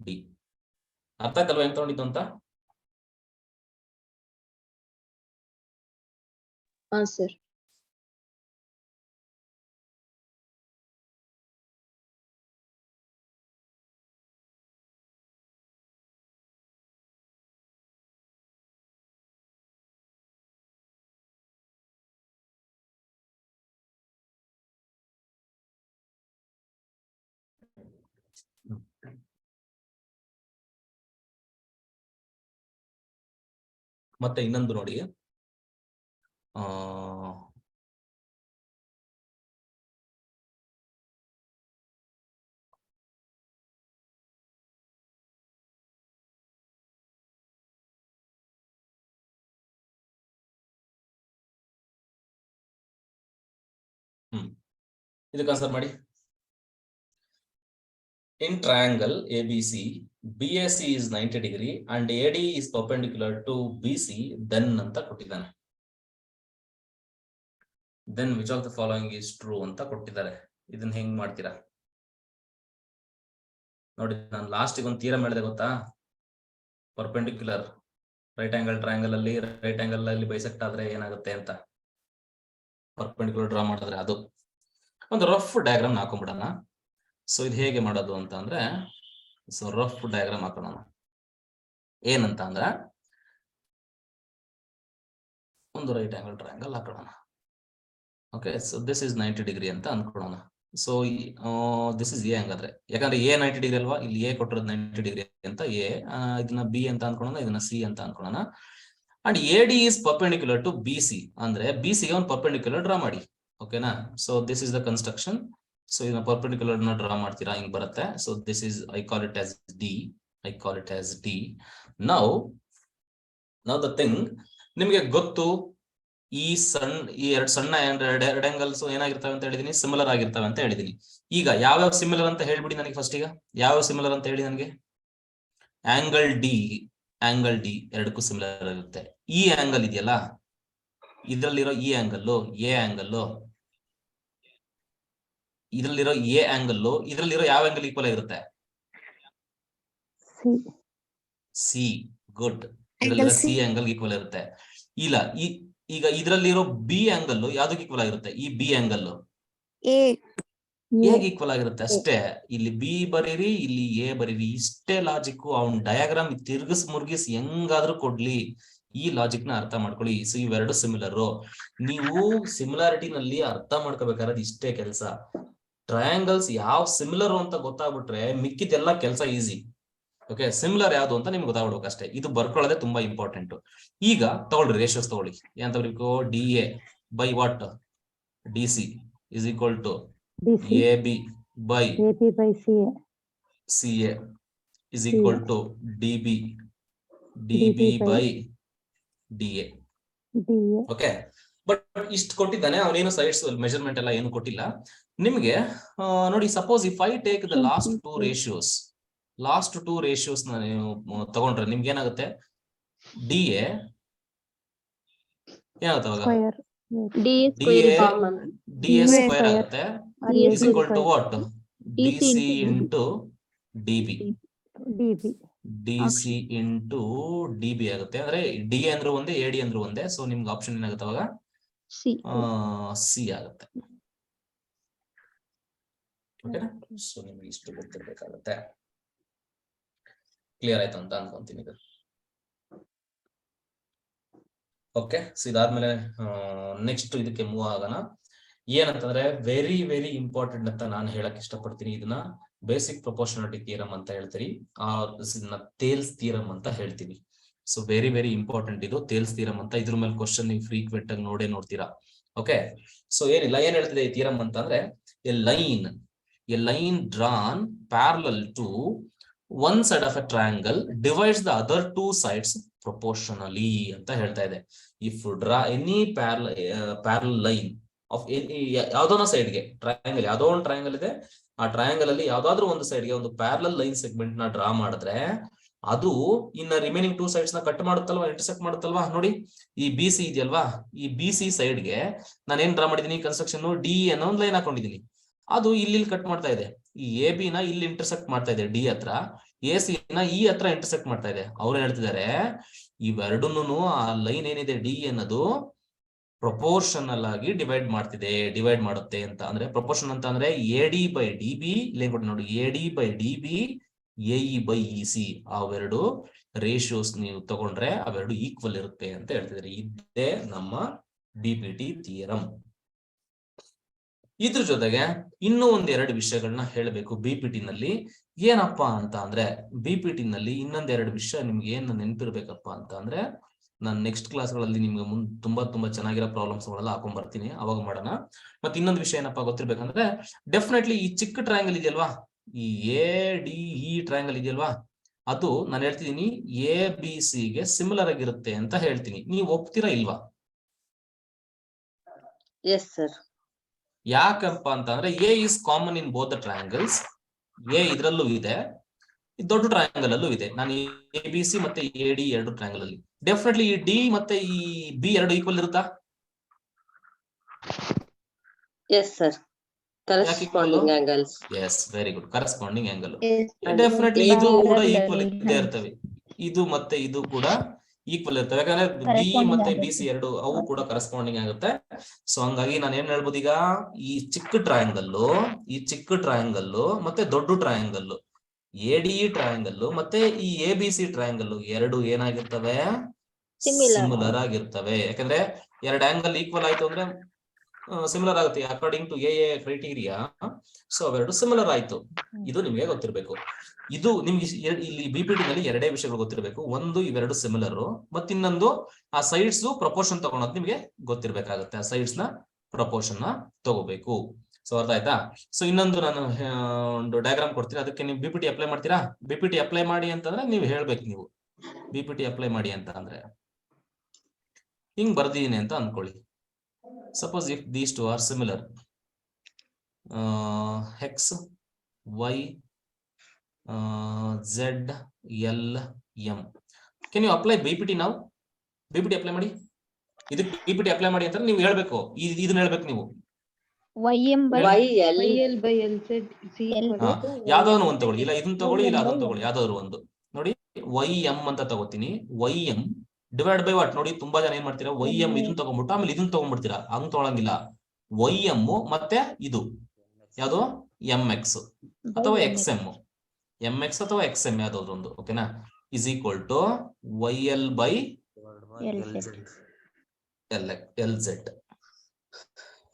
D. ಅರ್ಥ ಆಯ್ತಲ್ವಾ ಹೆಂಗ್ ತಗೊಂಡಿದ್ದು ಅಂತ? ಸರ್. ಮತ್ತೆ ಇನ್ನೊಂದು ನೋಡಿ, ಇದಕ್ಕೆ ಆನ್ಸರ್ ಮಾಡಿ. In triangle ABC, BAC is 90 degree and AD is perpendicular to BC, then ಅಂತ ಕೊಟ್ಟಿದ್ದಾನೆ. Then which of the following is true ಅಂತ ಕೊಟ್ಟಿದ್ದಾರೆ. ಇದನ್ನ ಹೆಂಗ್ ಮಾಡ್ತೀರಾ ನೋಡಿ. ನಾನು ಲಾಸ್ಟಿಗೆ ಒಂದು ಥಿಯರಮ್ ಹೇಳಿದೆ ಗೊತ್ತಾ? ಪರ್ಪೆಂಡಿಕ್ಯುಲರ್ ರೈಟ್ ಆಂಗಲ್ ಟ್ರಯಾಂಗಲ್ ಅಲ್ಲಿ ರೈಟ್ ಆಂಗಲ್ ಅಲ್ಲಿ ಬೈಸೆಕ್ಟ್ ಆದ್ರೆ ಏನಾಗುತ್ತೆ ಅಂತ ಪರ್ಪೆಂಡಿಕ್ಯುಲರ್ ಡ್ರಾ ಮಾಡಿದ್ರೆ, ಅದು ಒಂದು ರಫ್ ಡಯಾಗ್ರಾಮ್ ಹಾಕೊಂಡ್ಬಿಡೋಣ. ಸೊ ಇದು ಹೇಗೆ ಮಾಡೋದು ಅಂತ ಅಂದ್ರೆ, ಸೊ ರಫ್ ಡಯಾಗ್ರಾಮ್ ಹಾಕೋಣ. ಏನಂತ ಅಂದ್ರೆ ಒಂದು ರೈಟ್ ಆಂಗಲ್ ಟ್ರಯಾಂಗಲ್ ಹಾಕೋಣ. Okay, so this is 90 degree ಅಂತ ಅನ್ಕೊಳ್ಳೋಣ. ಸೊ ದಿಸ್ ಇಸ್ ಎ ಹಂಗಾದ್ರೆ, ಯಾಕಂದ್ರೆ ಎ 90 ಡಿಗ್ರಿ ಅಲ್ವಾ, ಇಲ್ಲಿ ಎ ಕೊಟ್ಟಿರೋದು 90 ಡಿಗ್ರಿ ಅಂತ ಎ, ಇದನ್ನ ಬಿ ಅಂತ ಅನ್ಕೊಳ್ಳೋಣ, ಇದನ್ನ ಸಿ ಅಂತ ಅನ್ಕೊಳ್ಳೋಣ. And AD is perpendicular to BC ಅಂದ್ರೆ BC ಗೆ ಒಂದು ಪರ್ಪೆಂಡಿಕ್ಯುಲರ್ ಡ್ರಾ ಮಾಡಿ. ಓಕೆನಾ? So this is the construction. So ಇದನ್ನ ಪರ್ಪೆಂಡಿಕ್ಯುಲರ್ ನ ಡ್ರಾ ಮಾಡ್ತೀರಾ, ಹಿಂಗ್ ಬರುತ್ತೆ. So this is I call it as D. Now the thing, ನಿಮ್ಗೆ ಗೊತ್ತು ಈ ಎರಡು ಸಣ್ಣ ಎರಡು ಆಂಗಲ್ಸ್ ಏನಾಗಿರ್ತವೆ ಅಂತ ಹೇಳಿದೀನಿ, ಸಿಮಿಲರ್ ಆಗಿರ್ತವೆ ಅಂತ ಹೇಳಿದೀನಿ. ಈಗ ಯಾವ್ಯಾವ ಸಿಮಿಲರ್ ಅಂತ ಹೇಳ್ಬಿಡಿ ನನಗೆ ಫಸ್ಟ್. ಈಗ ಯಾವ್ಯಾವ ಸಿಮಿಲರ್ ಅಂತ ಹೇಳಿ ನನಗೆ. ಆಂಗಲ್ ಡಿ ಎರಡಕ್ಕೂ ಸಿಮಿಲರ್ ಇರುತ್ತೆ. ಈ ಆಂಗಲ್ ಇದೆಯಲ್ಲ, ಇದ್ರಲ್ಲಿರೋ ಈ ಆಂಗಲ್ಲು ಎ ಆಂಗಲ್ಲು, ಇದ್ರಲ್ಲಿರೋ ಎ ಆಂಗಲ್ಲು, ಇದ್ರಲ್ಲಿರೋ ಯಾವ ಆಂಗಲ್ ಈಕ್ವಲ್ ಆಗಿರುತ್ತೆ? ಸಿ. ಗುಡ್. ಇದ್ರಲ್ಲಿರೋ ಸಿ ಆಂಗಲ್ ಈಕ್ವಲ್ ಇರುತ್ತೆ. ಇಲ್ಲ, ಈಗ ಇದ್ರಲ್ಲಿರೋ ಬಿ ಆಂಗಲ್ ಯಾವ್ದಕ್ಕೆ ಈಕ್ವಲ್ ಆಗಿರುತ್ತೆ? ಈ ಬಿ ಆಂಗಲ್ ಹೇಗೆ ಈಕ್ವಲ್ ಆಗಿರುತ್ತೆ ಅಷ್ಟೇ. ಇಲ್ಲಿ ಬಿ ಬರೀರಿ, ಇಲ್ಲಿ ಎ ಬರೀರಿ, ಇಷ್ಟೇ ಲಾಜಿಕ್. ಅವ್ನ್ ಡಯಾಗ್ರಾಮ್ ತಿರ್ಗಿಸ್ ಮುರ್ಗಿಸ್ ಹೆಂಗಾದ್ರೂ ಕೊಡ್ಲಿ, ಈ ಲಾಜಿಕ್ ನ ಅರ್ಥ ಮಾಡ್ಕೊಳ್ಳಿ. ಸೊ ಇವೆರಡು ಸಿಮಿಲರ್. ನೀವು ಸಿಮಿಲಾರಿಟಿನಲ್ಲಿ ಅರ್ಥ ಮಾಡ್ಕೋಬೇಕಾದ್ರೆ ಇಷ್ಟೇ ಕೆಲಸ. ಟ್ರಯಾಂಗಲ್ಸ್ ಯಾವ ಸಿಮಿಲರ್ ಅಂತ ಗೊತ್ತಾಗ್ಬಿಟ್ರೆ ಮಿಕ್ಕಿದೆಲ್ಲ ಕೆಲಸ ಈಸಿ. ಓಕೆ, ಸಿಮಿಲರ್ ಯಾವ್ದು ಅಂತ ನಿಮ್ಗೆ ಗೊತ್ತಾಗ್ಬಿಡ್ಬೇಕು ಅಷ್ಟೇ. ಇದು ಬರ್ಕೊಳ್ಳೋದೇ ತುಂಬಾ ಇಂಪಾರ್ಟೆಂಟ್. ಈಗ ತಗೊಳ್ರಿ, ರೇಷಿಯೋಸ್ ತಗೊಳ್ಳಿ. ಏನಂತ ಬರೀಬೇಕು? D A by what? D C is equal to A B by C A is equal to D B by D A. Okay, but ಇಷ್ಟು ಕೊಟ್ಟಿದ್ದಾನೆ ಅವನೇನು ಸೈಡ್ಸ್ ಮೆಜರ್ಮೆಂಟ್ ಎಲ್ಲ ಏನು ಕೊಟ್ಟಿಲ್ಲ ನಿಮ್ಗೆ. ನೋಡಿ, suppose if I take the last two ratios ನೀವು ತಗೊಂಡ್ರೆ ನಿಮ್ಗೆ ಏನಾಗುತ್ತೆ? ಡಿ ಎ ಏನಾಗುತ್ತೆ ಅವಾಗ? ಡಿ ಎ ಸ್ಕ್ವೇರ್ ಆಗುತ್ತೆ is equal to what? D C into D B. D C into D B ಆಗುತ್ತೆ. ಅಂದ್ರೆ ಡಿ ಅಂದ್ರೆ ಒಂದೇ, ಎ ಡಿ ಅಂದ್ರೆ ಒಂದೇ. ಸೊ ನಿಮ್ಗೆ ಆಪ್ಷನ್ ಏನಾಗುತ್ತೆ ಅವಾಗ? ಸಿ ಆಗುತ್ತೆ. ಓಕೆನಾ? ಸೊ ನಿಮ್ಗೆ ಇಷ್ಟು ಗೊತ್ತಿರ್ಬೇಕಾಗತ್ತೆ. ಕ್ಲಿಯರ್ ಆಯ್ತು ಅಂತ ಅನ್ಕೊಂತೀನಿ ಇದು. ಓಕೆ, ಸೊ ಇದಾದ್ಮೇಲೆ ನೆಕ್ಸ್ಟ್ ಇದಕ್ಕೆ ಮೂವ್ ಆಗೋಣ. ಏನಂತಂದ್ರೆ ವೆರಿ ವೆರಿ ಇಂಪಾರ್ಟೆಂಟ್ ಅಂತ ನಾನು ಹೇಳಕ್ ಇಷ್ಟಪಡ್ತೀನಿ. ಇದನ್ನ ಬೇಸಿಕ್ ಪ್ರೊಪೋರ್ಷನಾಲಿಟಿ ಥಿಯರಮ್ ಅಂತ ಹೇಳ್ತೀರಿ, ಥೇಲ್ಸ್ ಥಿಯರಮ್ ಅಂತ ಹೇಳ್ತೀವಿ. ಸೊ ವೆರಿ ವೆರಿ ಇಂಪಾರ್ಟೆಂಟ್ ಇದು ಥೇಲ್ಸ್ ಥಿಯರಮ್ ಅಂತ. ಇದ್ರ ಮೇಲೆ ಕ್ವಶನ್ ನೀವು ಫ್ರೀಕ್ವೆಂಟ್ ಆಗಿ ನೋಡ್ತೀರಾ. ಓಕೆ, ಸೊ ಏನಿಲ್ಲ, ಏನ್ ಹೇಳ್ತಿದೆ ಈ ಥಿಯರಮ್ ಅಂತಂದ್ರೆ, a line drawn parallel to one side of a triangle divides the other two sides proportionally ಅಂತ ಹೇಳ್ತಾ ಇದೆ. If you draw any parallel line of ಯಾವ್ದೋ ಸೈಡ್ಗೆ ಟ್ರಯಾಂಗಲ್, ಯಾವ್ದೋ ಒಂದು ಟ್ರಯಾಂಗಲ್ ಇದೆ, ಆ ಟ್ರಯಾಂಗಲ್ ಅಲ್ಲಿ ಯಾವ್ದಾದ್ರು ಒಂದು ಸೈಡ್ಗೆ ಒಂದು ಪ್ಯಾರಲಲ್ ಲೈನ್ ಸೆಗ್ಮೆಂಟ್ ನ ಡ್ರಾ ಮಾಡಿದ್ರೆ ಅದು ಇನ್ನ ರಿಮೈನಿಂಗ್ ಟೂ ಸೈಡ್ಸ್ ನ ಕಟ್ ಮಾಡುತ್ತಲ್ವಾ, ಇಂಟರ್ಸೆಕ್ಟ್ ಮಾಡುತ್ತಲ್ವಾ. ನೋಡಿ, ಈ ಬಿ ಸಿ ಇದೆಯಲ್ವಾ, ಈ ಬಿ ಸಿ ಸೈಡ್ಗೆ ನಾನು ಏನ್ ಡ್ರಾ ಮಾಡಿದೀನಿ? ಕನ್ಸ್ಟ್ರಕ್ಷನ್ ಡಿ ಅನ್ನೋ ಒಂದು ಲೈನ್ ಹಾಕೊಂಡಿದೀನಿ. ಅದು ಇಲ್ಲಿ ಕಟ್ ಮಾಡ್ತಾ ಇದೆ. ಈ ಎ ಬಿ ನ ಇಲ್ಲಿ ಇಂಟರ್ಸೆಕ್ಟ್ ಮಾಡ್ತಾ ಇದೆ ಡಿ ಹತ್ರ, ಎ ಸಿ ನ ಈ ಹತ್ರ ಇಂಟರ್ಸೆಕ್ಟ್ ಮಾಡ್ತಾ ಇದೆ. ಅವ್ರು ಹೇಳ್ತಿದ್ದಾರೆ ಇವೆರಡನ್ನೂ ಆ ಲೈನ್ ಏನಿದೆ ಡಿ ಅನ್ನೋದು ಪ್ರಪೋರ್ಷನಲ್ ಆಗಿ ಡಿವೈಡ್ ಮಾಡುತ್ತೆ ಅಂತ. ಅಂದ್ರೆ ಪ್ರಪೋರ್ಷನ್ ಅಂತ ಅಂದ್ರೆ A D by D B, ಇಲ್ಲಿ ನೋಡಿ, A D by D B, A E by E C, ಅವೆರಡು ರೇಷಿಯೋಸ್ ನೀವು ತಗೊಂಡ್ರೆ ಅವೆರಡು ಈಕ್ವಲ್ ಇರುತ್ತೆ ಅಂತ ಹೇಳ್ತಿದ್ದಾರೆ. ಇದೇ ನಮ್ಮ BPT ಥಿಯರಮ್. ಇದ್ರ ಜೊತೆಗೆ ಇನ್ನೂ ಒಂದೆರಡು ವಿಷಯಗಳನ್ನ ಹೇಳಬೇಕು BPT ನಲ್ಲಿ. ಏನಪ್ಪಾ ಅಂತ ಅಂದ್ರೆ, BPT ನಲ್ಲಿ ಇನ್ನೊಂದೆರಡು ವಿಷಯ ನಿಮ್ಗೆ ಏನ್ ನೆನಪಿರ್ಬೇಕಪ್ಪ ಅಂತ ಅಂದ್ರೆ, ನಾನು ನೆಕ್ಸ್ಟ್ ಕ್ಲಾಸ್ಗಳಲ್ಲಿ ನಿಮ್ಗೆ ತುಂಬಾ ಚೆನ್ನಾಗಿರೋ ಪ್ರಾಬ್ಲಮ್ಸ್ ಗಳೆಲ್ಲ ಹಾಕೊಂಡ್ ಬರ್ತೀನಿ, ಅವಾಗ ಮಾಡೋಣ. ಮತ್ತೆ ಇನ್ನೊಂದು ವಿಷಯ ಏನಪ್ಪಾ ಗೊತ್ತಿರ್ಬೇಕಂದ್ರೆ, ಡೆಫಿನೆಟ್ಲಿ ಈ ಚಿಕ್ಕ ಟ್ರಯಾಂಗಲ್ ಇದೆಯಲ್ವಾ, ಈ ADE ಟ್ರಯಾಂಗಲ್ ಇದೆಯಲ್ವಾ, ಅದು ನಾನು ಹೇಳ್ತಿದ್ದೀನಿ ABC ಗೆ ಸಿಮಿಲರ್ ಆಗಿರುತ್ತೆ ಅಂತ ಹೇಳ್ತೀನಿ. ನೀವು ಒಪ್ತೀರಾ ಇಲ್ವಾ? Yes sir. ಯಾಕಪ್ಪ ಅಂತ ಅಂದ್ರೆ, A is common in both the triangles. A ಇದ್ರಲ್ಲೂ ಇದೆ, ದೊಡ್ಡ ಟ್ರಯಾಂಗಲ್ ಅಲ್ಲೂ ಇದೆ. ನಾನು ABC ಮತ್ತೆ AD ಎರಡು ಟ್ರಯಾಂಗಲ್ ಅಲ್ಲಿ ಡೆಫಿನೆಟ್ಲಿ ಈ D ಮತ್ತೆ ಈ B ಎರಡು ಈಕ್ವಲ್ ಇರುತ್ತಾ? Yes sir. Corresponding angles. Yes, very good, corresponding angle. Definitely ಇದು ಕೂಡ ಈಕ್ವಲ್ ಇದ್ದೇ ಇರ್ತವೆ. ಇದು ಮತ್ತೆ ಇದು ಕೂಡ ಈಕ್ವಲ್ ಇರ್ತವೆ, ಯಾಕಂದ್ರೆ B ಮತ್ತೆ BC ಎರಡು ಅವು ಕೂಡ ಕರೆಸ್ಪಾಂಡಿಂಗ್ ಆಗುತ್ತೆ. ಸೊ ಹಂಗಾಗಿ ನಾನು ಏನ್ ಹೇಳ್ಬೋದು, ಈಗ ಈ ಚಿಕ್ಕ ಟ್ರಯಾಂಗಲ್ ಮತ್ತೆ ದೊಡ್ಡ ಟ್ರಯಾಂಗಲ್, ADE ಟ್ರಯಾಂಗಲ್ ಮತ್ತೆ ಈ ABC ಟ್ರಯಾಂಗಲ್ ಎರಡು ಏನಾಗಿರ್ತವೆ? ಸಿಮಿಲರ್ ಆಗಿರ್ತವೆ. ಯಾಕಂದ್ರೆ ಎರಡು ಆಂಗಲ್ ಈಕ್ವಲ್ ಆಯ್ತು ಅಂದ್ರೆ ಸಿಮಿಲರ್ ಆಗುತ್ತೆ according to AA criteria. So ಅವೆರಡು ಸಿಮಿಲರ್ ಆಯ್ತು. ಇದು ನಿಮ್ಗೆ ಗೊತ್ತಿರ್ಬೇಕು. ಇದು ನಿಮ್ಗೆ ಇಲ್ಲಿ BPT ನಲ್ಲಿ ಎರಡೇ ವಿಷಯಗಳು ಗೊತ್ತಿರ್ಬೇಕು. ಒಂದು, ಇವೆರಡು ಸಿಮಿಲರ್, ಮತ್ತೆ ಇನ್ನೊಂದು ಆ ಸೈಡ್ಸ್ ಪ್ರಪೋರ್ಷನ್ ತಗೊಳೋದು ನಿಮ್ಗೆ ಗೊತ್ತಿರ್ಬೇಕಾಗುತ್ತೆ. ಆ ಸೈಡ್ಸ್ ನ ಪ್ರಪೋರ್ಷನ್ ನ ತಗೋಬೇಕು. ಸೊ ಅರ್ಥ ಆಯ್ತಾ? ಸೊ ಇನ್ನೊಂದು ನಾನು ಒಂದು ಡಯಾಗ್ರಾಮ್ ಕೊಡ್ತೀನಿ, ಅದಕ್ಕೆ ನೀವು BPT ಅಪ್ಲೈ ಮಾಡ್ತೀರಾ? BPT ಅಪ್ಲೈ ಮಾಡಿ ಅಂತಂದ್ರೆ ನೀವು ಹೇಳ್ಬೇಕು, ನೀವು BPT ಅಪ್ಲೈ ಮಾಡಿ ಅಂತ ಅಂದ್ರೆ ಹಿಂಗ್ ಬರ್ದಿದ್ದೀನಿ ಅಂತ ಅನ್ಕೊಳ್ಳಿ. Suppose if these two are similar, X Y Z L M. Can you apply BPT? ನಾವು ಬಿಪಿಟಿ ಅಪ್ಲೈ ಮಾಡಿ, ಇದಕ್ಕೆ ಬಿಪಿಟಿ ಅಪ್ಲೈ ಮಾಡಿ ಅಂತ ನೀವು ಹೇಳ್ಬೇಕು. ಇದನ್ನ ಹೇಳ್ಬೇಕು ನೀವು. YM by YL YL by LZ is equal L. to ಯಾವ್ದಾದ್ರು ಒಂದು ತಗೊಳ್ಳಿ, ಇಲ್ಲ ಇದನ್ನ ತಗೊಳ್ಳಿ, ಇಲ್ಲ ಅದನ್ನ ತಗೊಳ್ಳಿ, ಯಾವ್ದಾದ್ರು ಒಂದು ನೋಡಿ. YM ಅಂತ ತಗೋತೀನಿ. YM divide by what? ನೋಡಿ ತುಂಬಾ ಜನ ಏನ್ ಮಾಡ್ತೀರಾ, YM ಇದನ್ನ ತಗೊಂಡ್ಬಿಟ್ಟು ಆಮೇಲೆ ಇದನ್ನ ತಗೊಂಡ್ಬಿಡ್ತೀರಾ. ಹಂಗ್ ತಗೊಳಂಗಿಲ್ಲ. YM ಮತ್ತೆ ಇದು ಯಾವ್ದು MX ಅಥವಾ XM, MX ಅಥವಾ XM ಯಾವ್ದಾದ್ರು ಒಂದು, ಓಕೆನಾ, is equal to YL by LZ.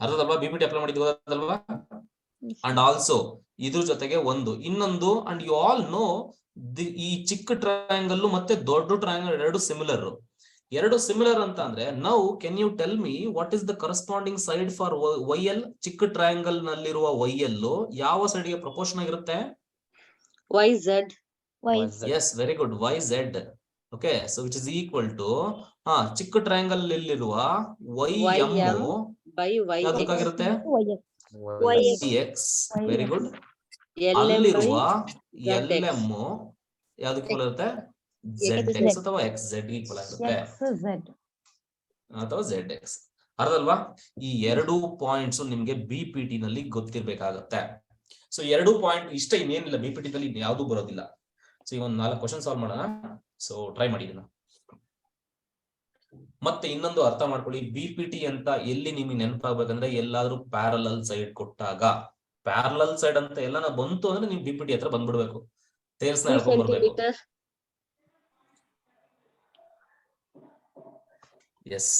ಅರ್ಥದಲ್ವಾ? ಬಿಪಿಟಿ ಅಪ್ಲೈ ಮಾಡಿದ್ದು ಗೊತ್ತಲ್ವಾ? ಅಂಡ್ ಆಲ್ಸೋ ಇದ್ರ ಜೊತೆಗೆ ಇನ್ನೊಂದು ಅಂಡ್ ಯು ಆಲ್ ನೋ ಈ ಚಿಕ್ಕ ಟ್ರಯಾಂಗಲ್ ಮತ್ತೆ ದೊಡ್ಡ ಟ್ರಯಾಂಗಲ್ ಎರಡು ಸಿಮಿಲರ್ ಅಂತ ಅಂದ್ರೆ, now can you tell me what is the corresponding side for YL? ಚಿಕ್ಕ ಟ್ರಯಾಂಗಲ್ ನಲ್ಲಿರುವ YL ಯಾವ ಸೈಡ್ ಗೆ ಪ್ರಪೋರ್ಷನ್ ಆಗಿರುತ್ತೆ? YZ. Yes, very good, YZ. Okay, so which is equal to ಚಿಕ್ಕ ಟ್ರಯಾಂಗಲ್ ನಲ್ಲಿರುವ YM by ಯಾವ್ದಕ್ಕಾಗಿರುತ್ತೆ? YX. Very good. LM ಅಲ್ಲಿರುವ by LM ಯಾವ್ದಕ್ಕೆ ಈಕ್ವಲ್ ಇರುತ್ತೆ? ZX ಅಥವಾ XZ ಈಕ್ವಲ್ ಆಗುತ್ತೆ, ಅಥವಾ ZX. ಅರ್ಥಲ್ವಾ? ಈ ಎರಡು ಪಾಯಿಂಟ್ಸ್ ನಿಮ್ಗೆ ಬಿಪಿಟಿ ನಲ್ಲಿ ಗೊತ್ತಿರ್ಬೇಕಾಗತ್ತೆ. ಸೊ 2 ಪಾಯಿಂಟ್ ಇಷ್ಟ, ಇನ್ನೇನಿಲ್ಲ. ಬಿಪಿಟಿ ನಲ್ಲಿ ಯಾವ್ದು ಬರೋದಿಲ್ಲ. ಸೊ ಈಗ ಒಂದು 4 ಕ್ವಶನ್ ಸಾಲ್ವ್ ಮಾಡೋಣ. ಸೊ ಟ್ರೈ ಮಾಡಿ ಇದನ್ನ. ಮತ್ತೆ ಇನ್ನೊಂದು ಅರ್ಥ ಮಾಡ್ಕೊಳ್ಳಿ, ಬಿಪಿಟಿ ಅಂತ ಎಲ್ಲಿ ನಿಮಗೆ ನೆನಪಾಗ್ಬೇಕಂದ್ರೆ, ಎಲ್ಲಾದ್ರೂ ಪ್ಯಾರಲಲ್ ಸೈಡ್ ಕೊಟ್ಟಾಗ, ಪ್ಯಾರಲಲ್ ಸೈಡ್ ಅಂತ ಎಲ್ಲಾನ ಬಂತು ಅಂದ್ರೆ ನೀವು ಬಿಪಿಟಿ ಹತ್ರ ಬಂದ್ಬಿಡ್ಬೇಕು, ಟೇಲ್ಸ್ ನ ಹೇಳ್ಕೊಂಡ್ ಬರ್ಬೇಕು. Yes,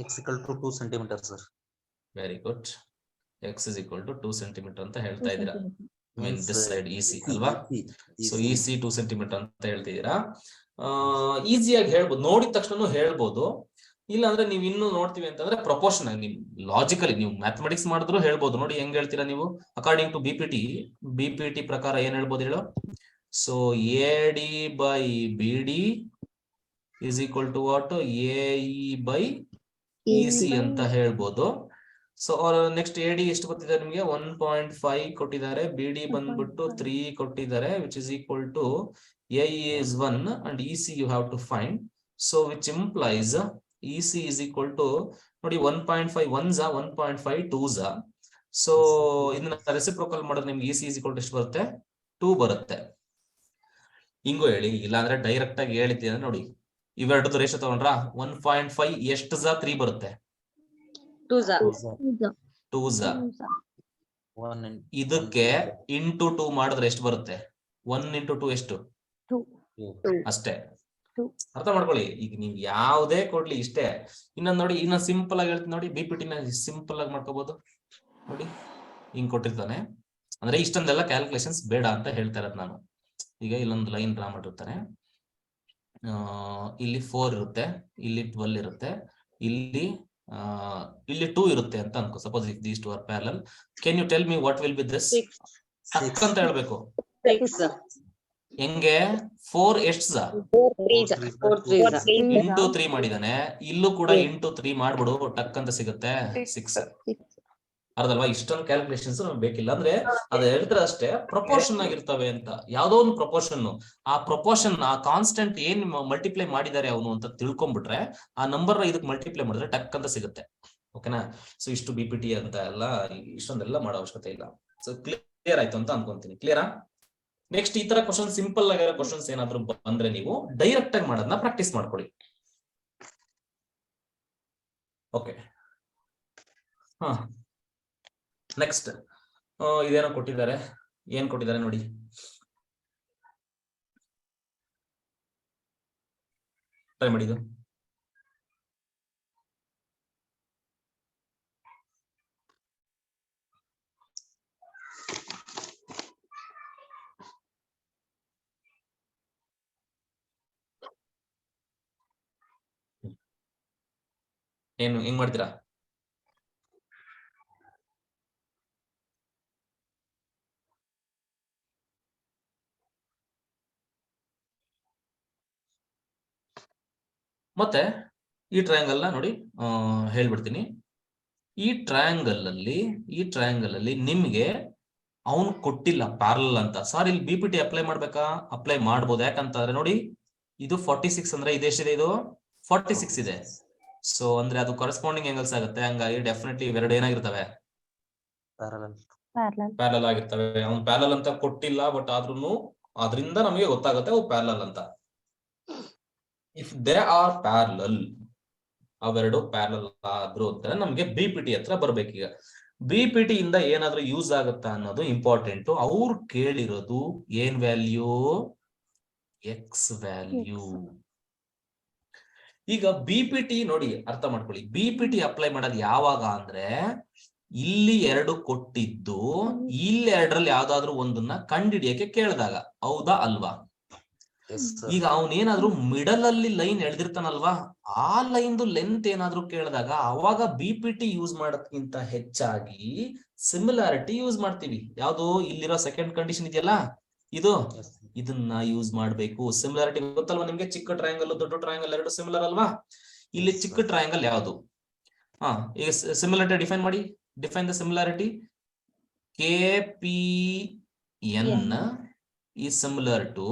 x equal to 2 centimeter, sir. Very good. X is equal to 2 centimeter ಅಂತ ಹೇಳ್ತಾ ಇದ್ದೀರಾ. ಮೀನ್ ದಿಸ್ ಸೈಡ್ EC ಅಲ್ವಾ? ಸೊ EC 2 centimeter ಅಂತ ಹೇಳ್ತಿದ್ದೀರಾ. ಈಸಿಯಾಗಿ ಹೇಳ್ಬೋದು, ನೋಡಿದ ತಕ್ಷಣ ಹೇಳ್ಬೋದು. ಇಲ್ಲ ಅಂದ್ರೆ ನೀವು ಇನ್ನೂ ನೋಡ್ತೀವಿ ಅಂತಂದ್ರೆ ಪ್ರಪೋರ್ಷನ್, ನಿಮ್ ಲಾಜಿಕಲಿ ನೀವು ಮ್ಯಾಥಮೆಟಿಕ್ಸ್ ಮಾಡಿದ್ರು ಹೇಳ್ಬೋದು. ನೋಡಿ ಹೆಂಗ್ ಹೇಳ್ತೀರಾ ನೀವು, ಅಕಾರ್ಡಿಂಗ್ ಟು ಬಿಪಿಟಿ ಪ್ರಕಾರ ಏನ್ ಹೇಳ್ಬೋದು ಹೇಳು? So AD by BD is equal to what? AE by EC ಅಂತ ಹೇಳ್ಬೋದು. ಸೊ ನೆಕ್ಸ್ಟ್ AD ಎಷ್ಟು ಗೊತ್ತಿದೆ ನಿಮ್ಗೆ? 1.5 ಕೊಟ್ಟಿದ್ದಾರೆ. BD ಬಂದ್ಬಿಟ್ಟು 3 ಕೊಟ್ಟಿದ್ದಾರೆ, which is equal to AE is 1 and EC you have to find. So which implies EC is equal to, ನೋಡಿ 1.5 1s 1.5 2s. So ಇದನ್ನ ರೆಸಿಪ್ರೋಕಲ್ ಮಾಡಿದ್ರೆ ನಿಮ್ಗೆ EC is equal to ಎಷ್ಟು ಬರುತ್ತೆ? 2 ಬರುತ್ತೆ. ಹಿಂಗು ಹೇಳಿ, ಇಲ್ಲಾಂದ್ರೆ ಡೈರೆಕ್ಟ್ ಆಗಿ ಹೇಳಿದ್ದೆ ನೋಡಿ, ಇವೆರಡದು ರೇಷೋ ತಗೊಂಡ್ರ 1.5 ಎಷ್ಟು 3 ಬರುತ್ತೆ? 2s. ಇದಕ್ಕೆ ಇಂಟು 2 ಮಾಡಿದ್ರೆ ಎಷ್ಟು ಬರುತ್ತೆ? 1 into 2 ಎಷ್ಟು? 2 ಅಷ್ಟೇ. ಅರ್ಥ ಮಾಡ್ಕೊಳ್ಳಿ. ಈಗ ನೀವು ಯಾವ್ದೇ ಕೊಡ್ಲಿ ಇಷ್ಟೇ. ಇನ್ನೊಂದ್ ನೋಡಿ, ಇನ್ನೊಂದ್ ಸಿಂಪಲ್ ಆಗಿ ಹೇಳ್ತೀನಿ ನೋಡಿ, ಬಿಪಿಟಿನ ಸಿಂಪಲ್ ಆಗಿ ಮಾಡ್ಕೋಬಹುದು ನೋಡಿ. ಹಿಂಗ್ ಕೊಟ್ಟಿರ್ತಾನೆ ಅಂದ್ರೆ ಇಷ್ಟೊಂದೆಲ್ಲ ಕ್ಯಾಲ್ಕುಲೇಷನ್ಸ್ ಬೇಡ ಅಂತ ಹೇಳ್ತಾ ಇರೋದು ನಾನು. ಈಗ ಇಲ್ಲೊಂದು ಲೈನ್ ಡ್ರಾ ಮಾಡಿರ್ತಾನೆ, ಇಲ್ಲಿ 4 ಇರುತ್ತೆ, ಇಲ್ಲಿ 12 ಇರುತ್ತೆ, ಇಲ್ಲಿ 2 ಇರುತ್ತೆ ಅಂತ ಅನ್ಕೋ. Suppose if these two are parallel, can you tell me what will be this? 6 ಅಂತ ಹೇಳ್ಬೇಕು. ಹೆಂಗೆ? 4 ಎಷ್ಟು? 4 ಇಂಟು 3 ಮಾಡಿದಾನೆ. ಇಲ್ಲೂ ಕೂಡ ಇಂಟು 3 ಮಾಡ್ಬಿಡು, ಟಕ್ ಅಂತ ಸಿಗುತ್ತೆ 6. ಅರ್ಧಲ್ವಾ? ಇಷ್ಟೊಂದು ಕ್ಯಾಲ್ಕುಲೇಷನ್ಸ್ ನಮ್ಗೆ ಬೇಕಿಲ್ಲ. ಅಂದ್ರೆ ಅದು ಹೇಳ್ತಾರೆ ಅಷ್ಟೇ, ಪ್ರಪೋರ್ಷನ್ ಆಗಿರ್ತವೆ ಅಂತ. ಯಾವ್ದೋ ಒಂದು ಪ್ರಪೋರ್ಷನ್, ಆ ಪ್ರಪೋರ್ಷನ್, ಆ ಕಾನ್ಸ್ಟೆಂಟ್ ಏನ್ ಮಲ್ಟಿಪ್ಲೈ ಮಾಡಿದ್ದಾರೆ ಅವನು ಅಂತ ತಿಳ್ಕೊಂಡ್ಬಿಟ್ರೆ, ಆ ನಂಬರ್ ಇದಕ್ಕೆ ಮಲ್ಟಿಪ್ಲೈ ಮಾಡಿದ್ರೆ ಟಕ್ ಅಂತ ಸಿಗುತ್ತೆ. ಓಕೆನಾ? ಸೊ ಇಷ್ಟು ಬಿಪಿಟಿ ಅಂತ ಎಲ್ಲ ಇಷ್ಟೊಂದೆಲ್ಲ ಮಾಡೋ ಅವಶ್ಯಕತೆ ಇಲ್ಲ. ಸೊ ಕ್ಲಿಯರ್ ಆಯ್ತು ಅಂತ ಅನ್ಕೊಂತೀನಿ. ಕ್ಲಿಯರಾ? ನೆಕ್ಸ್ಟ್ ಈ ತರ ಕ್ವಶನ್, ಸಿಂಪಲ್ ಆಗಿರೋ ಕ್ವಶನ್ಸ್ ಏನಾದ್ರು ಬಂದ್ರೆ ನೀವು ಡೈರೆಕ್ಟ್ ಆಗಿ ಮಾಡೋದನ್ನ ಪ್ರಾಕ್ಟೀಸ್ ಮಾಡ್ಕೊಳ್ಳಿ. ಓಕೆ, ನೆಕ್ಸ್ಟ್ ಇದೇನೋ ಕೊಟ್ಟಿದ್ದಾರೆ. ಏನ್ ಕೊಟ್ಟಿದ್ದಾರೆ ನೋಡಿ, ಟ್ರೈ ಮಾಡಿದ್ದು. ಏನು ಹೆಂಗ್ ಮಾಡ್ತೀರಾ? ಮತ್ತೆ ಈ ಟ್ರಯಾಂಗಲ್ ನ ನೋಡಿ ಹೇಳ್ಬಿಡ್ತೀನಿ. ಈ ಟ್ರಯಾಂಗಲ್ ಅಲ್ಲಿ ನಿಮ್ಗೆ ಅವನು ಕೊಟ್ಟಿಲ್ಲ ಪ್ಯಾರಲಲ್ ಅಂತ. ಸರ್ ಇಲ್ಲಿ BPT ಅಪ್ಲೈ ಮಾಡ್ಬೇಕಾ? ಅಪ್ಲೈ ಮಾಡ್ಬೋದು. ಯಾಕಂತಂದ್ರೆ ನೋಡಿ, ಇದು 46 ಅಂದ್ರೆ ಇದೆಷ್ಟಿದೆ? ಇದು 46 ಇದೆ. ಸೊ ಅಂದ್ರೆ ಅದು ಕರೆಸ್ಪಾಂಡಿಂಗ್ ಆಂಗಲ್ಸ್ ಆಗುತ್ತೆ. ಹಂಗಾಗಿ ಡೆಫಿನೆಟ್ಲಿ ಇವೆರಡು ಏನಾಗಿರ್ತವೆ? ಪ್ಯಾರಲಲ್ ಆಗಿರ್ತವೆ. ಅವ್ನು ಪ್ಯಾರಲಲ್ ಅಂತ ಕೊಟ್ಟಿಲ್ಲ, ಬಟ್ ಆದ್ರೂ ಅದರಿಂದ ನಮಗೆ ಗೊತ್ತಾಗುತ್ತೆ ಅವು ಪ್ಯಾರಲಲ್ ಅಂತ. ಇಫ್ ದೇ ಆರ್ ಪ್ಯಾರಲಲ್, ಅವೆರಡು ಪ್ಯಾರಲಲ್ ಆದ್ರೂ ಅಂತ ನಮ್ಗೆ BPT ಹತ್ರ ಬರ್ಬೇಕೀಗ. BPT ಇಂದ ಏನಾದ್ರೂ ಯೂಸ್ ಆಗುತ್ತಾ ಅನ್ನೋದು ಇಂಪಾರ್ಟೆಂಟ್. ಅವ್ರು ಕೇಳಿರೋದು ಏನ್ ವ್ಯಾಲ್ಯೂ? X value. ಈಗ BPT ನೋಡಿ, ಅರ್ಥ ಮಾಡ್ಕೊಳ್ಳಿ. BPT ಅಪ್ಲೈ ಮಾಡೋದು ಯಾವಾಗ ಅಂದ್ರೆ, ಇಲ್ಲಿ 2 ಕೊಟ್ಟಿದ್ದು ಇಲ್ಲಿ 2ರಲ್ಲಿ ಯಾವ್ದಾದ್ರು ಒಂದನ್ನ ಕಂಡಿಡಿಯಕ್ಕೆ ಕೇಳಿದಾಗ. ಹೌದಾ ಅಲ್ವಾ? ಈಗ ಅವನೇನಾದ್ರೂ ಮಿಡಲ್ ಅಲ್ಲಿ ಲೈನ್ ಎಳ್ದಿರ್ತಾನಲ್ವಾ, ಆ ಲೈನ್ ಲೆಂತ್ ಏನಾದ್ರೂ ಕೇಳಿದಾಗ ಅವಾಗ BPT ಯೂಸ್ ಮಾಡೋದ್ಕಿಂತ ಹೆಚ್ಚಾಗಿ ಸಿಮಿಲಾರಿಟಿ ಯೂಸ್ ಮಾಡ್ತೀವಿ. ಯಾವ್ದು? ಇಲ್ಲಿರೋ ಸೆಕೆಂಡ್ ಕಂಡೀಷನ್ ಇದೆಯಲ್ಲ, ಇದನ್ನ ಯೂಸ್ ಮಾಡ್ಬೇಕು. ಸಿಮಿಲಾರಿಟಿ ಗೊತ್ತಲ್ವಾ ನಿಮ್ಗೆ? ಚಿಕ್ಕ ಟ್ರಯಾಂಗಲ್ ದೊಡ್ಡ ಟ್ರಯಾಂಗಲ್ ಎರಡು ಸಿಮಿಲರ್ ಅಲ್ವಾ? ಇಲ್ಲಿ ಚಿಕ್ಕ ಟ್ರಯಾಂಗಲ್ ಯಾವುದು? ಈಗ ಸಿಮಿಲಾರಿಟಿ ಡಿಫೈನ್ ಮಾಡಿ. Define the similarity. KPN is similar to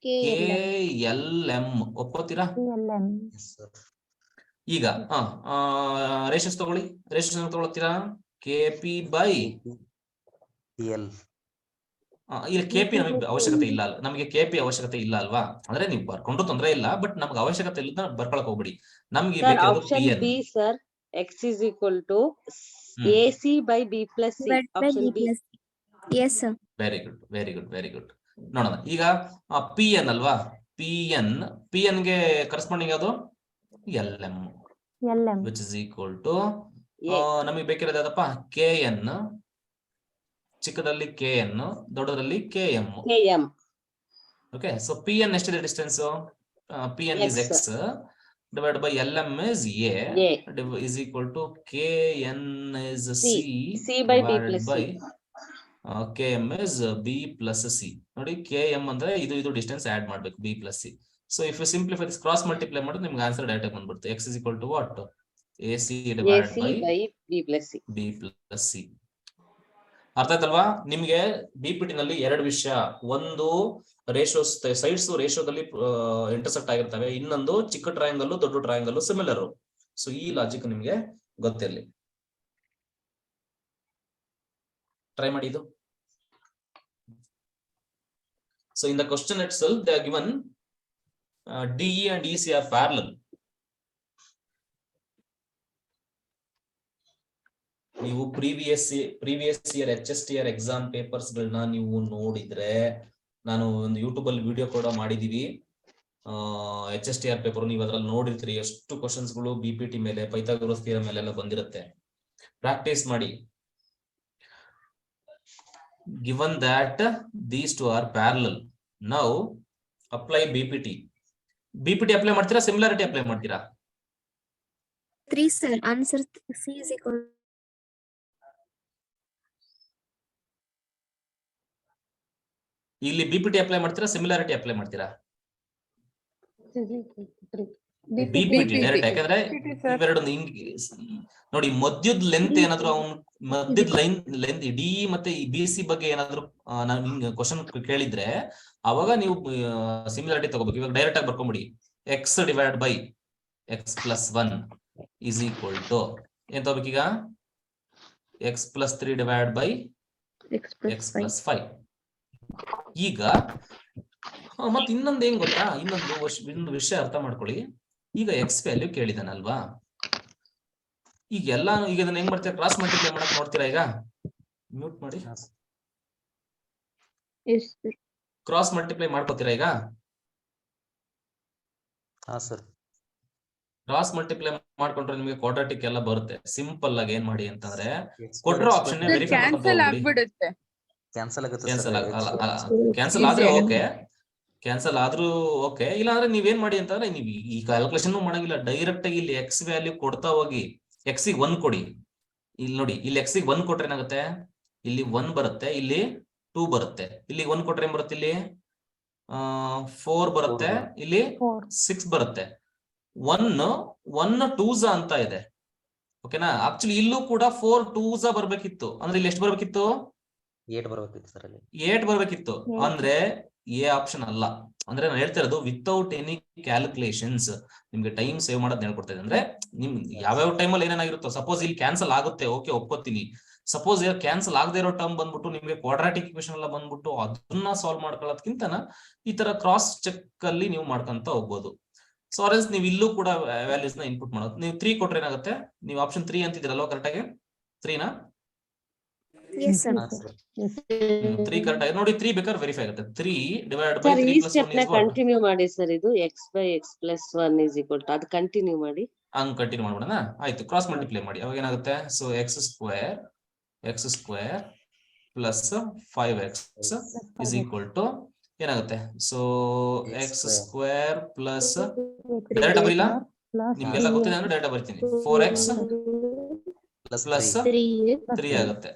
KLM. ಒಪ್ಕೋತೀರಾ? ಈಗ ರೇಷನ್ಸ್ ತಗೊಳ್ಳಿ. ರೇಷನ್ಸ್ ತಗೊಳ್ತೀರಾ? KP by PL. ಇಲ್ಲಿ KP ನಮಗೆ ಅವಶ್ಯಕತೆ ಇಲ್ಲ. ನಮಗೆ KP ಅವಶ್ಯಕತೆ ಇಲ್ಲ ಅಲ್ವಾ? ಅಂದ್ರೆ ನೀವು ಬರ್ಕೊಂಡ್ರು ತೊಂದ್ರೆ ಇಲ್ಲ, ಬಟ್ ನಮ್ಗೆ ಅವಶ್ಯಕತೆ ಇಲ್ಲ, ಬರ್ಕೊಳಕ್ ಹೋಗ್ಬಿಡಿ. ನಮ್ಗೆ ಬೇಕಿರೋದು PN. B sir, X is equal to AC by B plus C. Option B. Yes sir. Very good, very good, very good. ನೋಡೋಣ ಈಗ PN ಅಲ್ವಾ? PN ಗೆ ಕರೆಸ್ಪಾಂಡಿಂಗ್ ಯಾವುದು? LM, which is equal to ನಮಗೆ ಬೇಕಿರೋದು ಯಾವ್ದಪ್ಪ? KN. ಚಿಕ್ಕದಲ್ಲಿ KN, ದೊಡ್ಡದಲ್ಲಿ KM. Okay, so PN ಎಷ್ಟಿದೆ distance? PN is X divided by LM is A is equal to KN is C by B plus C. KM is B plus C. ನೋಡಿ, KM ಅಂದ್ರೆ ಇದು distance add ಮಾಡ್ಬೇಕು, B plus C. So if you simplify this, cross multiply ಮಾಡಿದ್ರೆ ನಿಮ್ಗೆ answer direct ಆಗಿ ಬಂದ್ಬಿಡುತ್ತೆ. X is equal to what? AC divided by B plus C. B plus C. ಅರ್ಥ ಆಯ್ತಲ್ವಾ ನಿಮ್ಗೆ? BPT ನಲ್ಲಿ 2 ವಿಷಯ. ಒಂದು ರೇಷಿಯೋಸ್, ಸೈಡ್ಸ್ ರೇಷಿಯೋದಲ್ಲಿ ಇಂಟರ್ಸೆಕ್ಟ್ ಆಗಿರ್ತವೆ. ಇನ್ನೊಂದು ಚಿಕ್ಕ ಟ್ರಯಾಂಗಲ್ ದೊಡ್ಡ ಟ್ರಯಾಂಗಲ್ ಸಿಮಿಲರ್. ಸೊ ಈ ಲಾಜಿಕ್ ನಿಮ್ಗೆ ಗೊತ್ತಿರಲಿ. ಟ್ರೈ ಮಾಡಿ ಇದು. So in the question itself, they are given DE and EC are parallel. ನೀವು previous year HSTR exam papers ಗಳನ್ನ ನೀವು ನೋಡಿದ್ರೆ, ನಾನು ಒಂದು ಯೂಟ್ಯೂಬ್ ಅಲ್ಲಿ ವಿಡಿಯೋ ಕೂಡ ಮಾಡಿದೀವಿ. HSTR ಪೇಪರ್ ನೀವು ಅದ್ರಲ್ಲಿ ನೋಡಿರ್ತೀರಿ. ಎಷ್ಟು ಕ್ವಶನ್ಸ್ ಗಳು BPT ಮೇಲೆ, ಪೈಥಾಗೋರಸ್ ಥಿಯರಂ ಮೇಲೆ ಎಲ್ಲ ಬಂದಿರುತ್ತೆ. ಪ್ರಾಕ್ಟೀಸ್ ಮಾಡಿ. Given that these two are parallel, now apply BPT. BPT apply ಮಾಡ್ತೀರಾ? ಸಿಮಿಲಾರಿಟಿ ಅಪ್ಲೈ ಮಾಡ್ತೀರಾ? 3 sir. Answer C is equal. ಇಲ್ಲಿ BPT ಅಪ್ಲೈ ಮಾಡ್ತೀರಾ? ಸಿಮಿಲಾರಿಟಿ ಅಪ್ಲೈ ಮಾಡ್ತೀರಾ? BPT direct. ಯಾಕಂದ್ರೆ ಇವೆರಡು ನೋಡಿ, ಮಧ್ಯದ ಲೆಂತ್ ಏನಾದ್ರು ಮಧ್ಯದ ಲೆಂತ್ ಡಿ ಮತ್ತೆ ಈ BC ಬಗ್ಗೆ ಏನಾದ್ರು ನಾನು ನಿಮ್ಗೆ ಕ್ವಶನ್ ಕೇಳಿದ್ರೆ ಅವಾಗ ನೀವು ಸಿಮಿಲಾರಿಟಿ ತಗೋಬೇಕು. ಇವಾಗ ಡೈರೆಕ್ಟ್ ಆಗಿ ಬರ್ಕೊಂಬಿಡಿ. X divided by X plus 1 is equal to ಏನ್ ತಗೋಬೇಕೀಗ? X plus 3 divided by X plus 5. ಈಗ ಮತ್ತೆ ಇನ್ನೊಂದು ಏನ್ ಗೊತ್ತಾ? ಇನ್ನೊಂದು ವಿಷಯ ಅರ್ಥ ಮಾಡ್ಕೊಳ್ಳಿ. ಈಗ X ವ್ಯಾಲ್ಯೂ ಕೇಳಿದಾನಲ್ವಾ, ಈಗ ಇದನ್ನ ಹೆಂಗ್ ಮಾಡ್ತೀರಾ? ಕ್ರಾಸ್ ಮಲ್ಟಿಪ್ಲೈ ಮಾಡಕ್ ನೋಡ್ತೀರಾ? ಈಗ ಮ್ಯೂಟ್ ಮಾಡಿ. ಕ್ರಾಸ್ ಮಲ್ಟಿಪ್ಲೈ ಮಾಡ್ಕೋತೀರಾ? ಈಗ ಕ್ರಾಸ್ ಮಲ್ಟಿಪ್ಲೈ ಮಾಡ್ಕೊಂಡ್ರೆ ನಿಮಗೆ ಕ್ವಾಡ್ರಾಟಿಕ್ ಎಲ್ಲ ಬರುತ್ತೆ. ಸಿಂಪಲ್ ಆಗಿ ಏನ್ ಮಾಡಿ ಅಂತಂದ್ರೆ, ಕೊಟ್ಟಿರೋ ಆಪ್ಷನ್ ವೆರಿಫೈ ಮಾಡ್ಬಿಡುತ್ತೆ. ಕ್ಯಾನ್ಸಲ್ ಆದ್ರೆ ಓಕೆ, ಕ್ಯಾನ್ಸಲ್ ಆದ್ರೂ ಓಕೆ. ಇಲ್ಲ ಅಂದ್ರೆ ನೀವೇನ್ ಮಾಡಿ ಅಂತಂದ್ರೆ, ನೀವು ಈ ಕ್ಯಾಲ್ಕುಲೇಷನ್ ಮಾಡಂಗಿಲ್ಲ. ಡೈರೆಕ್ಟ್ ಆಗಿ ಇಲ್ಲಿ X ವ್ಯಾಲ್ಯೂ ಕೊಡ್ತಾ ಹೋಗಿ X ಗೆ 1 ಕೊಡಿ. ಇಲ್ಲಿ ನೋಡಿ, ಇಲ್ಲಿ X ಗೆ 1 ಕೊಟ್ರೆ ಏನಾಗುತ್ತೆ? ಇಲ್ಲಿ 1 ಬರುತ್ತೆ, ಇಲ್ಲಿ 2 ಬರುತ್ತೆ. ಇಲ್ಲಿ 1 ಕೊಟ್ರೆ ಏನ್ ಬರುತ್ತೆ? ಇಲ್ಲಿ 4 ಬರುತ್ತೆ, ಇಲ್ಲಿ 6 ಬರುತ್ತೆ. ಒನ್ ಟೂಸ ಅಂತ ಇದೆ. ಓಕೆನಾ? ಆಕ್ಚುಲಿ ಇಲ್ಲೂ ಕೂಡ 4 ಟೂಸ ಬರ್ಬೇಕಿತ್ತು. ಅಂದ್ರೆ ಇಲ್ಲಿ ಎಷ್ಟು ಬರ್ಬೇಕಿತ್ತು? 8 ಬರ್ಬೇಕಿತ್ತು ಸರ್ ಅಲ್ಲಿ. 8 ಬರ್ಬೇಕಿತ್ತು. ಅಂದ್ರೆ ಎ ಆಪ್ಷನ್ ಅಲ್ಲ. ಅಂದ್ರೆ ನಾನು ಹೇಳ್ತಾ ಇರೋದು ವಿತೌಟ್ ಎನಿ ಕ್ಯಾಲ್ಕುಲೇಷನ್ಸ್ ನಿಮ್ಗೆ ಟೈಮ್ ಸೇವ್ ಮಾಡೋದ್ ಹೇಳ್ಕೊಡ್ತಾ ಇದೆ. ಅಂದ್ರೆ ನಿಮ್ ಯಾವ್ಯಾವ ಟೈಮಲ್ಲಿ ಏನೇನಾಗಿರುತ್ತೋ, ಸಪೋಸ್ ಇಲ್ಲಿ ಕ್ಯಾನ್ಸಲ್ ಆಗುತ್ತೆ, ಓಕೆ ಒಪ್ಕೋತೀನಿ. ಸಪೋಸ್ ಕ್ಯಾನ್ಸಲ್ ಆಗದೆ ಇರೋ ಟರ್ಮ್ ಬಂದ್ಬಿಟ್ಟು ನಿಮ್ಗೆ ಕ್ವಾಡ್ರಾಟಿಕ್ ಇಕ್ವೇಷನ್ ಎಲ್ಲ ಬಂದ್ಬಿಟ್ಟು ಅದನ್ನ ಸಾಲ್ವ್ ಮಾಡ್ಕೊಳ್ಳೋದಕ್ಕಿಂತನ ಈ ತರ ಕ್ರಾಸ್ ಚೆಕ್ ಅಲ್ಲಿ ನೀವು ಮಾಡ್ಕೊಂತ ಹೋಗ್ಬೋದು. ಸೊ ಆರ್ಎಲ್ಸ್ ನೀವು ಇಲ್ಲೂ ಕೂಡ ವ್ಯಾಲ್ಯೂಸ್ ನ ಇನ್ಪುಟ್ ಮಾಡೋದು. ನೀವು 3 ಕೊಟ್ರೆ ಏನಾಗುತ್ತೆ? ನೀವು ಆಪ್ಷನ್ 3 ಅಂತಿದ್ದೀರಲ್ವಾ ಕರೆಕ್ಟ್ ಆಗಿ? 3 ನಾ? Yes, sir. 3 ಕರೆಕ್ಟ್ ಆಗಿ ನೋಡಿ. 3 ಬೇಕಾದ್ರೆ ವೆರಿಫೈ ಆಗುತ್ತೆ. 3 ಡಿವೈಡ್ ಬೈ ಸರ್ 3 ಈ ಪ್ಲಸ್ ಸ್ಟೆಪ್ 1 ನ ಇಸ್ ವಾಟ್? ಕಂಟಿನ್ಯೂ ಮಾಡಿ ಸರ್. ಇದು x/x+1 is equal to ಅದು ಕಂಟಿನ್ಯೂ ಮಾಡಿ. ಹಂಗ್ ಕಂಟಿನ್ಯೂ ಮಾಡ್ಬಿಡೋಣ. ಆಯ್ತು, ಕ್ರಾಸ್ ಮಲ್ಟಿಪ್ಲೈ ಮಾಡಿ. ಅವಾಗ ಏನಾಗುತ್ತೆ? So x square plus 5x is equal to ಏನಾಗುತ್ತೆ? So x square plus direct ಬರೀಲ್ಲ, ನಿಮ್ಗೆಲ್ಲ ಗೊತ್ತಿದೆ ಅಂದ್ರೆ ಡೈರೆಕ್ಟ್ ಬರ್ತೀನಿ. 4x ಪ್ಲಸ್ 3 ಆಗುತ್ತೆ.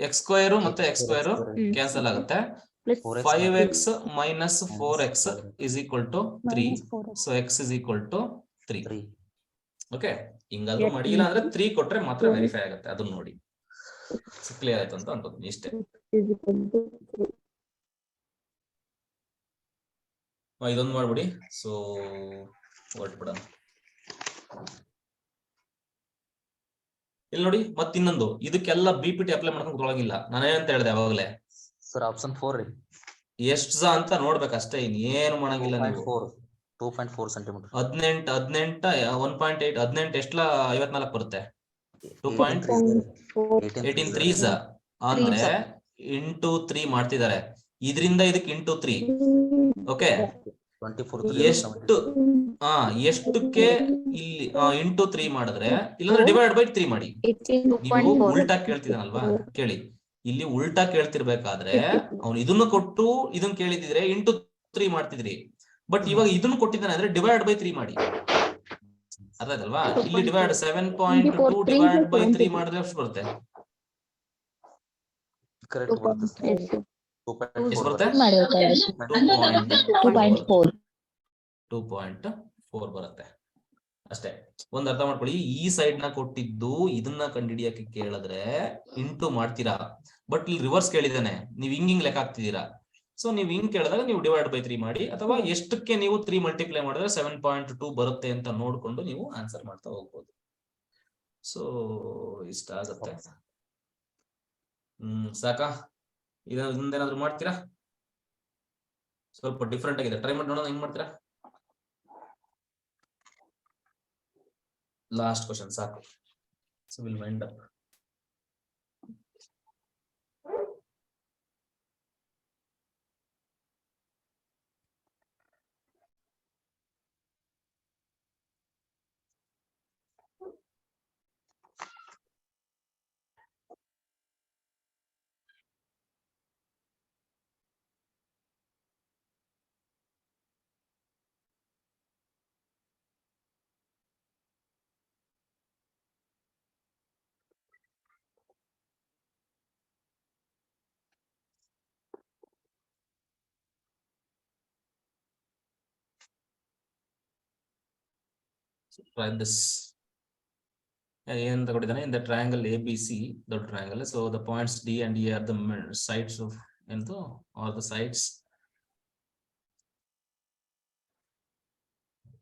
x ಸ್ಕ್ವೇರ್ ಮತ್ತೆ x ಸ್ಕ್ವೇರ್ ಕ್ಯಾನ್ಸಲ್ ಆಗುತ್ತೆ. 5x minus 4x is equal to 3. So x is equal to 3. Okay, ಹಿಂಗಾದ್ರೂ ಮಾಡಿಲ್ಲ ಅಂದ್ರೆ 3 ಕೊಟ್ರೆ ಮಾತ್ರ ವೆರಿಫೈ ಆಗುತ್ತೆ. ಅದನ್ನ ನೋಡಿ ಕ್ಲಿಯರ್ ಆಯ್ತು ಅಂತ ಅನ್ಕೋತೀನಿ. ಇಷ್ಟೇ. ಇದೊಂದು ಮಾಡ್ಬಿಡಿ. ಸೊ ಹೊರಟ್ಬಿಡೋಣ. ಇಲ್ಲಿ ನೋಡಿ, ಮತ್ತೆ ಇನ್ನೊಂದು, ಇದಕ್ಕೆಲ್ಲ BPT ಅಪ್ಲೈ ಮಾಡ್ಕೊಂಡು ಕೂತ್ಕೊಳ್ಳೋಂಗಿಲ್ಲ. ನಾನೇನಂತ ಹೇಳಿದೆ ಅವಾಗಲೇ? ಸರ್ ಆಪ್ಷನ್ 4 ರೀ. ಎಷ್ಟು ಅಂತ ನೋಡ್ಬೇಕಷ್ಟೇ, ಇನ್ನೇನು ಮಾಡಂಗಿಲ್ಲ ನೀವು. 2.4 ಸೆಂಟಿಮೀಟರ್. 18 1.8 18 ಎಷ್ಟಲ 54 ಬರುತ್ತೆ. 2.18 3s ಅಂದ್ರೆ ಇಂಟು 3 ಮಾಡ್ತಿದ್ದಾರೆ. ಇದರಿಂದ ಇದಕ್ಕೆ ಇಂಟು 3. ಓಕೆ, 24 ಎಷ್ಟಕ್ಕೆ ಇಲ್ಲಿ ಇಂಟು 3 ಮಾಡಿದ್ರೆ, ಇಲ್ಲಾಂದ್ರೆ ಡಿವೈಡ್ ಬೈ 3 ಮಾಡಿ. ನೀವು ಉಲ್ಟಾ ಕೇಳ್ತಿದ್ದಾನಲ್ವಾ? ಕೇಳಿ, ಇಲ್ಲಿ ಉಲ್ಟಾ ಕೇಳ್ತಿರ್ಬೇಕಾದ್ರೆ ಅವ್ನು ಇದನ್ನ ಕೊಟ್ಟು ಇದನ್ನ ಕೇಳಿದಿದ್ರೆ ಇಂಟು 3 ಮಾಡ್ತಿದ್ರಿ. ಬಟ್ ಇವಾಗ ಇದನ್ನ ಕೊಟ್ಟಿದ್ದಾನೆ ಅಂದ್ರೆ ಡಿವೈಡ್ ಬೈ 3 ಮಾಡಿ. ಅರ್ಥ ಆಯ್ತಲ್ವಾ? ಇಲ್ಲಿ ಡಿವೈಡ್ 7.2 ಡಿವೈಡ್ ಬೈ 3 ಮಾಡಿದ್ರೆ ಎಷ್ಟು ಬರುತ್ತೆ? ಕರೆಕ್ಟ್ ಬರುತ್ತೆ ಸರ್. ಎಷ್ಟು ಬರುತ್ತೆ? 2.4 ಬರುತ್ತೆ ಅಷ್ಟೇ. ಒಂದ್ ಅರ್ಥ ಮಾಡ್ಕೊಳ್ಳಿ, ಈ ಸೈಡ್ ನ ಕೊಟ್ಟಿದ್ದು ಇದನ್ನ ಕಂಡುಹಿಡಿಯಕ್ಕೆ ಕೇಳಿದ್ರೆ ಇಂಟು ಮಾಡ್ತೀರಾ. ಬಟ್ ಇಲ್ಲಿ ರಿವರ್ಸ್ ಕೇಳಿದಾನೆ, ನೀವ್ ಹಿಂಗ್ ಲೆಕ್ಕ ಹಾಕ್ತಿದ್ದೀರಾ. ಸೊ ನೀವು ಹಿಂಗ್ ಕೇಳಿದಾಗ ನೀವು ಡಿವೈಡ್ ಬೈ 3 ಮಾಡಿ, ಅಥವಾ ಎಷ್ಟಕ್ಕೆ ನೀವು 3 ಮಲ್ಟಿಪ್ಲೈ ಮಾಡಿದ್ರೆ 7.2 ಬರುತ್ತೆ ಅಂತ ನೋಡ್ಕೊಂಡು ನೀವು ಆನ್ಸರ್ ಮಾಡ್ತಾ ಹೋಗ್ಬೋದು. ಸೊ ಇಷ್ಟ ಆಗುತ್ತೆ. ಸಾಕಾ? ಇದೊಂದೇನಾದ್ರು ಮಾಡ್ತೀರಾ? ಸ್ವಲ್ಪ ಡಿಫ್ರೆಂಟ್ ಆಗಿದೆ, ಟ್ರೈ ಮಾಡಿ ನೋಡೋಣ ಹೆಂಗ್ ಮಾಡ್ತೀರಾ. ಲಾಸ್ಟ್ ಕ್ವಶನ್ ಸಾಕು. So will wind up. Try this. In the triangle ABC, the triangle. So the points D and E are the sides of or the sides.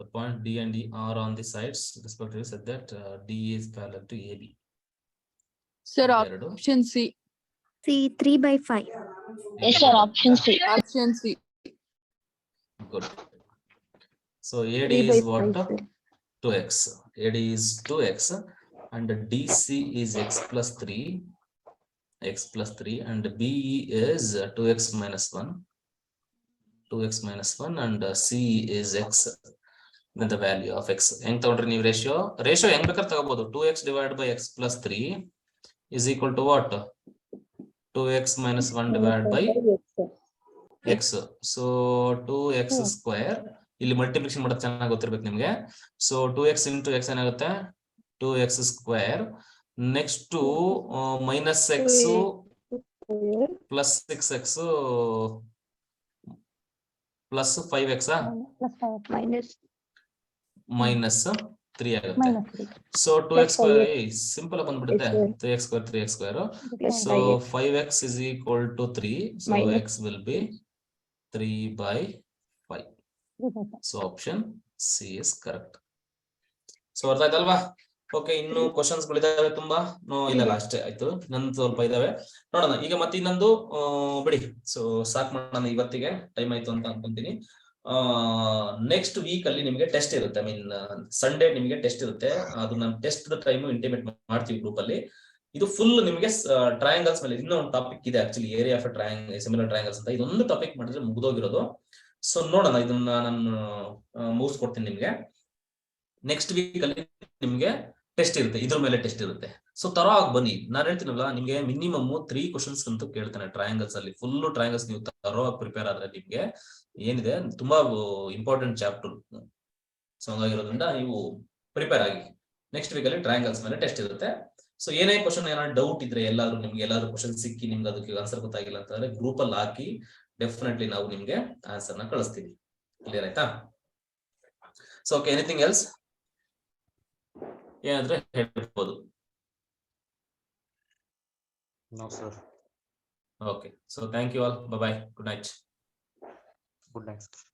The point D and E are on the sides respectively, said that D is parallel to AB. Sir, option C. C 3/5. Yes, sir. Option C. Option C. Good. So AD is what? 2x. AD is 2x and DC is x plus 3 and BE is 2x minus 1 and C is x. Then the value of x. Heng tagondre ನೀವು ratio ಹೆಂಗ್ ಬೇಕಾದ್ರೆ ತಗೋಬಹುದು. 2x divided by x plus 3 is equal to what? 2x minus 1 divided by x. So 2x square. ಇಲ್ಲಿ multiplication ಮಾಡೋದು ಚೆನ್ನಾಗಿ ಗೊತ್ತಿರ್ಬೇಕು ನಿಮ್ಗೆ. So 2x into x ಏನಾಗುತ್ತೆ? 2x square. Next minus x plus 6x plus 5x minus 3 ಆಗುತ್ತೆ. So 2x square simple ಆಗಿ ಬಂದ್ಬಿಡುತ್ತೆ. 3x square. So 5x is equal to 3. So x will be 3/5. So option C is correct. So ಅರ್ಥ ಆಯ್ತಲ್ವಾ? Okay, ಇನ್ನು questions ಗಳಿದಾವೆ ತುಂಬಾ? ಇಲ್ಲ ಅಷ್ಟೇ ಆಯ್ತು, ಇನ್ನೊಂದು ಸ್ವಲ್ಪ ಇದಾವೆ ನೋಡೋಣ. ಈಗ ಮತ್ತೆ ಇನ್ನೊಂದು ಬಿಡಿ. ಸೊ ಸಾಕ್ ಮಾಡೋಣ ಇವತ್ತಿಗೆ, ಟೈಮ್ ಆಯ್ತು ಅಂತ ಅನ್ಕೊಂತೀನಿ. ನೆಕ್ಸ್ಟ್ ವೀಕ್ ಅಲ್ಲಿ ನಿಮಗೆ ಟೆಸ್ಟ್ ಇರುತ್ತೆ. ಐ ಮೀನ್ ಸಂಡೇ ನಿಮಗೆ ಟೆಸ್ಟ್ ಇರುತ್ತೆ. ಅದು ನಾನು ಟೆಸ್ಟ್ ಟೈಮ್ ಇಂಟಿಮೇಟ್ ಮಾಡ್ತೀವಿ ಗ್ರೂಪ್ ಅಲ್ಲಿ. ಇದು ಫುಲ್ ನಿಮಗೆ ಟ್ರಯಾಂಗಲ್ಸ್ ಮೇಲೆ ಇನ್ನೂ ಒಂದು ಟಾಪಿಕ್ ಇದೆ actually, area of triangle, similar triangles ಅಂತ. ಇದೊಂದು ಟಾಪಿಕ್ ಮಾಡಿದ್ರೆ ಮುಗಿದೋಗಿರೋದು. ಸೊ ನೋಡೋಣ, ಇದನ್ನ ನಾನು ಮುಗಿಸ್ಕೊಡ್ತೀನಿ ನಿಮ್ಗೆ. ನೆಕ್ಸ್ಟ್ ವೀಕ್ ಅಲ್ಲಿ ನಿಮ್ಗೆ ಟೆಸ್ಟ್ ಇರುತ್ತೆ, ಇದ್ರ ಮೇಲೆ ಟೆಸ್ಟ್ ಇರುತ್ತೆ. ಸೊ ತರವಾಗಿ ಬನ್ನಿ. ನಾನು ಹೇಳ್ತೀನಲ್ಲ, ನಿಮ್ಗೆ ಮಿನಿಮಮ್ 3 ಕ್ವಶನ್ಸ್ ಅಂತೂ ಕೇಳ್ತಾನೆ ಟ್ರಯಾಂಗಲ್ಸ್ ಅಲ್ಲಿ. ಫುಲ್ ಟ್ರಯಾಂಗಲ್ಸ್ ನೀವು ತರವಾಗಿ ಪ್ರಿಪೇರ್ ಆದ್ರೆ ನಿಮ್ಗೆ ಏನಿದೆ ತುಂಬಾ ಇಂಪಾರ್ಟೆಂಟ್ ಚಾಪ್ಟರ್. ಸೊ ಹಂಗಾಗಿರೋದ್ರಿಂದ ನೀವು ಪ್ರಿಪೇರ್ ಆಗಿ. ನೆಕ್ಸ್ಟ್ ವೀಕ್ ಅಲ್ಲಿ ಟ್ರಯಾಂಗಲ್ಸ್ ಮೇಲೆ ಟೆಸ್ಟ್ ಇರುತ್ತೆ. ಸೊ ಏನೇ ಕ್ವಶನ್ ಏನಾದ್ರು ಡೌಟ್ ಇದ್ರೆ, ನಿಮ್ಗೆ ಎಲ್ಲಾದ್ರೂ ಕ್ವಶನ್ ಸಿಕ್ಕಿ ನಿಮ್ಗೆ ಅದಕ್ಕೆ ಆನ್ಸರ್ ಗೊತ್ತಾಗಿಲ್ಲ ಅಂತಂದ್ರೆ ಗ್ರೂಪ್ ಅಲ್ಲಿ ಹಾಕಿ, ಡೆಫಿನೆಟ್ಲಿ ನಾವು ನಿಮ್ಗೆ ಆನ್ಸರ್ ನ ಕಳಿಸ್ತೀವಿ. ಕ್ಲಿಯರ್ ಆಯ್ತಾ? ಸೊ ಓಕೆ, ಎನಿಥಿಂಗ್ ಎಲ್ಸ್ ಏನಾದ್ರೆ ಹೇಳ್ಬೋದು? No, sir. Okay, so thank you all. Bye bye. Good night. Good night, sir.